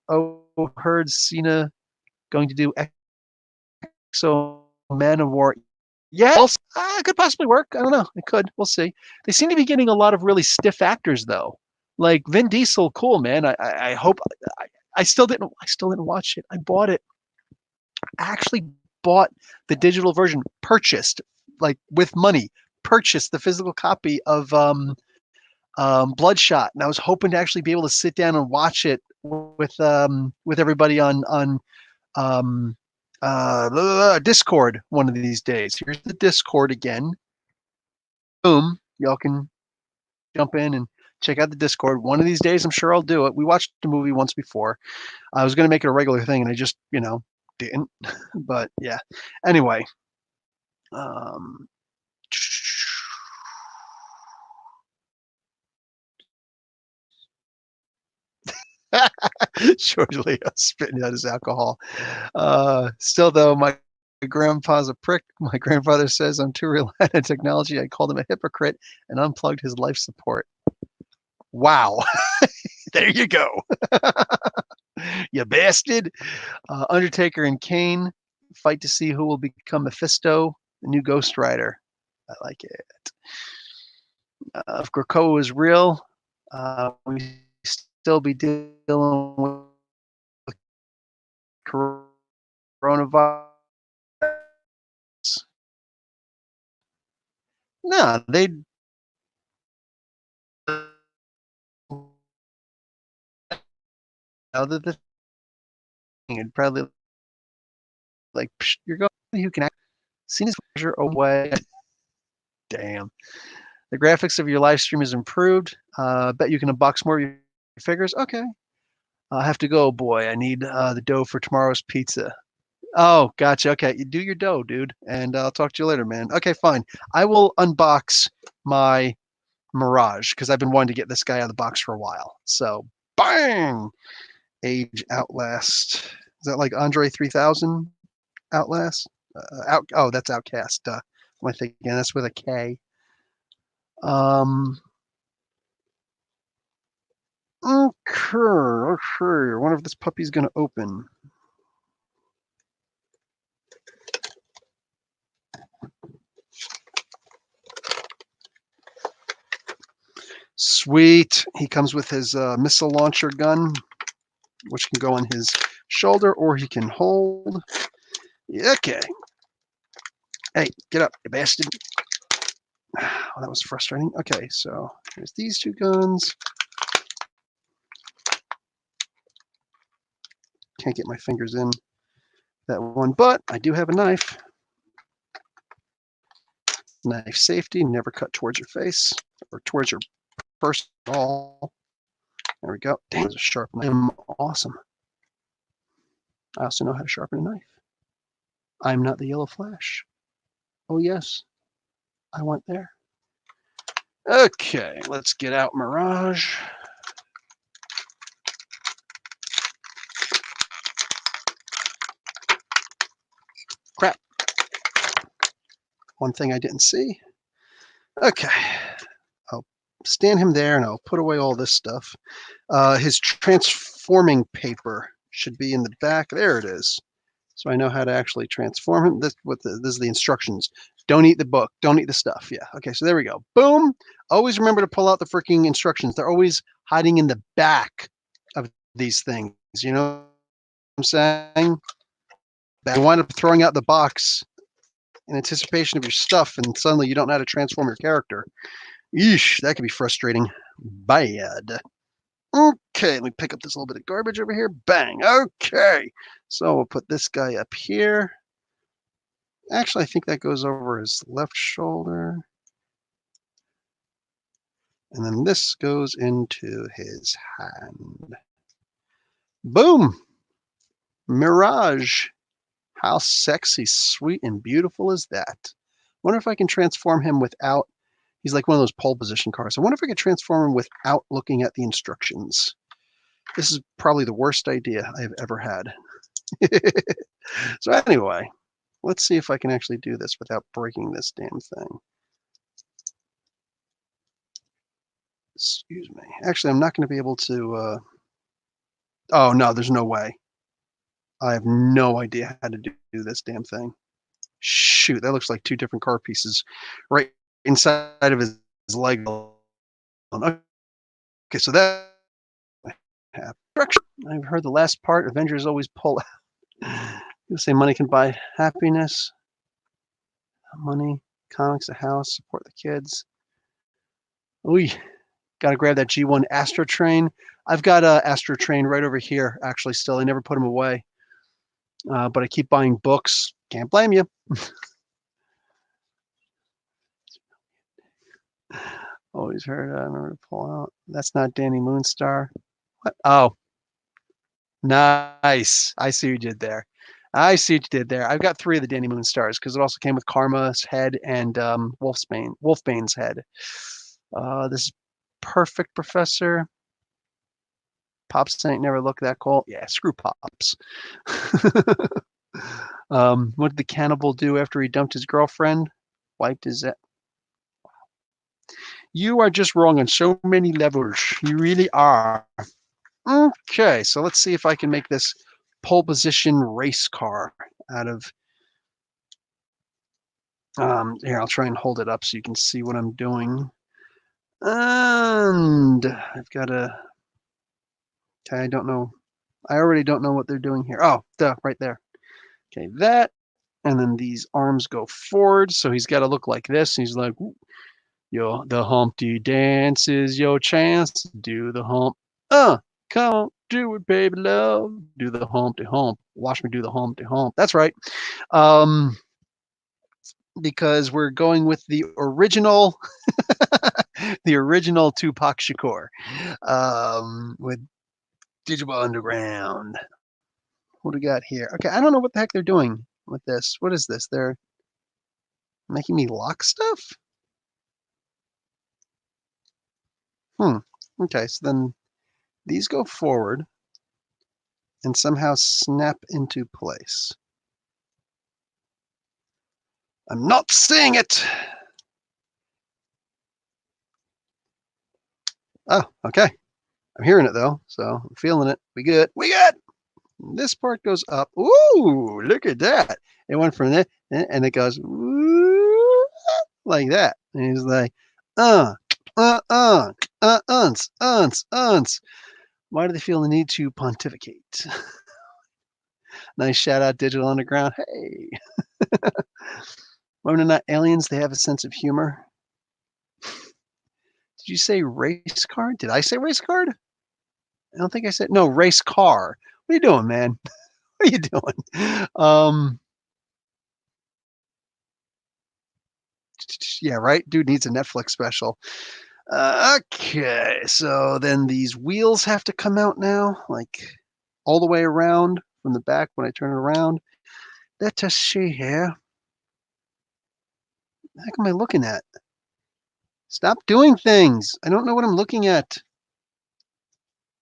Cena going to do Exo Man of War. Yeah, it could possibly work. I don't know. It could. We'll see. They seem to be getting a lot of really stiff actors though. Like Vin Diesel, cool man. I hope. I still didn't watch it. I bought it. I actually bought the digital version, purchased like with money, purchased the physical copy of Bloodshot, and I was hoping to actually be able to sit down and watch it with everybody on Discord one of these days. Here's the Discord again. Boom, y'all can jump in and check out the Discord. One of these days, I'm sure I'll do it. We watched the movie once before. I was going to make it a regular thing, and I just, didn't. But yeah. Anyway, um, George Leo spitting out his alcohol. Still though, my grandpa's a prick. My grandfather says I'm too reliant on technology. I called him a hypocrite and unplugged his life support. Wow. There you go. You bastard. Undertaker and Kane fight to see who will become Mephisto, the new Ghost Rider. I like it. If Krakoa is real, we still be dealing with coronavirus. No, they other the thing, it'd probably like you're going. You can seen his pleasure away. Damn. The graphics of your live stream is improved. Bet you can unbox more of your figures. Okay. I have to go, boy. I need the dough for tomorrow's pizza. Oh, gotcha. Okay, you do your dough, dude, and I'll talk to you later, man. Okay, fine. I will unbox my Mirage because I've been wanting to get this guy out of the box for a while. So, bang! Age Outlast. Is that like Andre 3000 Outlast? Oh, that's Outcast. What am I thinking? That's with a K. Okay. I wonder if this puppy's gonna open. Sweet. He comes with his missile launcher gun, which can go on his shoulder or he can hold. Okay. Hey, get up, you bastard. Oh, that was frustrating. Okay, so there's these two guns. Can't get my fingers in that one, but I do have a knife. Knife safety, never cut towards your face or towards your person at all. There we go. Damn, it's a sharp knife. I'm awesome. I also know how to sharpen a knife. I'm not the Yellow Flash. Oh, yes, I went there. Okay, let's get out Mirage. Crap. One thing I didn't see. Okay. I'll stand him there and I'll put away all this stuff. His transforming paper should be in the back. There it is. So I know how to actually transform him. This is the instructions. Don't eat the book. Don't eat the stuff. Yeah. Okay. So there we go. Boom. Always remember to pull out the freaking instructions. They're always hiding in the back of these things. You know what I'm saying? You wind up throwing out the box in anticipation of your stuff, and suddenly you don't know how to transform your character. Yeesh, that could be frustrating. Bad. Okay, let me pick up this little bit of garbage over here. Bang. Okay. So we'll put this guy up here. Actually, I think that goes over his left shoulder. And then this goes into his hand. Boom. Mirage. How sexy, sweet, and beautiful is that? Wonder if I can transform him without, he's like one of those pole position cars. I wonder if I could transform him without looking at the instructions. This is probably the worst idea I've ever had. So anyway, let's see if I can actually do this without breaking this damn thing. Excuse me. Actually, I'm not going to be able to, oh no, there's no way. I have no idea how to do this damn thing. Shoot, that looks like two different car pieces right inside of his leg. Okay, so that I've heard the last part. Avengers always pull out. People say money can buy happiness. Money, comics, a house, support the kids. We got to grab that G1 Astro Train. I've got a Astro Train right over here. Actually, still, I never put them away. But I keep buying books. Can't blame you. Always heard. I remember to pull out. That's not Danny Moonstar. What? Oh, nice. I see what you did there. I see what you did there. I've got 3 of the Danny Moonstars because it also came with Karma's head and Wolfbane's head. This is perfect, Professor. Pops ain't never looked that cool. Yeah, screw Pops. What did the cannibal do after he dumped his girlfriend? Wiped his. You are just wrong on so many levels. You really are. Okay, so let's see if I can make this pole position race car out of. Here, I'll try and hold it up so you can see what I'm doing. And I've got a. Okay, I don't know. I already don't know what they're doing here. Oh, duh, right there. Okay, that. And then these arms go forward, so he's got to look like this. He's like, yo, the Humpty Dance is your chance. Do the hump. Come on, do it, baby love. Do the Humpty Hump. Watch me do the Humpty Hump. That's right. Because we're going with the original, the original Tupac Shakur, with Digital Underground. What do we got here? Okay, I don't know what the heck they're doing with this. What is this? They're making me lock stuff? Okay, so then these go forward and somehow snap into place. I'm not seeing it. Oh, okay. I'm hearing it though, so I'm feeling it. We good. We good. This part goes up. Ooh, look at that. It went from there and it goes like that. And he's like, uns. Why do they feel the need to pontificate? Nice shout out, Digital Underground. Hey. When they're not aliens, they have a sense of humor. Did you say race car? Did I say race card? I don't think I said no race car. What are you doing, man? What are you doing? Yeah, right. Dude needs a Netflix special. Okay, so then these wheels have to come out now, like all the way around from the back when I turn it around. Let us see here. What the heck am I looking at? Stop doing things. I don't know what I'm looking at.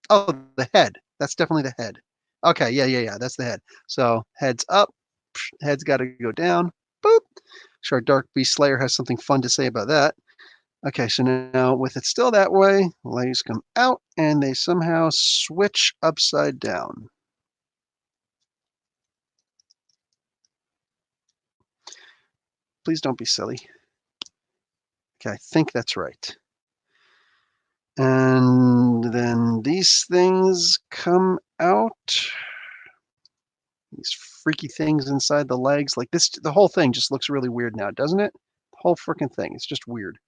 Oh, the head. That's definitely the head. Okay, yeah. That's the head. So head's up. Head's got to go down. Boop. Sure, Dark Beast Slayer has something fun to say about that. Okay, so now with it still that way, legs come out and they somehow switch upside down. Please don't be silly. Okay, I think that's right. And then these things come out. These freaky things inside the legs. Like this, the whole thing just looks really weird now, doesn't it? The whole freaking thing. It's just weird.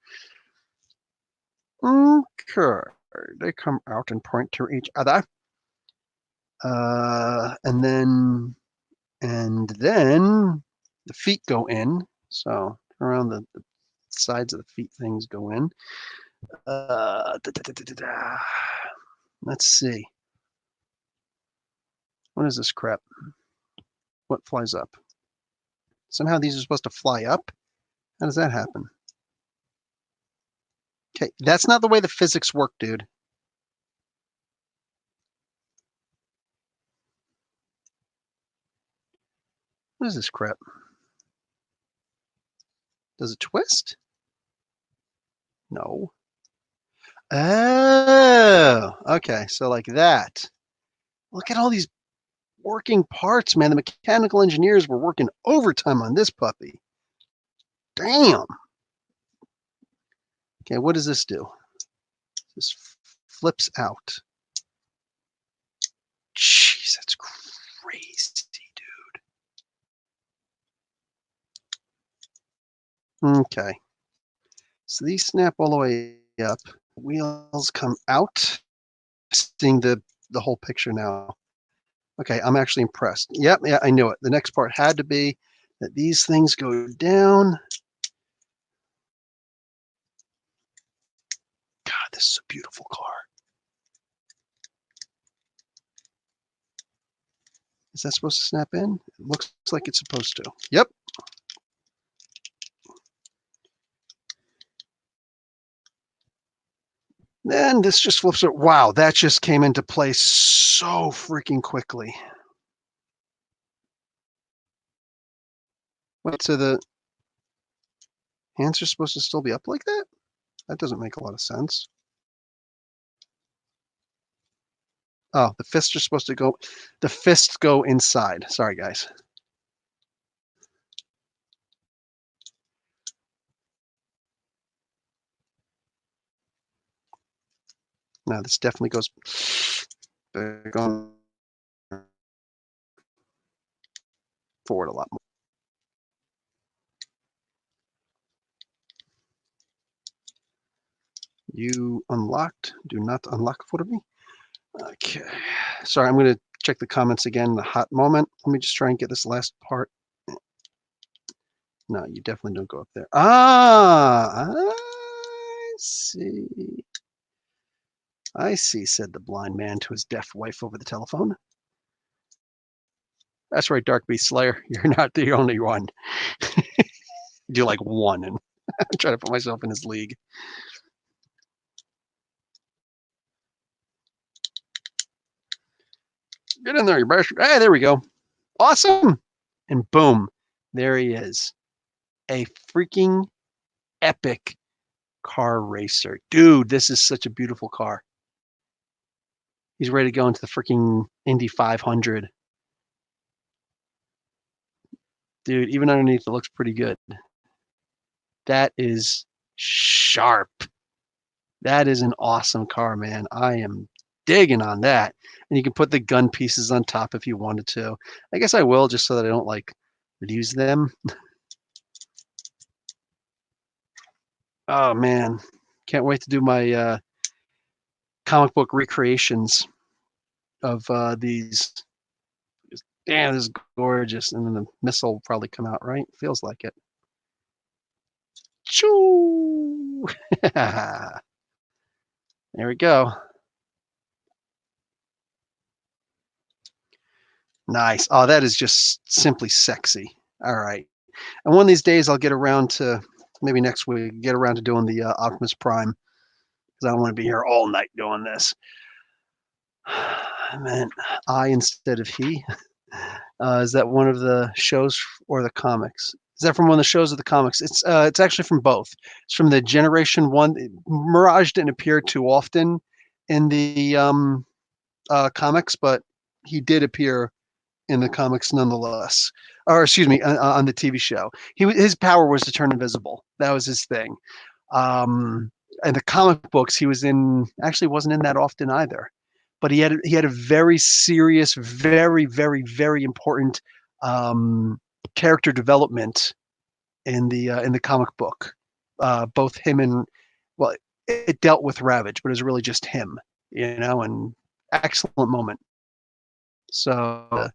Okay. They come out and point to each other. And then the feet go in. So around the sides of the feet things go in. Let's see. What is this crap? What flies up? Somehow these are supposed to fly up? How does that happen? Okay, that's not the way the physics work, dude. What is this crap? Does it twist? No. Oh, okay. So like that. Look at all these working parts, man. The mechanical engineers were working overtime on this puppy. Damn. Okay, what does this do? This flips out. Jeez, that's crazy, dude. Okay. So these snap all the way up. Wheels come out. Seeing the whole picture now. Okay, I'm actually impressed. Yep, yeah, I knew it. The next part had to be that these things go down. God, this is a beautiful car. Is that supposed to snap in? It looks like it's supposed to. Yep. Then this just flips it. Wow, that just came into place so freaking quickly. Wait, so the hands are supposed to still be up like that? That doesn't make a lot of sense. Oh, the fists are supposed to go, the fists go inside. Sorry, guys. No, this definitely goes back on forward a lot more. You unlocked. Do not unlock for me. Okay. Sorry, I'm going to check the comments again in a hot moment. Let me just try and get this last part. No, you definitely don't go up there. Ah, I see. I see, said the blind man to his deaf wife over the telephone. That's right, Dark Beast Slayer. You're not the only one. Do like one, and I'm trying to put myself in his league. Get in there, you bastard. Hey, there we go. Awesome. And boom, there he is. A freaking epic car racer. Dude, this is such a beautiful car. He's ready to go into the freaking Indy 500. Dude, even underneath it looks pretty good. That is sharp. That is an awesome car, man. I am digging on that. And you can put the gun pieces on top if you wanted to. I guess I will, just so that I don't like lose them. Oh man, can't wait to do my comic book recreations of these. Damn, this is gorgeous. And then the missile will probably come out, right? Feels like it. Choo! There we go. Nice. Oh, that is just simply sexy. All right. And one of these days I'll get around to, maybe next week, get around to doing the Optimus Prime, because I don't want to be here all night doing this. I meant I instead of he. Is that one of the shows or the comics? Is that from one of the shows or the comics? It's actually from both. It's from the Generation One. Mirage didn't appear too often in the comics, but he did appear in the comics nonetheless. Or excuse me, on the TV show. His power was to turn invisible. That was his thing. Um, and the comic books he was in actually wasn't in that often either. But he had a very serious, very very important character development in the comic book. Both him and, well, it dealt with Ravage, but it was really just him, and excellent moment. So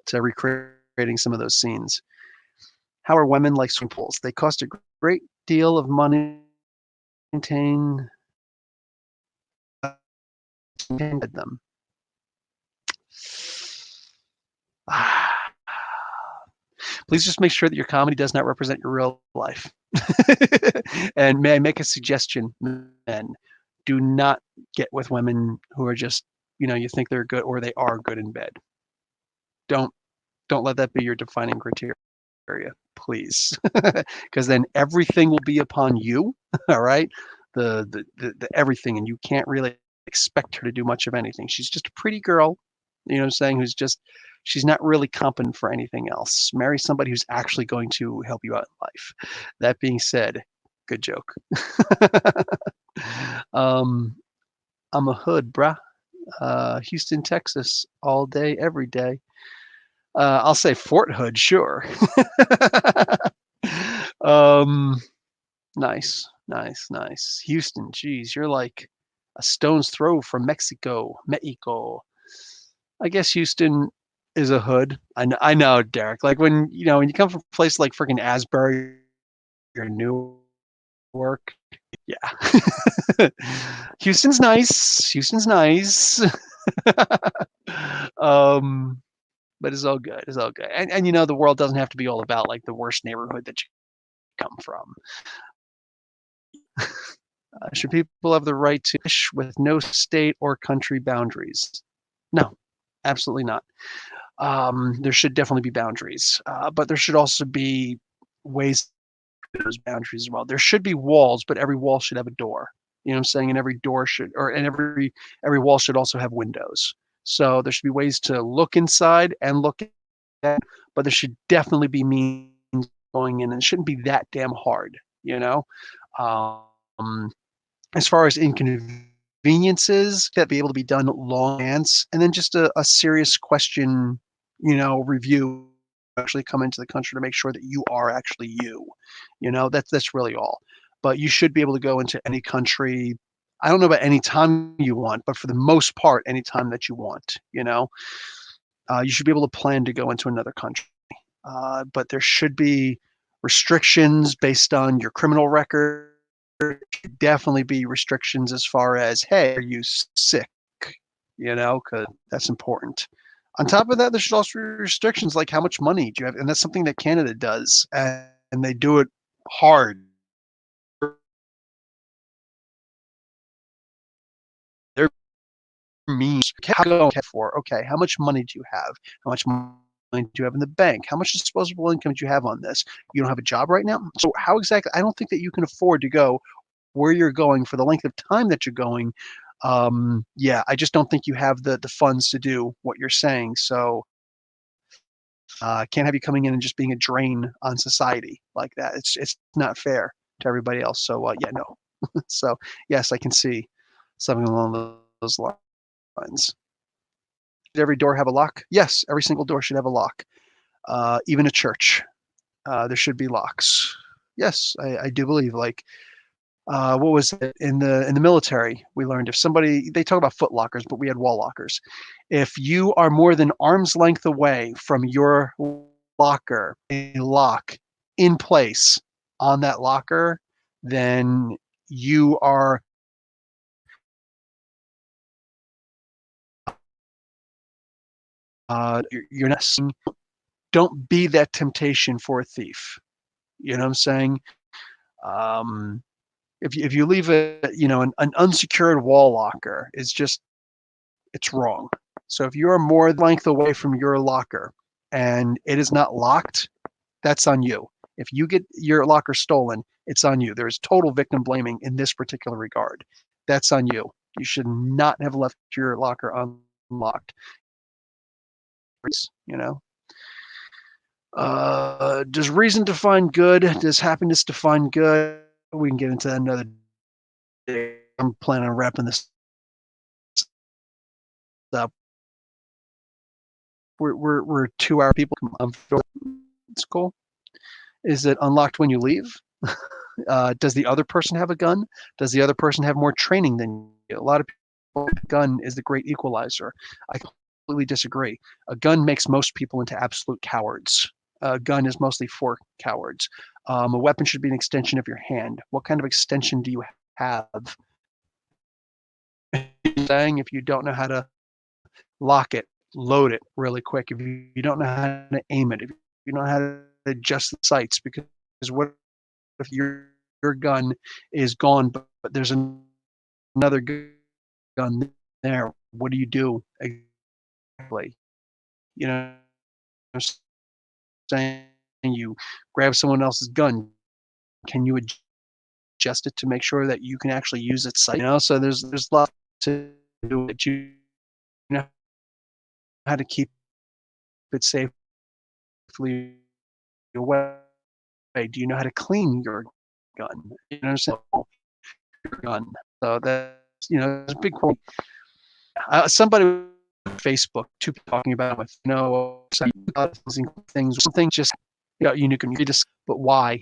to recreating some of those scenes. How are women like swimming pools? They cost a great deal of money to maintain them. Please just make sure that your comedy does not represent your real life. And may I make a suggestion, men? Do not get with women who are just, you think they're good or they are good in bed. Don't let that be your defining criteria, please, because then everything will be upon you. All right, the everything, and you can't really expect her to do much of anything. She's just a pretty girl, what I'm saying, she's not really competent for anything else. Marry somebody who's actually going to help you out in life. That being said, good joke. I'm a hood, bruh. Houston, Texas, all day, every day. I'll say Fort Hood, sure. Nice, nice, nice. Houston, geez, you're like a stone's throw from Mexico. I guess Houston is a hood. I know, Derek. Like when you come from a place like freaking Asbury or Newark. Yeah. Houston's nice. Houston's nice. But it's all good. It's all good. And the world doesn't have to be all about like the worst neighborhood that you come from. Should people have the right to fish with no state or country boundaries? No, absolutely not. There should definitely be boundaries, but there should also be ways to those boundaries as well. There should be walls, but every wall should have a door. You know what I'm saying? And every door should, or and every wall should also have windows. So there should be ways to look inside and look at, but there should definitely be means going in, and it shouldn't be that damn hard. You know, um, as far as inconveniences that be able to be done long advance, and then just a serious question, review actually come into the country to make sure that you are actually you. That's really all. But you should be able to go into any country. I don't know about any time you want, but for the most part, any time that you want. You should be able to plan to go into another country. But there should be restrictions based on your criminal record. There should definitely be restrictions as far as, hey, are you sick? Because that's important. On top of that, there should also be restrictions like how much money do you have, and that's something that Canada does, and they do it hard. They're mean. Okay, how much money do you have? How much money do you have in the bank? How much disposable income do you have on this? You don't have a job right now, so how exactly? I don't think that you can afford to go where you're going for the length of time that you're going. Yeah, I just don't think you have the funds to do what you're saying. So can't have you coming in and just being a drain on society like that. It's not fair to everybody else. So yeah, no. So yes, I can see something along those lines. Did every door have a lock? Yes, every single door should have a lock. Even a church, there should be locks. Yes, I do believe. Like, what was it in the military? We learned if somebody, they talk about foot lockers, but we had wall lockers. If you are more than arm's length away from your locker, a lock in place on that locker, then you are you're not. Don't be that temptation for a thief. You know what I'm saying? Um, if you leave an unsecured wall locker, it's wrong. So if you're more length away from your locker and it is not locked, that's on you. If you get your locker stolen, it's on you. There's total victim blaming in this particular regard. That's on you. You should not have left your locker unlocked. You know. Does reason define good? Does happiness define good? We can get into that another day. I'm planning on wrapping this up. We're 2 hour people. It's cool. Is it unlocked when you leave? Does the other person have a gun? Does the other person have more training than you? A lot of people think a gun is the great equalizer. I completely disagree. A gun makes most people into absolute cowards. A gun is mostly for cowards. A weapon should be an extension of your hand. What kind of extension do you have? Saying if you don't know how to lock it, load it really quick. If you don't know how to aim it, if you don't know how to adjust the sights, because what if your gun is gone, but there's another gun there? What do you do exactly? You know what I'm saying? You grab someone else's gun. Can you adjust it to make sure that you can actually use its sight? So there's a lot to do it. You know how to keep it safely away. Do you know how to clean your gun? You know what I'm saying? Your gun. So that's a big point. Somebody on Facebook, two people talking about with things, something just you can read this, but why?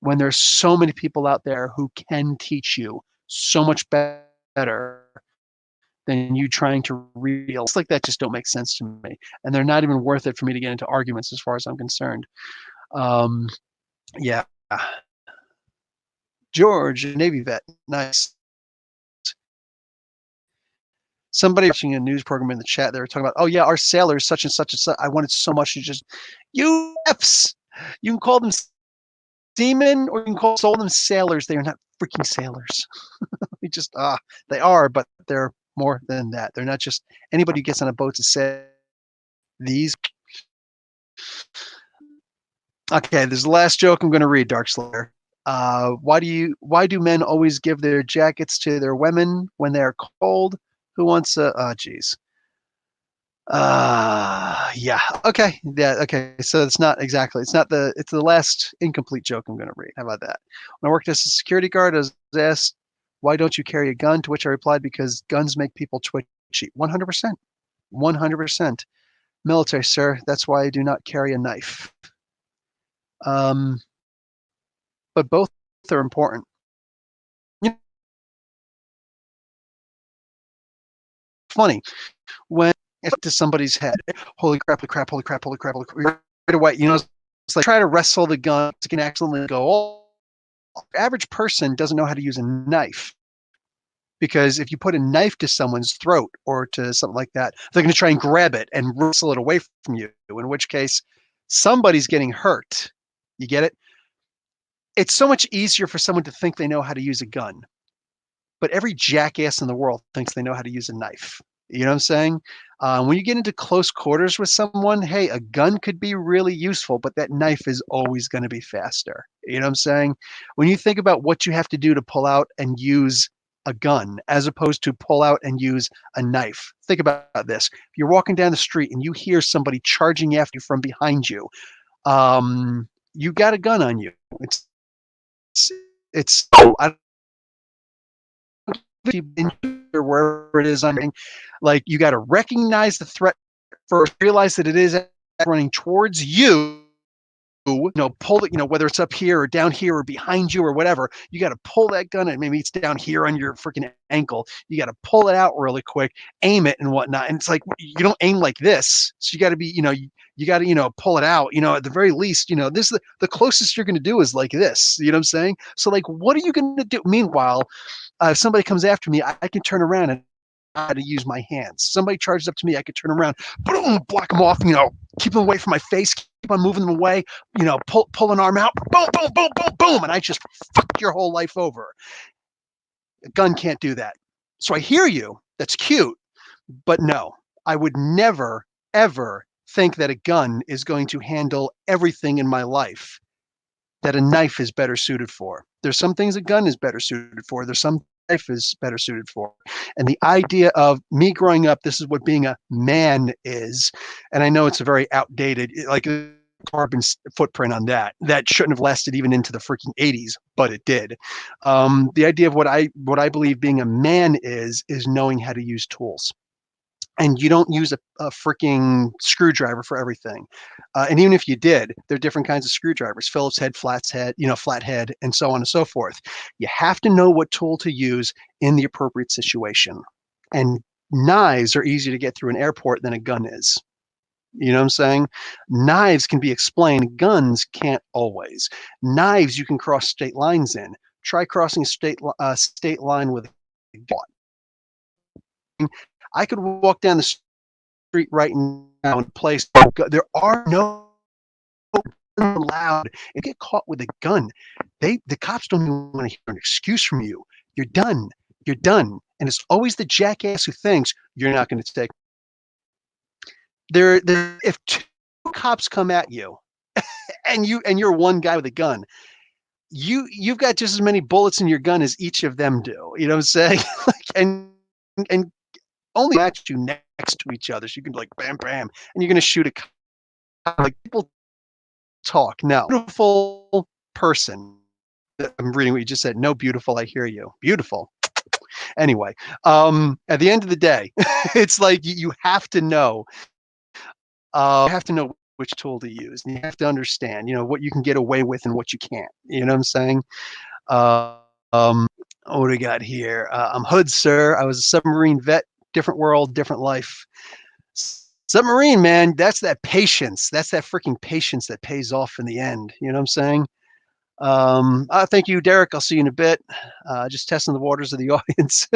When there's so many people out there who can teach you so much better than you trying to read, it's like that just don't make sense to me, and they're not even worth it for me to get into arguments as far as I'm concerned. Yeah. George, Navy vet, nice. Somebody watching a news program in the chat, they were talking about, oh yeah, our sailors, such and such and such. I wanted so much to just, you Fs, you can call them seamen or you can call them sailors. They are not freaking sailors. We just they are, but they're more than that. They're not just anybody who gets on a boat to sail. These. Okay, this is the last joke I'm going to read, Dark Slayer. Why do men always give their jackets to their women when they are cold? Who wants a? Oh, geez. Yeah. Okay. Yeah. Okay. So it's not exactly. It's the last incomplete joke I'm going to read. How about that? When I worked as a security guard, I was asked, "Why don't you carry a gun?" To which I replied, "Because guns make people twitchy." 100%. 100%. Military, sir. That's why I do not carry a knife. Um, but both are important. Funny when it's to somebody's head. Holy crap! Holy crap! Holy crap! Holy crap! Holy crap! Right away, it's like try to wrestle the gun. It can accidentally go. Oh, the average person doesn't know how to use a knife because if you put a knife to someone's throat or to something like that, they're going to try and grab it and wrestle it away from you. In which case, somebody's getting hurt. You get it? It's so much easier for someone to think they know how to use a gun, but every jackass in the world thinks they know how to use a knife. You know what I'm saying? When you get into close quarters with someone, hey, a gun could be really useful, but that knife is always going to be faster. You know what I'm saying? When you think about what you have to do to pull out and use a gun as opposed to pull out and use a knife, think about this. If you're walking down the street and you hear somebody charging after you from behind you, you got a gun on you. It's I or wherever it is, like you got to recognize the threat first, realize that it is running towards you. Pull it, whether it's up here or down here or behind you or whatever, you got to pull that gun and maybe it's down here on your freaking ankle. You got to pull it out really quick, aim it and whatnot. And it's like, you don't aim like this. So you got to be, you got to, pull it out, at the very least, this is the closest you're going to do is like this, you know what I'm saying? So like, what are you going to do? Meanwhile, if somebody comes after me, I can turn around and how to use my hands. Somebody charges up to me, I could turn around, boom, block them off, keep them away from my face, keep on moving them away, pull an arm out, boom, boom, boom, boom, boom, and I just fuck your whole life over. A gun can't do that. So I hear you. That's cute. But no, I would never, ever think that a gun is going to handle everything in my life that a knife is better suited for. There's some things a gun is better suited for. There's some knife is better suited for. And the idea of me growing up, this is what being a man is. And I know it's a very outdated, like carbon footprint on that. That shouldn't have lasted even into the freaking 80s, but it did. The idea of what I believe being a man is knowing how to use tools. And you don't use a freaking screwdriver for everything. And even if you did, there are different kinds of screwdrivers, Phillips head, flathead, and so on and so forth. You have to know what tool to use in the appropriate situation. And knives are easier to get through an airport than a gun is. You know what I'm saying? Knives can be explained. Guns can't always. Knives you can cross state lines in. Try crossing a state line with a gun. I could walk down the street right now and place. There are no allowed. If you get caught with a gun, the cops don't even want to hear an excuse from you. You're done. You're done. And it's always the jackass who thinks you're not going to take. If two cops come at you, and you're one guy with a gun, you've got just as many bullets in your gun as each of them do. You know what I'm saying? and only match you next to each other, so you can like bam, bam, and you're going to shoot a cop. Like people talk now. Beautiful person. I'm reading what you just said. No, beautiful. I hear you. Beautiful. Anyway, at the end of the day, it's like you have to know. You have to know which tool to use, and you have to understand, what you can get away with and what you can't. You know what I'm saying? What do we got here? I'm Hood, sir. I was a submarine vet. Different world, different life. Submarine, man, that's that patience. That's that freaking patience that pays off in the end. You know what I'm saying? Thank you, Derek. I'll see you in a bit. Just testing the waters of the audience.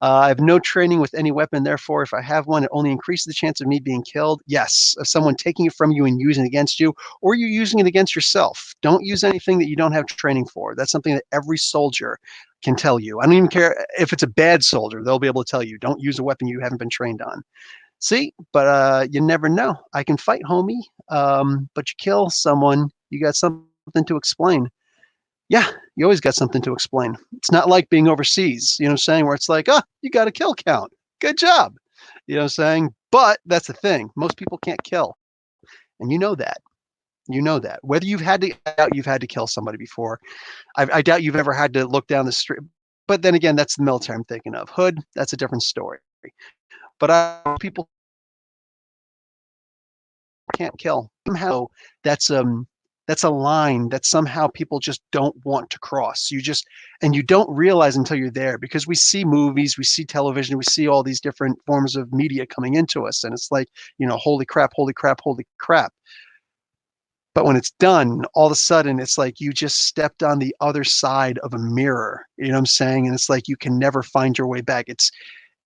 I have no training with any weapon. Therefore, if I have one, it only increases the chance of me being killed. Yes, of someone taking it from you and using it against you, or you using it against yourself. Don't use anything that you don't have training for. That's something that every soldier can tell you. I don't even care if it's a bad soldier. They'll be able to tell you, don't use a weapon you haven't been trained on. See, but you never know. I can fight, homie. But you kill someone, you got something to explain. Yeah, you always got something to explain. It's not like being overseas, you know what I'm saying, where it's like, oh, you got a kill count. Good job. You know what I'm saying? But that's the thing. Most people can't kill. And you know that. You know that. Whether you've had to kill somebody before. I doubt you've ever had to look down the street. But then again, that's the military I'm thinking of. Hood, that's a different story. But people can't kill. Somehow that's a line that somehow people just don't want to cross. And you don't realize until you're there, because we see movies, we see television, we see all these different forms of media coming into us, and it's like, holy crap, holy crap, holy crap. But when it's done, all of a sudden it's like you just stepped on the other side of a mirror. You know what I'm saying? And it's like you can never find your way back.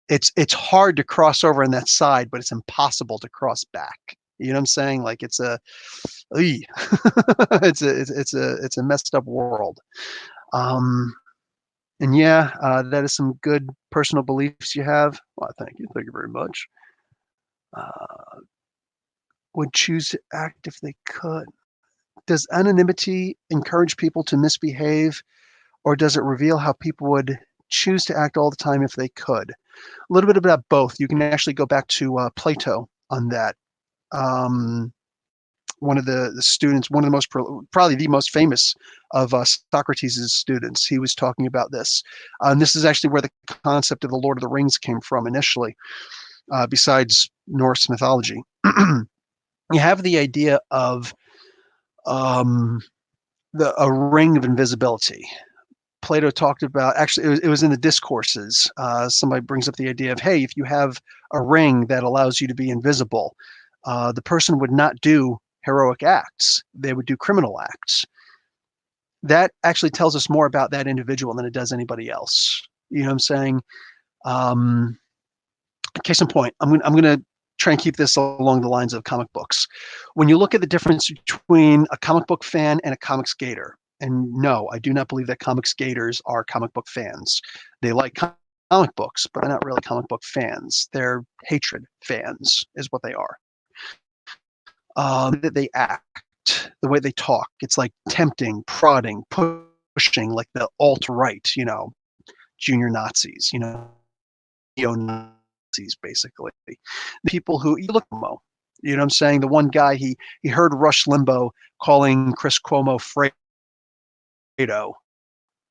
It's hard to cross over on that side, but it's impossible to cross back. You know what I'm saying? Like it's a it's a messed up world. Um, and yeah, that is some good personal beliefs you have. Well, thank you very much. Would choose to act if they could. Does anonymity encourage people to misbehave, or does it reveal how people would choose to act all the time if they could? A little bit about both. You can actually go back to Plato on that. One of the students, one of the most, probably the most famous of Socrates' students, he was talking about this. And this is actually where the concept of the Lord of the Rings came from initially, besides Norse mythology. You have the idea of a ring of invisibility. Plato talked about, actually, it was in the Discourses. Somebody brings up the idea of, hey, if you have a ring that allows you to be invisible, the person would not do heroic acts. They would do criminal acts. That actually tells us more about that individual than it does anybody else. You know what I'm saying? Case in point, I'm going to try and keep this along the lines of comic books. When you look at the difference between a comic book fan and a comic skater, and no, I do not believe that comic skaters are comic book fans. They like comic books, but they're not really comic book fans. They're hatred fans, is what they are. That they act, the way they talk, it's like tempting, prodding, pushing, like the alt-right, junior Nazis, neo-Nazis, basically. People who, you look at Cuomo, you know what I'm saying? The one guy, he heard Rush Limbaugh calling Chris Cuomo Fredo.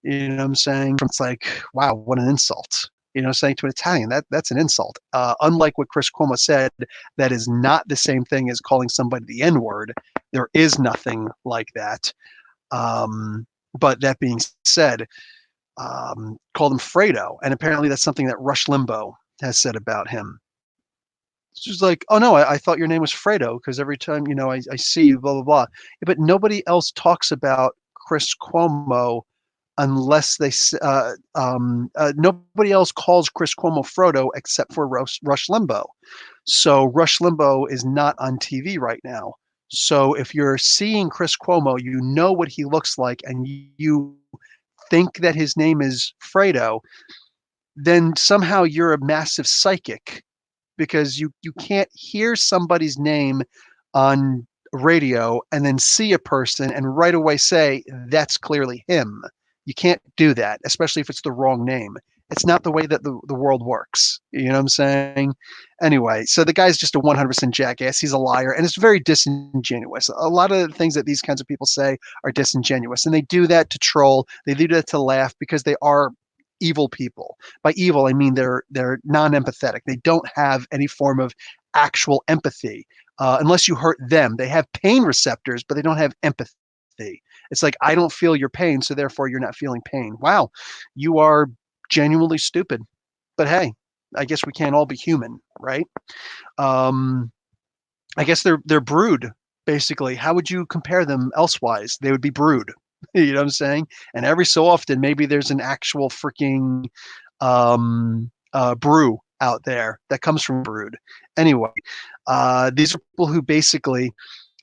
You know what I'm saying? It's like, wow, what an insult. You know, saying to an Italian, that's an insult. Unlike what Chris Cuomo said, that is not the same thing as calling somebody the N-word. There is nothing like that. But that being said, called him Fredo, and apparently that's something that Rush Limbaugh has said about him. It's just like, oh no, I thought your name was Fredo because every time I see you, blah blah blah. But nobody else talks about Chris Cuomo unless nobody else calls Chris Cuomo Frodo except for Rush Limbaugh. So Rush Limbaugh is not on TV right now. So if you're seeing Chris Cuomo, you know what he looks like, and you think that his name is Fredo, then somehow you're a massive psychic, because you can't hear somebody's name on radio and then see a person and right away say that's clearly him. You can't do that, especially if it's the wrong name. It's not the way that the world works. You know what I'm saying? Anyway, so the guy's just a 100% jackass. He's a liar, and it's very disingenuous. A lot of the things that these kinds of people say are disingenuous, and they do that to troll. They do that to laugh because they are evil people. By evil, I mean they're non-empathetic. They don't have any form of actual empathy unless you hurt them. They have pain receptors, but they don't have empathy. It's like, I don't feel your pain, so therefore you're not feeling pain. Wow, you are genuinely stupid. But hey, I guess we can't all be human, right? I guess they're brood, basically. How would you compare them elsewise? They would be brood. You know what I'm saying? And every so often, maybe there's an actual freaking brew out there that comes from Brood. Anyway, these are people who basically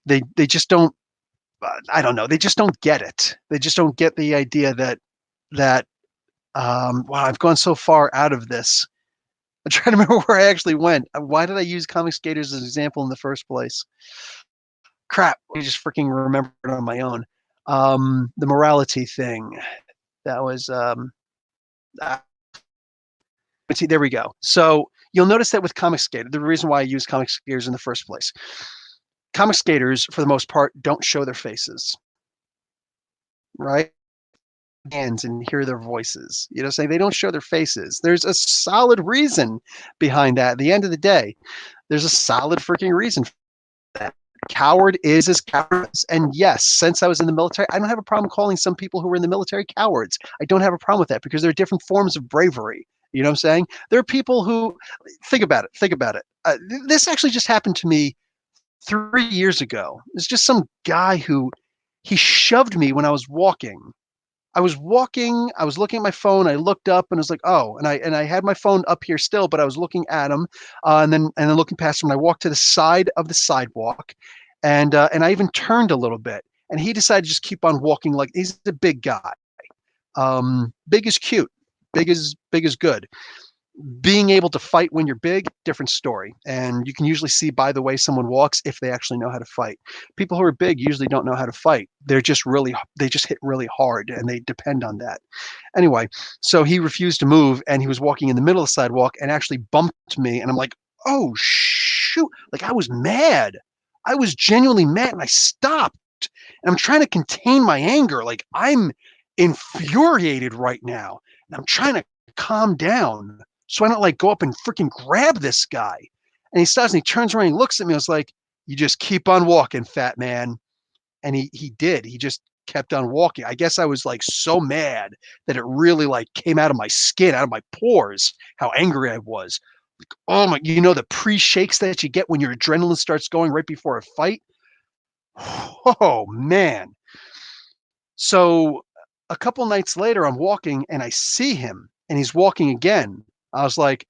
they just don't. I don't know. They just don't get it. They just don't get the idea that wow, I've gone so far out of this. I'm trying to remember where I actually went. Why did I use comic skaters as an example in the first place? Crap, I just freaking remembered it on my own. The morality thing. That was but see, there we go. So you'll notice that with comic skater, the reason why I use comic skaters in the first place. Comic skaters, for the most part, don't show their faces, right? Hands and hear their voices. You know, saying they don't show their faces. There's a solid reason behind that. At the end of the day, there's a solid freaking reason for that. Coward is as cowards. And yes, since I was in the military, I don't have a problem calling some people who were in the military cowards. I don't have a problem with that because there are different forms of bravery. You know what I'm saying? There are people who think about it. Think about it. This actually just happened to me 3 years ago. It's just some guy who he shoved me when I was walking. I was walking, I was looking at my phone, I looked up and I was like, oh, and I had my phone up here still, but I was looking at him, and then looking past him, and I walked to the side of the sidewalk, and I even turned a little bit, and he decided to just keep on walking like he's a big guy. Big is cute, big is good. Being able to fight when you're big, different story. And you can usually see by the way someone walks if they actually know how to fight. People who are big usually don't know how to fight. They just hit really hard and they depend on that. Anyway, so he refused to move and he was walking in the middle of the sidewalk and actually bumped me. And I'm like, oh, shoot. Like I was mad. I was genuinely mad and I stopped. And I'm trying to contain my anger. Like I'm infuriated right now. And I'm trying to calm down. So I don't like go up and freaking grab this guy. And he stops and he turns around and he looks at me. I was like, you just keep on walking, fat man. And he did. He just kept on walking. I guess I was like so mad that it really like came out of my skin, out of my pores, how angry I was. Like, oh my, the pre-shakes that you get when your adrenaline starts going right before a fight. Oh man. So a couple nights later, I'm walking and I see him and he's walking again. I was like,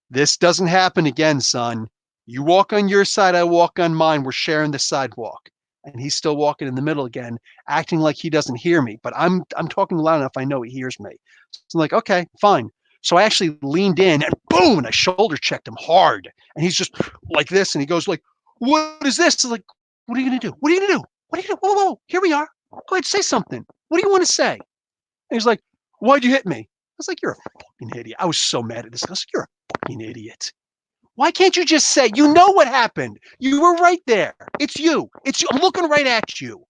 this doesn't happen again, son. You walk on your side, I walk on mine. We're sharing the sidewalk. And he's still walking in the middle again, acting like he doesn't hear me. But I'm talking loud enough, I know he hears me. So I'm like, okay, fine. So I actually leaned in and boom, and I shoulder checked him hard. And he's just like this, and he goes like, what is this? Like, what are you gonna do? What are you gonna do? What are you gonna do? Whoa, whoa, here we are. Go ahead, say something. What do you want to say? And he's like, why'd you hit me? I was like, you're a fucking idiot. I was so mad at this. I was like, you're a fucking idiot. Why can't you just say, you know what happened? You were right there. It's you. It's you. I'm looking right at you.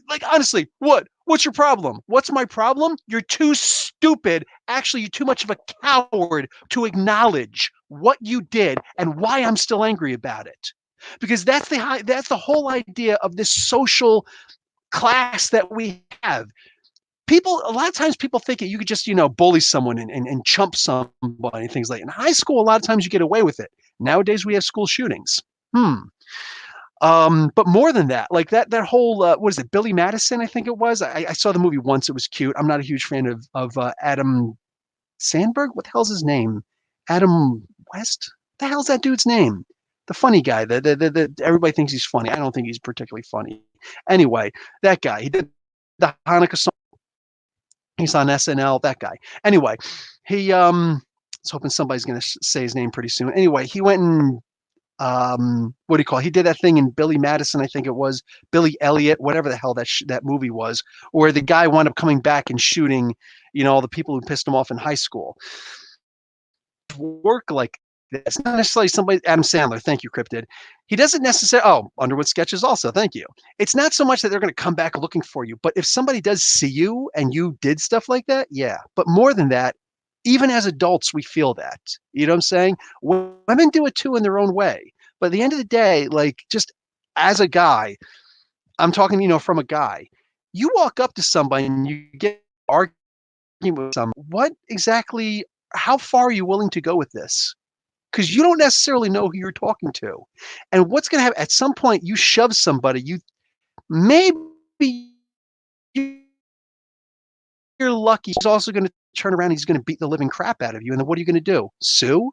Like, honestly, what's your problem? What's my problem? You're too stupid. Actually, you're too much of a coward to acknowledge what you did and why I'm still angry about it. Because that's the whole idea of this social class that we have. A lot of times people think that you could just, bully someone and chump somebody, things like that. In high school, a lot of times you get away with it. Nowadays, we have school shootings. But more than that, like that whole, what is it, Billy Madison, I think it was. I saw the movie once. It was cute. I'm not a huge fan of Adam Sandberg. What the hell's his name? Adam West? What the hell's that dude's name? The funny guy. The everybody thinks he's funny. I don't think he's particularly funny. Anyway, that guy. He did the Hanukkah song. He's on SNL, that guy. Anyway, he was hoping somebody's going to say his name pretty soon. Anyway, he went and what do you call it? He did that thing in Billy Madison, I think it was, Billy Elliot, whatever the hell that movie was, where the guy wound up coming back and shooting, all the people who pissed him off in high school. Work like it's not necessarily somebody. Adam Sandler, thank you, Cryptid. He doesn't necessarily. Oh, Underwood Sketches also, thank you. It's not so much that they're going to come back looking for you, but if somebody does see you and you did stuff like that, yeah. But more than that, even as adults, we feel that. You know what I'm saying? Women do it too in their own way. But at the end of the day, like just as a guy, I'm talking, from a guy. You walk up to somebody and you get arguing with someone. What exactly? How far are you willing to go with this? Because you don't necessarily know who you're talking to. And what's going to happen at some point, you shove somebody, maybe you're lucky. It's also going to turn around, he's going to beat the living crap out of you. And then what are you going to do? Sue?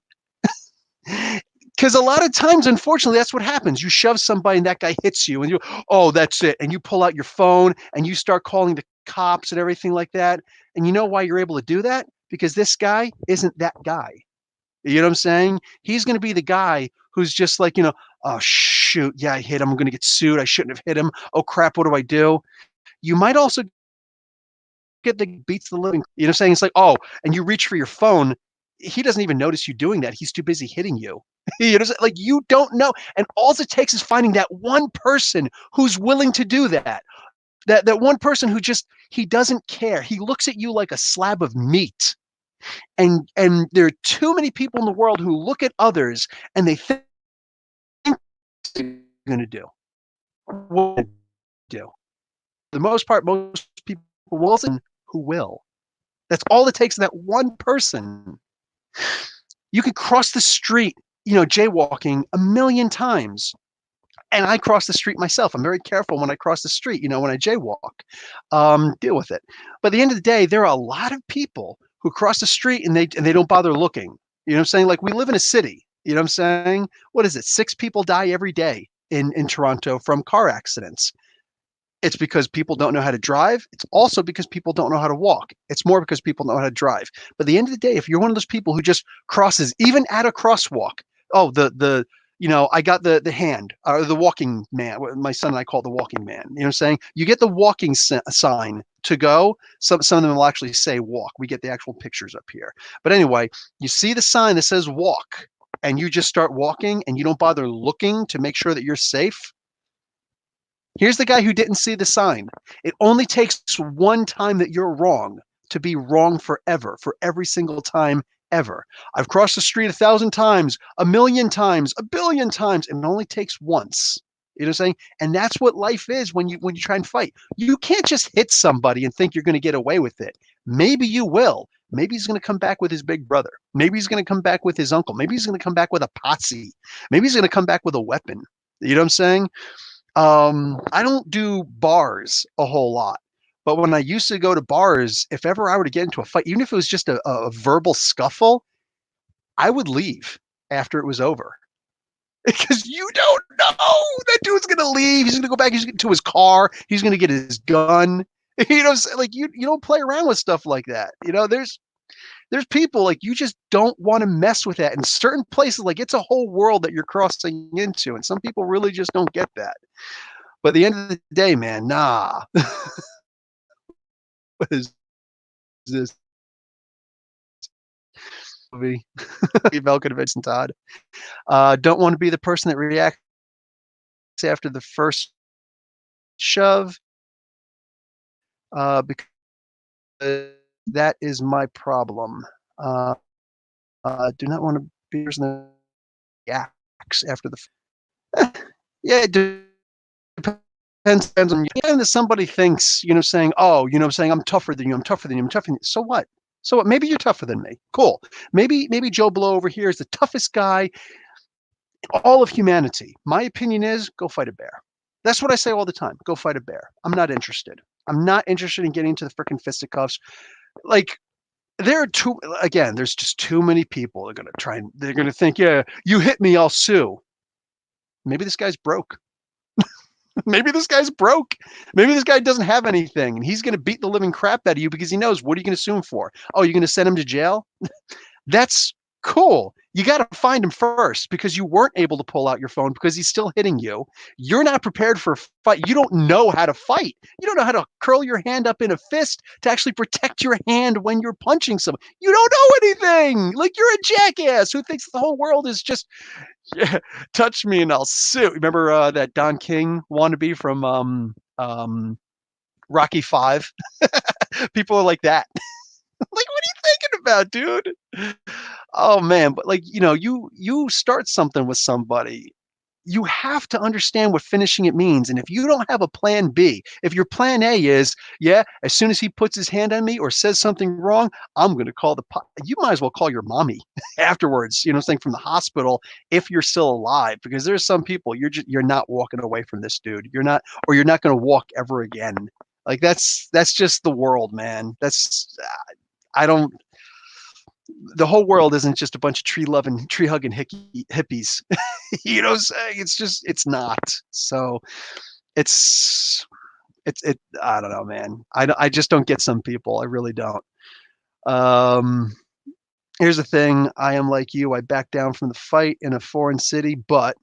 Because a lot of times, unfortunately, that's what happens. You shove somebody and that guy hits you and you, oh, that's it. And you pull out your phone and you start calling the cops and everything like that. And you know why you're able to do that? Because this guy isn't that guy. You know what I'm saying? He's going to be the guy who's just like, oh, shoot. Yeah, I hit him. I'm going to get sued. I shouldn't have hit him. Oh, crap. What do I do? You might also get the beats the living, you know what I'm saying? It's like, oh, and you reach for your phone. He doesn't even notice you doing that. He's too busy hitting you. You know, like you don't know. And all it takes is finding that one person who's willing to do that. That one person who just he doesn't care. He looks at you like a slab of meat. And there are too many people in the world who look at others and they think they're going to do what they do. For the most part, most people will listen who will. That's all it takes. That one person. You can cross the street, jaywalking a million times. And I cross the street myself. I'm very careful when I cross the street, when I jaywalk. Deal with it. But at the end of the day, there are a lot of people who cross the street and they don't bother looking. You know what I'm saying? Like we live in a city. You know what I'm saying? What is it? 6 people die every day in Toronto from car accidents. It's because people don't know how to drive. It's also because people don't know how to walk. It's more because people know how to drive. But at the end of the day, if you're one of those people who just crosses, even at a crosswalk, oh, I got the hand, or the walking man. My son and I call it the walking man. You know what I'm saying? You get the walking sign to go. Some of them will actually say walk. We get the actual pictures up here. But anyway, you see the sign that says walk, and you just start walking, and you don't bother looking to make sure that you're safe. Here's the guy who didn't see the sign. It only takes one time that you're wrong to be wrong forever, for every single time ever. I've crossed the street 1,000 times, 1,000,000 times, 1,000,000,000 times, and it only takes once. You know what I'm saying? And that's what life is when you try and fight. You can't just hit somebody and think you're going to get away with it. Maybe you will. Maybe he's going to come back with his big brother. Maybe he's going to come back with his uncle. Maybe he's going to come back with a posse. Maybe he's going to come back with a weapon. You know what I'm saying? I don't do bars a whole lot, but when I used to go to bars, if ever I were to get into a fight, even if it was just a verbal scuffle, I would leave after it was over. Because you don't know that dude's gonna leave. He's gonna go back. He's gonna to his car. He's gonna get his gun. Like you don't play around with stuff like that. There's people like you just don't want to mess with that. In certain places, like it's a whole world that you're crossing into, and some people really just don't get that. But at the end of the day, man, nah. What is this movie? Velkovich and Todd. Don't want to be the person that reacts after the first shove, because that is my problem. Do not want to be the person that reacts after the. Yeah, it depends on you. And if somebody thinks, saying, oh, saying I'm tougher than you, I'm tougher than you, I'm tougher than you. So what? So what? Maybe you're tougher than me. Cool. Maybe Joe Blow over here is the toughest guy in all of humanity. My opinion is go fight a bear. That's what I say all the time. Go fight a bear. I'm not interested. I'm not interested in getting into the freaking fisticuffs. Like there's just too many people that are going to try and they're going to think, yeah, you hit me, I'll sue. Maybe this guy's broke. Maybe this guy's broke. Maybe this guy doesn't have anything and he's going to beat the living crap out of you because he knows, what are you going to sue him for? Oh, you're going to send him to jail? That's cool. You got to find him first because you weren't able to pull out your phone because he's still hitting you. You're not prepared for a fight. You don't know how to fight. You don't know how to curl your hand up in a fist to actually protect your hand when you're punching someone. You don't know anything. Like you're a jackass who thinks the whole world is just, yeah, touch me and I'll sue. Remember that Don King wannabe from Rocky 5? People are like that. Like, what are you thinking about, dude? Oh man, but like, you start something with somebody, you have to understand what finishing it means. And if you don't have a plan B, if your plan A is, yeah, as soon as he puts his hand on me or says something wrong, I'm going to call you might as well call your mommy afterwards, saying from the hospital, if you're still alive, because there's some people you're not walking away from this dude. You're not going to walk ever again. Like that's just the world, man. I don't. The whole world isn't just a bunch of tree loving, tree hugging hippies. You know what I'm saying? It's just, it's not. So it's it. I don't know, man. I just don't get some people. I really don't. Um, Here's the thing. I am like you. I back down from the fight in a foreign city, but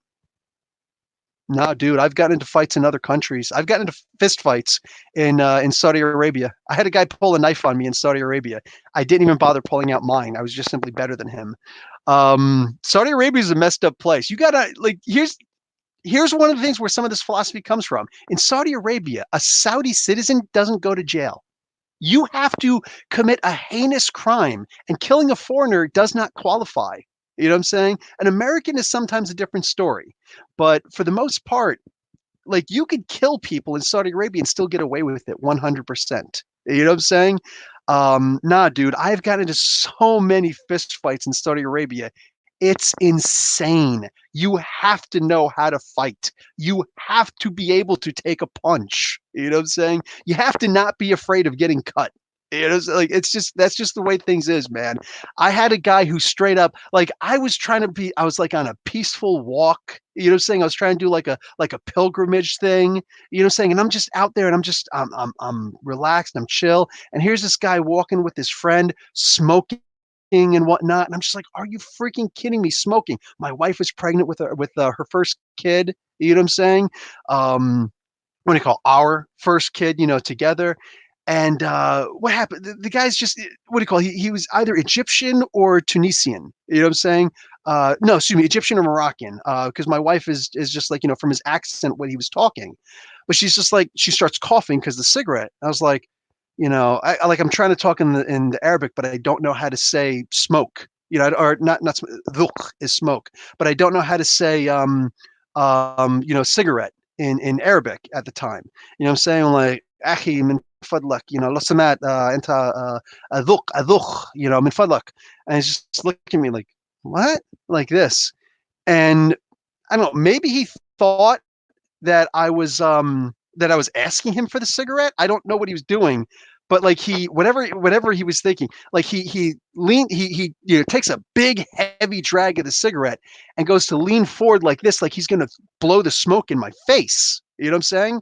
no, dude, I've gotten into fights in other countries. I've gotten into fist fights in Saudi Arabia. I had a guy pull a knife on me in Saudi Arabia. I didn't even bother pulling out mine. I was just simply better than him. Saudi Arabia is a messed up place. You gotta like here's one of the things where some of this philosophy comes from. In Saudi Arabia, a Saudi citizen doesn't go to jail. You have to commit a heinous crime, and killing a foreigner does not qualify. You know what I'm saying? An American is sometimes a different story, but for the most part, like you could kill people in Saudi Arabia and still get away with it 100%. You know what I'm saying? Nah, dude, I've gotten into so many fist fights in Saudi Arabia. It's insane. You have to know how to fight. You have to be able to take a punch. You know what I'm saying? You have to not be afraid of getting cut. You know, it's like it's just that's just the way things is, man. I had a guy who straight up like I was trying to be I was like on a peaceful walk, you know what I'm saying? I was trying to do like a pilgrimage thing, you know what I'm saying? And I'm just out there and I'm relaxed, I'm chill. And here's this guy walking with his friend, smoking and whatnot. And I'm just like, are you freaking kidding me? Smoking. My wife was pregnant with her first kid. You know what I'm saying? What do you call our first kid? You know, together. And what happened? The guy's just what do you call? He was either Egyptian or Tunisian. You know what I'm saying? No, excuse me, Egyptian or Moroccan. Because my wife is just like from his accent when he was talking, but she's just like she starts coughing because the cigarette. I was like, I like I'm trying to talk in the Arabic, but I don't know how to say smoke. Or not dhuk is smoke, but I don't know how to say cigarette in Arabic at the time. You know what I'm saying? Like أخي من فضلك, لو سمعت أنت أذوق, من فضلك. And he's just looking at me like, what? Like this. And I don't know, maybe he thought that I was asking him for the cigarette. I don't know what he was doing, but like he whatever he was thinking, like he lean he takes a big heavy drag of the cigarette and goes to lean forward like this, like he's gonna blow the smoke in my face. You know what I'm saying?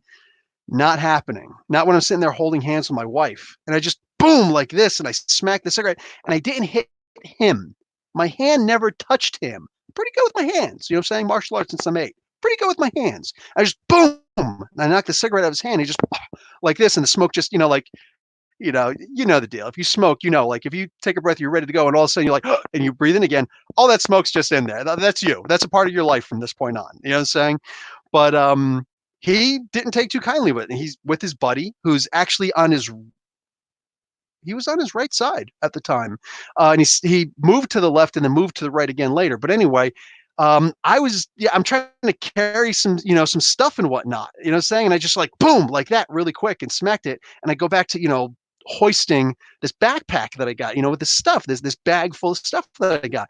Not happening. Not when I'm sitting there holding hands with my wife. And I just boom like this and I smacked the cigarette and I didn't hit him. My hand never touched him. Pretty good with my hands. You know what I'm saying? Martial arts since I'm 8. Pretty good with my hands. I just boom. And I knocked the cigarette out of his hand. He just like this, and the smoke just, like, the deal. If you smoke, like if you take a breath, you're ready to go, and all of a sudden you're like, and you breathe in again, all that smoke's just in there. That's you. That's a part of your life from this point on. You know what I'm saying? But he didn't take too kindly with it. He's with his buddy who's actually he was on his right side at the time. And he moved to the left and then moved to the right again later. But anyway, I'm trying to carry some stuff and whatnot, you know what I'm saying? And I just like, boom, like that really quick and smacked it. And I go back to, hoisting this backpack that I got, with this stuff, this bag full of stuff that I got.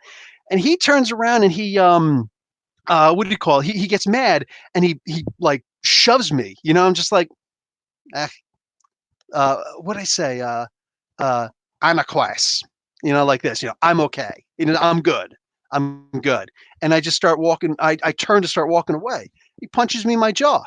And he turns around and he, what do you call it? He gets mad and he like shoves me, I'm just like, what I say? I'm a class, like this, I'm okay. I'm good. I'm good. And I just start walking. I turn to start walking away. He punches me in my jaw.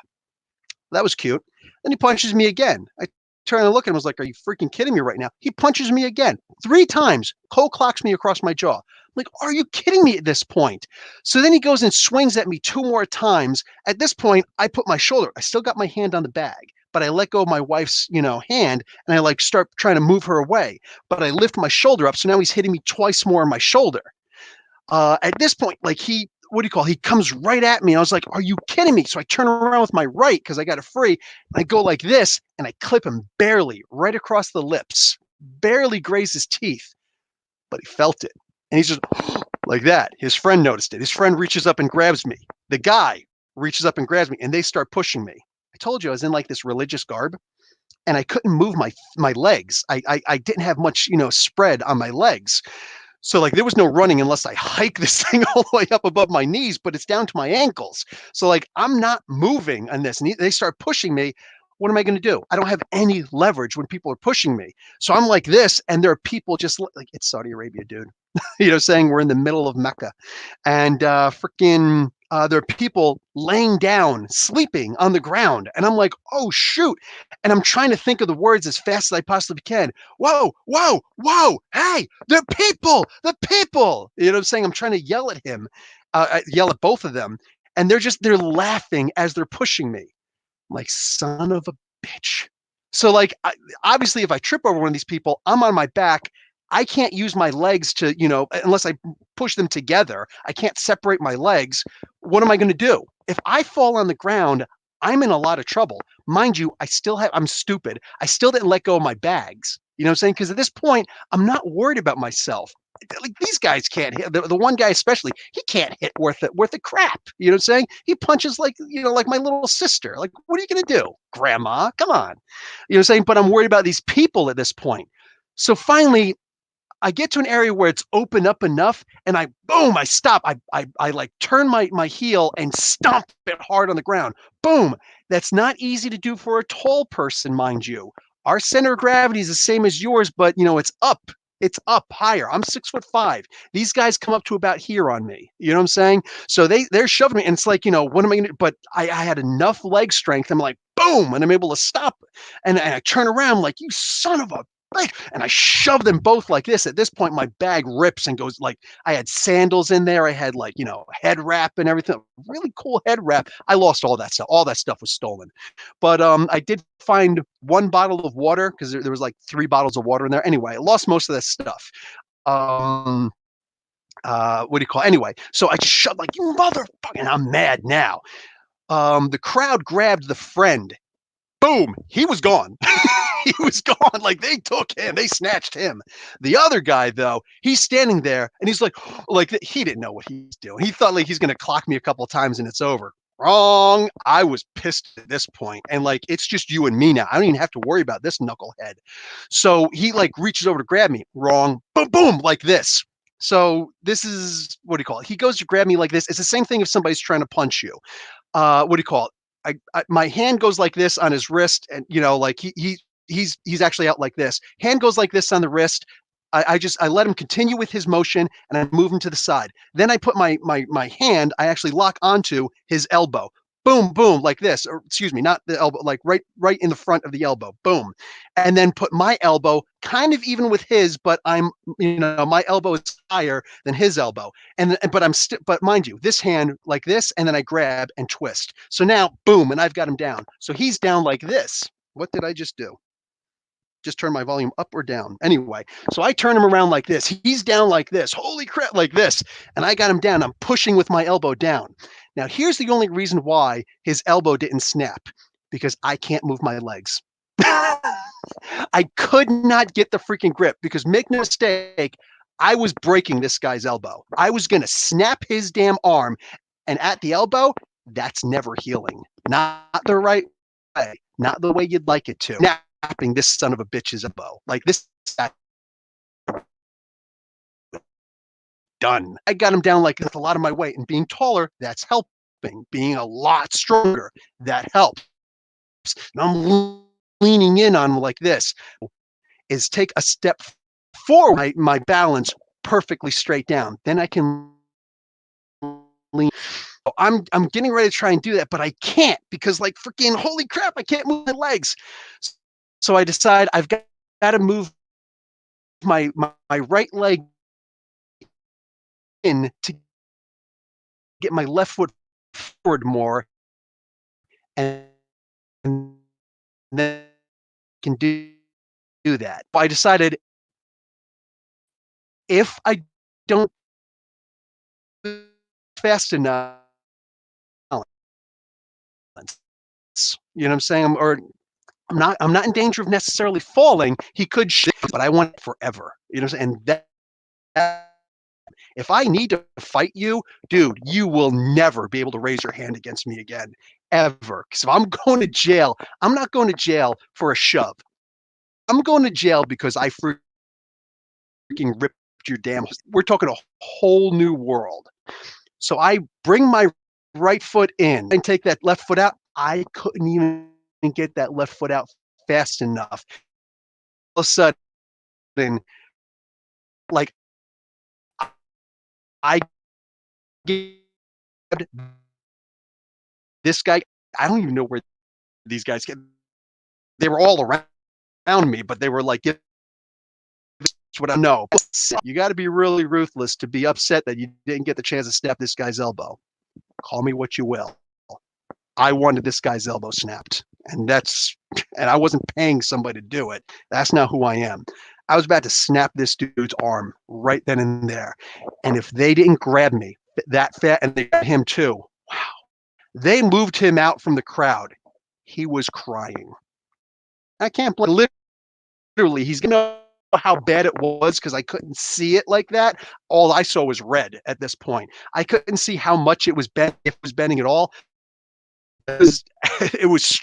That was cute. Then he punches me again. I turn and look at him. I was like, are you freaking kidding me right now? He punches me again 3 times. Cold clocks me across my jaw. I'm like, are you kidding me at this point? So then he goes and swings at me 2 more times. At this point, I put my shoulder. I still got my hand on the bag, but I let go of my wife's, hand, and I like start trying to move her away. But I lift my shoulder up. So now he's hitting me twice more on my shoulder. At this point, like he comes right at me. I was like, are you kidding me? So I turn around with my right because I got it free. And I go like this and I clip him barely right across the lips, barely graze his teeth, but he felt it. And he's just like that. His friend noticed it. His friend reaches up and grabs me. The guy reaches up and grabs me and they start pushing me. I told you I was in like this religious garb and I couldn't move my legs. I didn't have much, spread on my legs. So like there was no running unless I hike this thing all the way up above my knees, but it's down to my ankles. So like I'm not moving on this. And they start pushing me. what am I going to do? I don't have any leverage when people are pushing me. So I'm like this, and there are people just like, it's Saudi Arabia, dude. Saying we're in the middle of Mecca, and freaking there are people laying down, sleeping on the ground, and I'm like, oh shoot, and I'm trying to think of the words as fast as I possibly can. Whoa, whoa, whoa! Hey, they're people, the people. What I'm saying? I'm trying to yell at him, yell at both of them, and they're laughing as they're pushing me. I'm like, son of a bitch. So like, obviously, if I trip over one of these people, I'm on my back. I can't use my legs to, unless I push them together. I can't separate my legs. What am I going to do? If I fall on the ground, I'm in a lot of trouble. Mind you, I'm stupid. I still didn't let go of my bags. You know what I'm saying? Because at this point, I'm not worried about myself. Like these guys can't hit. The one guy especially, he can't hit worth a crap. You know what I'm saying? He punches like like my little sister. Like, what are you gonna do, Grandma? Come on. You know what I'm saying? But I'm worried about these people at this point. So finally, I get to an area where it's open up enough, and I stop. I like turn my heel and stomp it hard on the ground. Boom. That's not easy to do for a tall person, mind you. Our center of gravity is the same as yours, but it's up. It's up higher. I'm 6'5". These guys come up to about here on me. You know what I'm saying? So they're shoving me, and it's like, what am I gonna do? But I had enough leg strength. I'm like, boom, and I'm able to stop. And I turn around like, you son of a, and I shove them both like this. At this point, my bag rips and goes like, I had sandals in there. I had like, head wrap and everything. Really cool head wrap. I lost all that stuff. All that stuff was stolen. But I did find one bottle of water because there was like 3 bottles of water in there. Anyway, I lost most of that stuff. What do you call it? Anyway, so I shoved like, you motherfucking, I'm mad now. The crowd grabbed the friend. Boom, he was gone. He was gone. Like they took him, they snatched him. The other guy, though, he's standing there and he's like he didn't know what he's doing. He thought like he's gonna clock me a couple of times and it's over. Wrong. I was pissed at this point, and like it's just you and me now. I don't even have to worry about this knucklehead. So he like reaches over to grab me. Wrong. Boom, boom, like this. So this is what do you call it? He goes to grab me like this. It's the same thing if somebody's trying to punch you. What do you call it? My hand goes like this on his wrist, and like he's actually out like this. Hand goes like this on the wrist. I let him continue with his motion, and I move him to the side. Then I put my hand. I actually lock onto his elbow. Boom, boom, like this. Or excuse me, not the elbow, like right in the front of the elbow. Boom, and then put my elbow kind of even with his, but I'm my elbow is higher than his elbow, but mind you, this hand like this, and then I grab and twist. So now, boom, and I've got him down. So he's down like this. What did I just do? Just turn my volume up or down. Anyway, so I turn him around like this. He's down like this. Holy crap, like this. And I got him down. I'm pushing with my elbow down. Now, here's the only reason why his elbow didn't snap, because I can't move my legs. I could not get the freaking grip because, make no mistake, I was breaking this guy's elbow. I was going to snap his damn arm. And at the elbow, that's never healing. Not the right way. Not the way you'd like it to. Now, this son of a bitch's elbow. Like this, done. I got him down like with a lot of my weight, and being taller, that's helping. Being a lot stronger, that helps. And I'm leaning in on him like this. Is take a step forward, my balance perfectly straight down. Then I can lean. I'm getting ready to try and do that, but I can't because like freaking holy crap, I can't move my legs. So I decide I've got to move my right leg in to get my left foot forward more, and then can do that. I decided if I don't fast enough, you know what I'm saying? I'm not in danger of necessarily falling. He could shift, but I want it forever. You know what I'm saying? And that if I need to fight you, dude, you will never be able to raise your hand against me again, ever. Because if I'm going to jail, I'm not going to jail for a shove. I'm going to jail because I freaking ripped your damn. We're talking a whole new world. So I bring my right foot in and take that left foot out. I couldn't even didn't get that left foot out fast enough. All of a sudden, like I grabbed this guy. I don't even know where these guys get. They were all around me, but they were like, what I know. You got to be really ruthless to be upset that you didn't get the chance to snap this guy's elbow. Call me what you will. I wanted this guy's elbow snapped, and I wasn't paying somebody to do it. That's not who I am. I was about to snap this dude's arm right then and there, and if they didn't grab me that fast, and they got him too, wow, they moved him out from the crowd. He was crying. I can't blame. Literally, he's gonna know how bad it was because I couldn't see it like that. All I saw was red at this point. I couldn't see how much it was bent, if it was bending at all. It was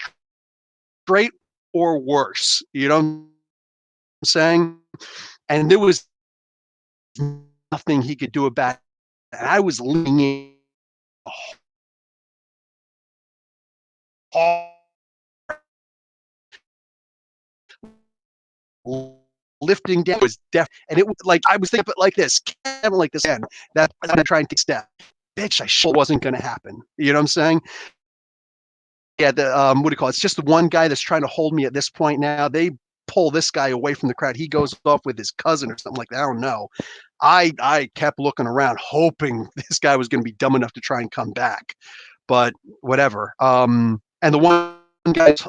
straight or worse. You know what I'm saying? And there was nothing he could do about it. And I was leaning hard, lifting down was deaf, and it was like I was thinking like this, like this, and that I'm trying to step. Bitch, I sure wasn't going to happen. You know what I'm saying? Yeah, the what do you call it? It's just the one guy that's trying to hold me at this point now. They pull this guy away from the crowd. He goes off with his cousin or something like that. I don't know. I kept looking around, hoping this guy was going to be dumb enough to try and come back, but whatever. And the one guy's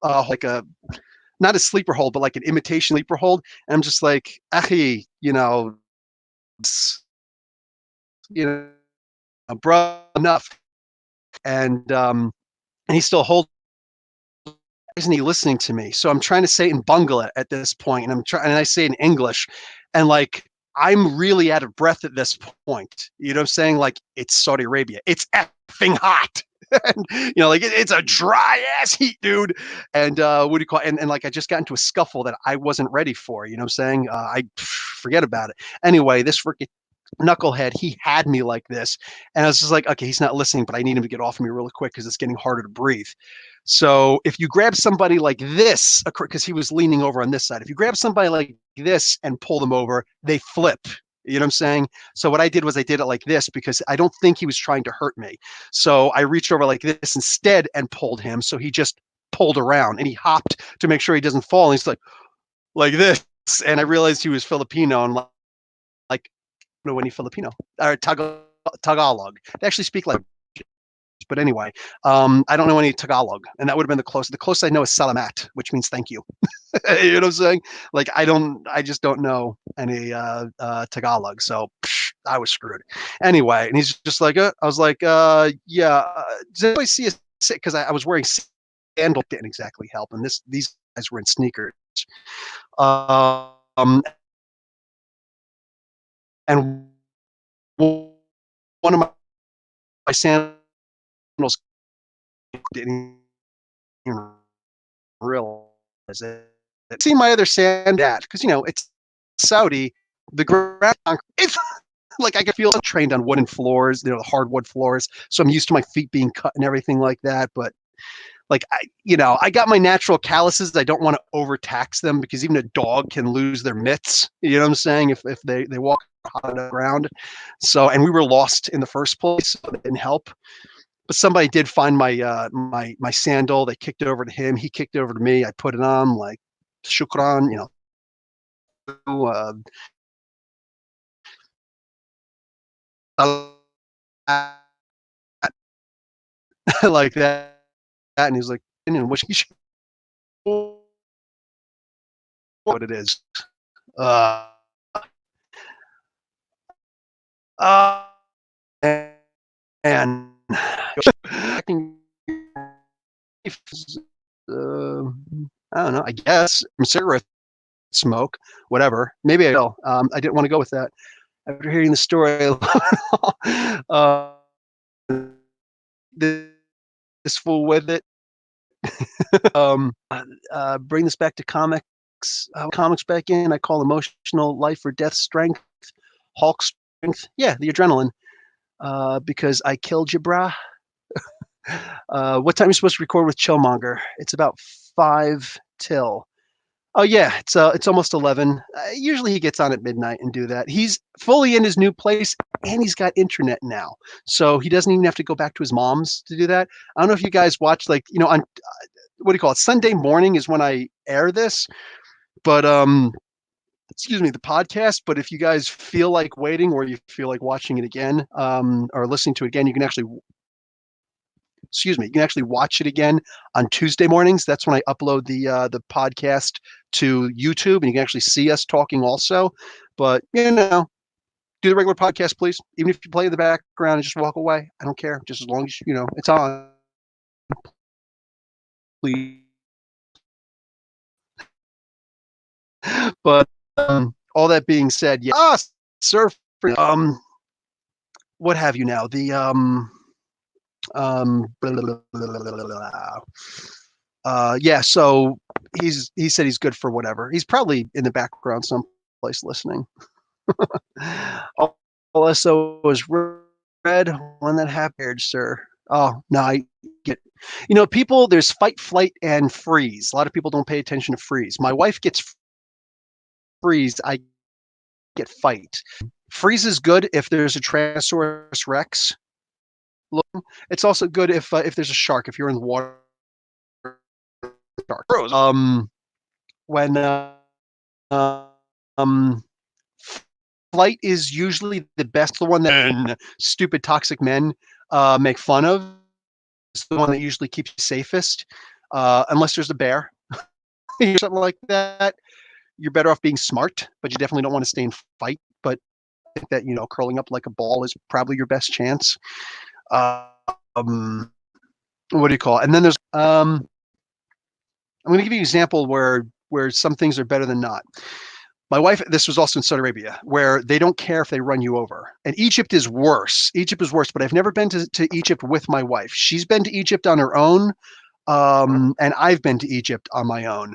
like a not a sleeper hold, but like an imitation sleeper hold. And I'm just like, ahi, you know, bro, enough. And he still holds. Isn't he listening to me? So I'm trying to say it in Bangla at this point, and I say it in English, and like I'm really out of breath at this point. You know what I'm saying? Like it's Saudi Arabia. It's effing hot. And, like it's a dry ass heat, dude. And what do you call it? And like I just got into a scuffle that I wasn't ready for. You know what I'm saying? I forget about it. Anyway, this freaking knucklehead, he had me like this, and I was just like, okay, he's not listening, but I need him to get off of me really quick because it's getting harder to breathe. So if you grab somebody like this, because he was leaning over on this side, if you grab somebody like this and pull them over, they flip. You know what I'm saying? So what I did was I did it like this because I don't think he was trying to hurt me. So I reached over like this instead and pulled him. So he just pulled around and he hopped to make sure he doesn't fall. And he's like this. And I realized he was Filipino and like know any Filipino or Tagalog. They actually speak like, but anyway, I don't know any Tagalog, and that would have been the closest. The closest I know is salamat, which means thank you. You know what I'm saying? Like I just don't know any Tagalog, so I was screwed. Anyway, and he's just like, I was like, yeah. Does anybody see a because I was wearing sandals, didn't exactly help, and these guys were in sneakers. And one of my sandals didn't even realize it. See my other sand because it's Saudi. The ground, it's like I can feel trained on wooden floors, the hardwood floors. So I'm used to my feet being cut and everything like that. But like I got my natural calluses. I don't want to overtax them because even a dog can lose their mitts. You know what I'm saying? If they walk on the ground. So and we were lost in the first place, so it didn't help. But somebody did find my my sandal. They kicked it over to him. He kicked it over to me. I put it on like shukran, like that. And he was like, which what it is. And I don't know. I guess cigarette smoke, whatever. Maybe I will. I didn't want to go with that after hearing the story. This fool with it. Bring this back to comics. Comics back in. I call emotional life or death strength. Hulk strength. Yeah, the adrenaline. Because I killed you, brah. What time are you supposed to record with Chillmonger? It's about 5 till. Oh yeah, it's almost 11. Usually he gets on at midnight and do that. He's fully in his new place and he's got internet now, so he doesn't even have to go back to his mom's to do that. I don't know if you guys watch, like, on what do you call it? Sunday morning is when I air this, but excuse me, the podcast. But if you guys feel like waiting or you feel like watching it again, or listening to it again, you can actually, excuse me, you can actually watch it again on Tuesday mornings. That's when I upload the podcast to YouTube, and you can actually see us talking also. But do the regular podcast, please. Even if you play in the background and just walk away, I don't care. Just as long as it's on, please. But all that being said, yeah, surf. What have you now? The blah, blah, blah. Yeah. So he said he's good for whatever. He's probably in the background someplace listening. Also was red one that happened, sir. Oh no, I get. People. There's fight, flight, and freeze. A lot of people don't pay attention to freeze. My wife gets freeze. I get fight. Freeze is good if there's a Tyrannosaurus Rex. It's also good if there's a shark. If you're in the water, shark. When flight is usually the best. The one that stupid toxic men make fun of. It's the one that usually keeps you safest, unless there's a bear or something like that. You're better off being smart, but you definitely don't want to stay in fight. But I think that curling up like a ball is probably your best chance. What do you call it? And then there's I'm going to give you an example where some things are better than not. My wife, this was also in Saudi Arabia, where they don't care if they run you over. And Egypt is worse. Egypt is worse, but I've never been to Egypt with my wife. She's been to Egypt on her own, and I've been to Egypt on my own.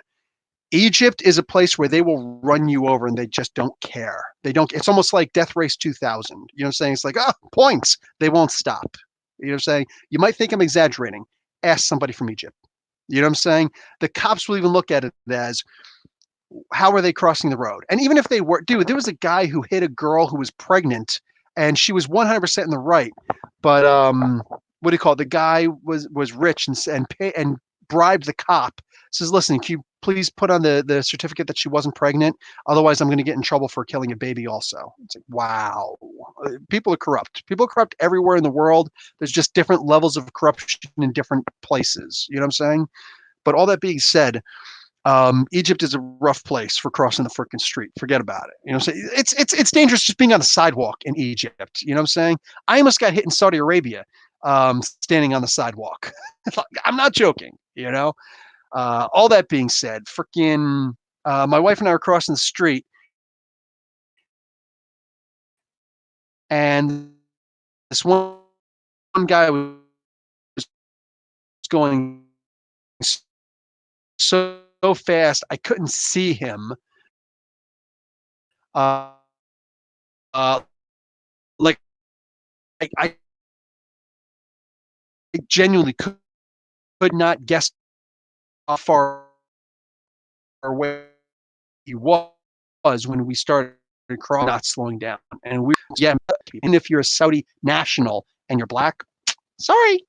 Egypt is a place where they will run you over and they just don't care. They don't. It's almost like Death Race 2000. You know what I'm saying? It's like, points. They won't stop. You know what I'm saying? You might think I'm exaggerating. Ask somebody from Egypt. You know what I'm saying? The cops will even look at it as, how are they crossing the road? And even if they were, dude, there was a guy who hit a girl who was pregnant and she was 100% in the right. But what do you call it? The guy was rich and bribed the cop. Says, listen, can you please put on the certificate that she wasn't pregnant? Otherwise, I'm going to get in trouble for killing a baby also. It's like, wow. People are corrupt. People are corrupt everywhere in the world. There's just different levels of corruption in different places. You know what I'm saying? But all that being said, Egypt is a rough place for crossing the freaking street. Forget about it. So it's dangerous just being on the sidewalk in Egypt. You know what I'm saying? I almost got hit in Saudi Arabia, standing on the sidewalk. I'm not joking. All that being said, freaking, my wife and I were crossing the street, and this one guy was going so fast I couldn't see him. Like I genuinely could not guess how far away he was when we started crossing, not slowing down. And and if you're a Saudi national and you're black, sorry,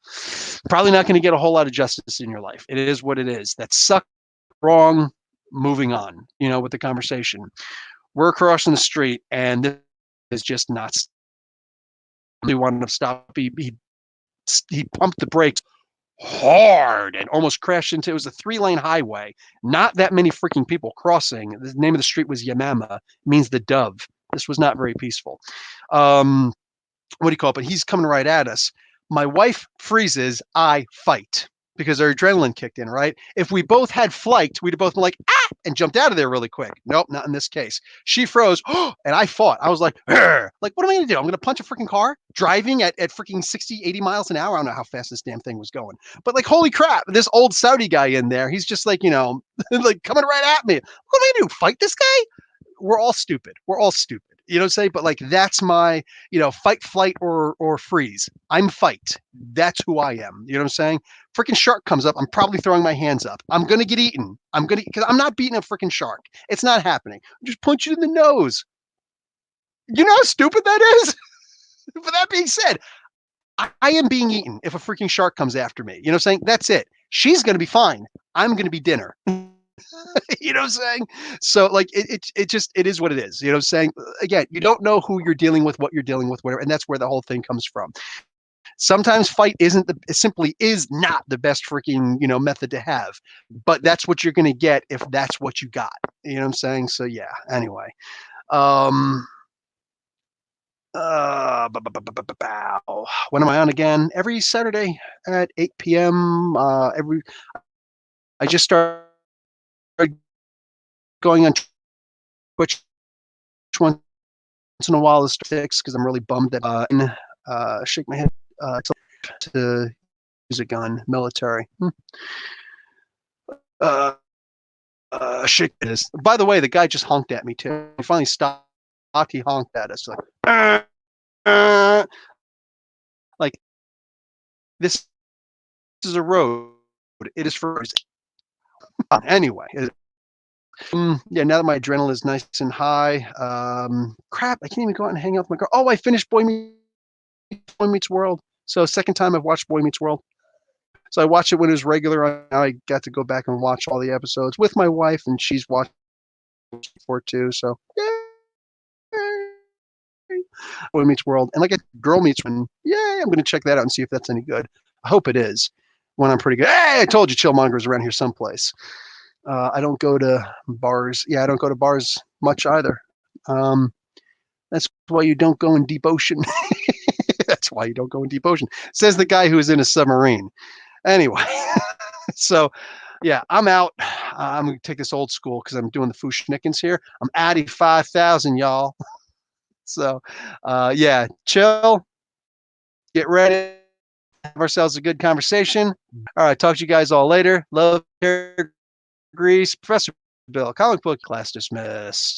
probably not going to get a whole lot of justice in your life. It is what it is. That sucked. Wrong. Moving on, with the conversation. We're crossing the street and this is just not. He wanted to stop. He pumped the brakes hard and almost crashed into. It was a 3-lane highway. Not that many freaking people crossing. The name of the street was Yamama, means the dove. This was not very peaceful. What do you call it? But he's coming right at us. My wife freezes. I fight because our adrenaline kicked in, right? If we both had flight, we'd have both been like, and jumped out of there really quick. Nope, not in this case. She froze, and I fought. I was like, like, what am I going to do? I'm going to punch a freaking car driving at freaking 60, 80 miles an hour. I don't know how fast this damn thing was going. But like, holy crap, this old Saudi guy in there, he's just like, like coming right at me. What am I going to do? Fight this guy? We're all stupid. We're all stupid. You know what I'm saying? But like that's my, fight, flight, or freeze. I'm fight. That's who I am. You know what I'm saying? Freaking shark comes up. I'm probably throwing my hands up. I'm gonna get eaten. Because I'm not beating a freaking shark. It's not happening. Just punch you in the nose. You know how stupid that is? But that being said, I am being eaten if a freaking shark comes after me. You know what I'm saying? That's it. She's gonna be fine. I'm gonna be dinner. You know what I'm saying? So like it is what it is. You know what I'm saying? Again, you don't know who you're dealing with, what you're dealing with, whatever, and that's where the whole thing comes from. Sometimes fight it simply is not the best freaking, method to have. But that's what you're gonna get if that's what you got. You know what I'm saying? So yeah, anyway. When am I on again? Every Saturday at 8 p.m. I just started going on Twitch once in a while. This sticks because I'm really bummed that shake my head to use a gun, military. Shake this. By the way, the guy just honked at me too. He finally stopped. He honked at us like this is a road. It is for anyway. Yeah, now that my adrenaline is nice and high, crap, I can't even go out and hang out with my girl. Oh, I finished Boy Meets World. So second time I've watched Boy Meets World. So I watched it when it was regular. Now I got to go back and watch all the episodes with my wife, and she's watched before too. So Boy Meets World, and like a Girl Meets One. Yeah, I'm going to check that out and see if that's any good. I hope it is. When I'm pretty good. Hey, I told you, Chillmonger's around here someplace. I don't go to bars. Yeah, I don't go to bars much either. That's why you don't go in deep ocean. That's why you don't go in deep ocean. Says the guy who is in a submarine. Anyway, so yeah, I'm out. I'm going to take this old school because I'm doing the Fushnickens here. I'm adding 5,000, y'all. So yeah, chill. Get ready. Have ourselves a good conversation. All right, talk to you guys all later. Love, care, Grease, Professor Bill, comic book class dismissed.